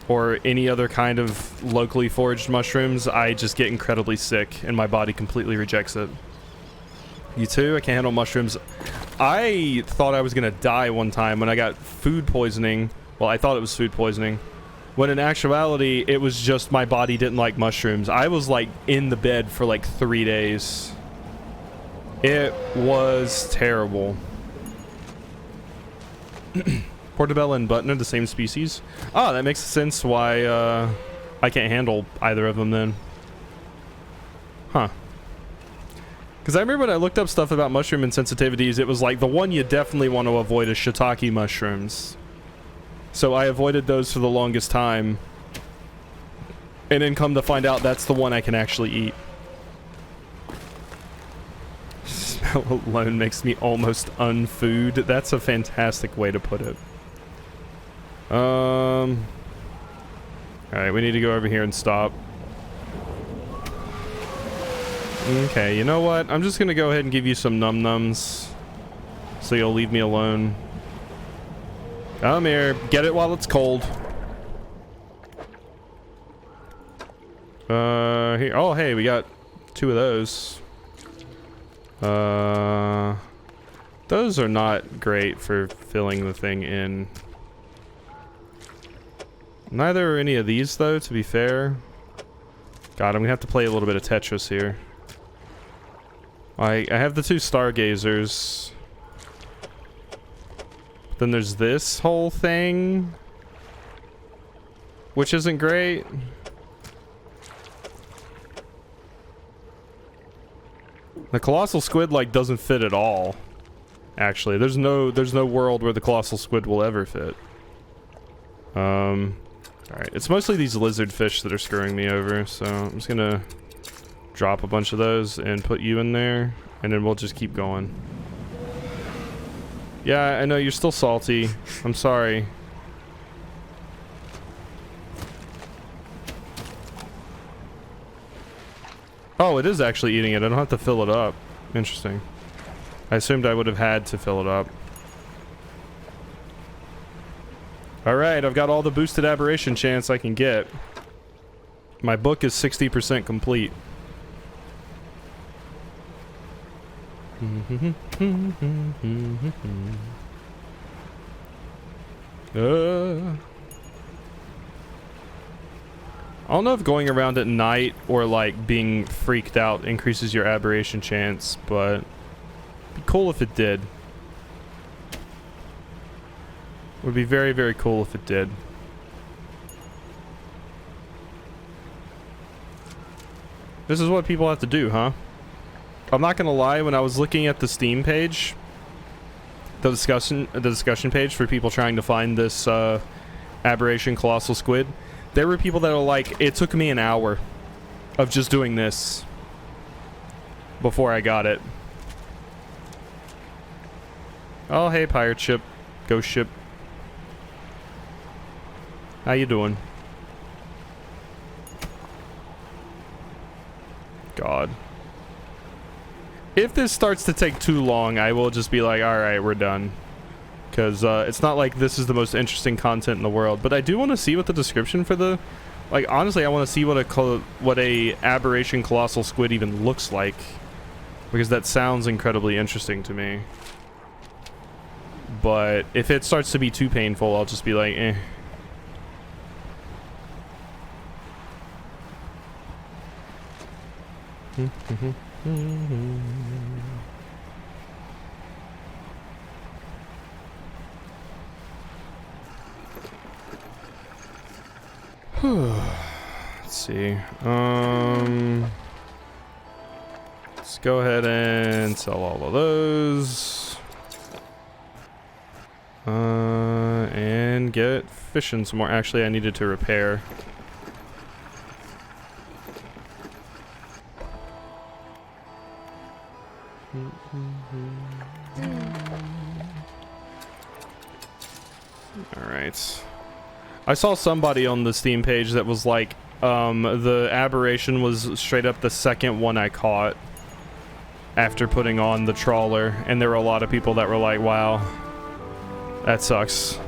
or any other kind of locally foraged mushrooms, I just get incredibly sick and my body completely rejects it. You too? I can't handle mushrooms. I thought I was gonna die one time when I got food poisoning. Well, I thought it was food poisoning, when in actuality it was just my body didn't like mushrooms. I was like in the bed for like 3 days. It was terrible. Portobello and button are the same species. Oh, that makes sense why I can't handle either of them then. Huh. Because I remember when I looked up stuff about mushroom insensitivities, it was like the one you definitely want to avoid is shiitake mushrooms. So I avoided those for the longest time. And then come to find out that's the one I can actually eat. Smell alone makes me almost unfood. That's a fantastic way to put it. Alright, we need to go over here and stop. Okay, you know what? I'm just gonna go ahead and give you some num-nums, so you'll leave me alone. Come here, get it while it's cold. Here. Oh, hey, we got 2 of those. Those are not great for filling the thing in. Neither are any of these, though, to be fair. God, I'm gonna have to play a little bit of Tetris here. I have the 2 stargazers. Then there's this whole thing, which isn't great. The colossal squid like doesn't fit at all. Actually, there's no world where the colossal squid will ever fit. Alright, it's mostly these lizard fish that are screwing me over, so I'm just gonna drop a bunch of those and put you in there, and then we'll just keep going. Yeah, I know you're still salty. I'm sorry. Oh, it is actually eating it. I don't have to fill it up. Interesting. I assumed I would have had to fill it up. Alright, I've got all the boosted aberration chance I can get. My book is 60% complete. I don't know if going around at night or like being freaked out increases your aberration chance, but it'd be cool if it did. Would be very, very cool if it did. This is what people have to do, huh? I'm not gonna lie, when I was looking at the Steam page, the discussion page for people trying to find this aberration colossal squid, there were people that are like, it took me an hour of just doing this before I got it. Oh, hey, pirate ship, ghost ship. How you doing? God. If this starts to take too long, I will just be like, alright, we're done. Because it's not like this is the most interesting content in the world. But I do want to see what the description for the... Like, honestly, I want to see what a aberration colossal squid even looks like. Because that sounds incredibly interesting to me. But if it starts to be too painful, I'll just be like, eh. Let's see. Let's go ahead and sell all of those. And get fishing some more. Actually, I needed to repair. Alright. I saw somebody on the Steam page that was like, the aberration was straight up the second one I caught after putting on the trawler, and there were a lot of people that were like, wow, that sucks.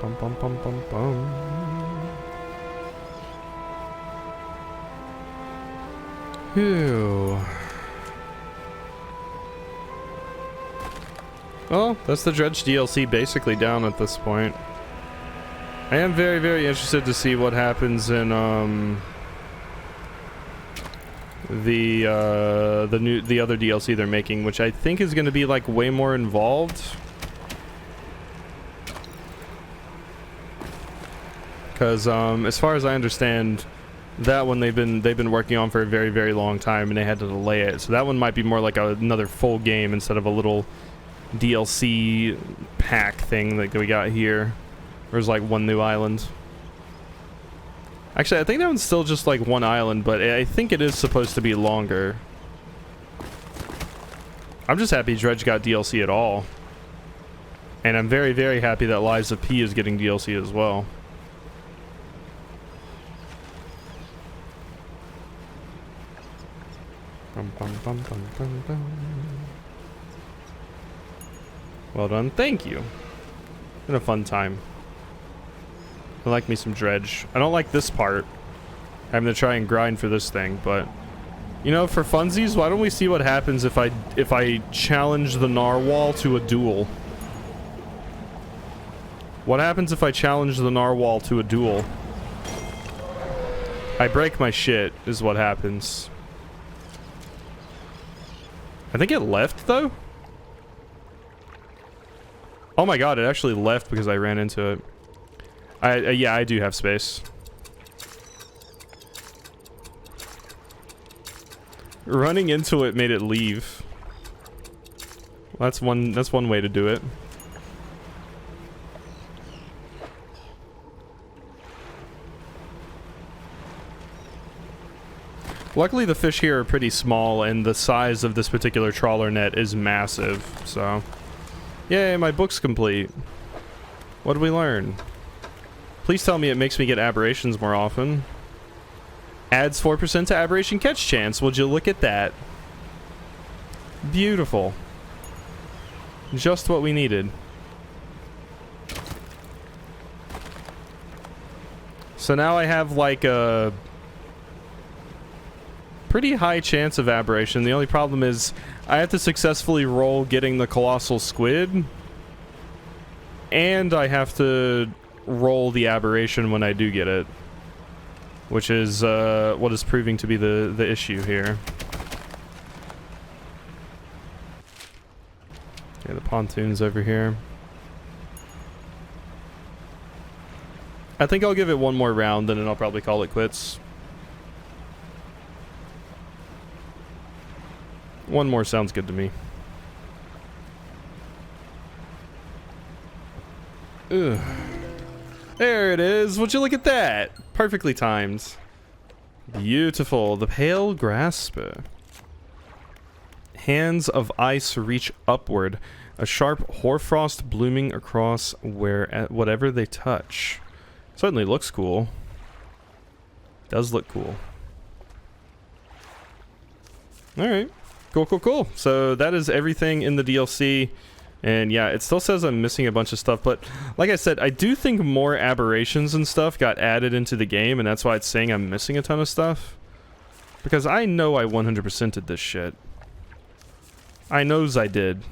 Bum bum bum bum bum. Phew. Well, that's the Dredge DLC basically down at this point. I am very, very interested to see what happens in the other DLC they're making, which I think is going to be like way more involved. Because as far as I understand, that one they've been working on for a very, very long time, and they had to delay it. So that one might be more like another full game instead of a little DLC pack thing that we got here. There's like one new island. Actually, I think that one's still just like one island, but I think it is supposed to be longer. I'm just happy Dredge got DLC at all. And I'm very, very happy that Lives of P is getting DLC as well. Bum, bum, bum, bum, bum, bum. Well done, thank you. Been a fun time. I like me some Dredge. I don't like this part. I'm gonna try and grind for this thing, but you know, for funsies, why don't we see what happens if I challenge the narwhal to a duel? What happens if I challenge the narwhal to a duel? I break my shit, is what happens. I think it left, though? Oh my god, it actually left because I ran into it. Yeah, I do have space. Running into it made it leave. That's one way to do it. Luckily the fish here are pretty small and the size of this particular trawler net is massive, so... Yay, my book's complete. What did we learn? Please tell me it makes me get aberrations more often. Adds 4% to aberration catch chance. Would you look at that? Beautiful. Just what we needed. So now I have like a pretty high chance of aberration. The only problem is I have to successfully roll getting the colossal squid, and I have to roll the aberration when I do get it, which is what is proving to be the issue here. Yeah, the pontoon's over here. I think I'll give it one more round, and then I'll probably call it quits. One more sounds good to me. Ugh. There it is. Would you look at that? Perfectly timed. Beautiful. The pale grasper. Hands of ice reach upward. A sharp hoarfrost blooming across whatever they touch. Certainly looks cool. Does look cool. Alright. Cool, cool, cool. So that is everything in the DLC. And yeah, it still says I'm missing a bunch of stuff, but like I said, I do think more aberrations and stuff got added into the game, and that's why it's saying I'm missing a ton of stuff. Because I know I 100%'ed this shit. I knows I did.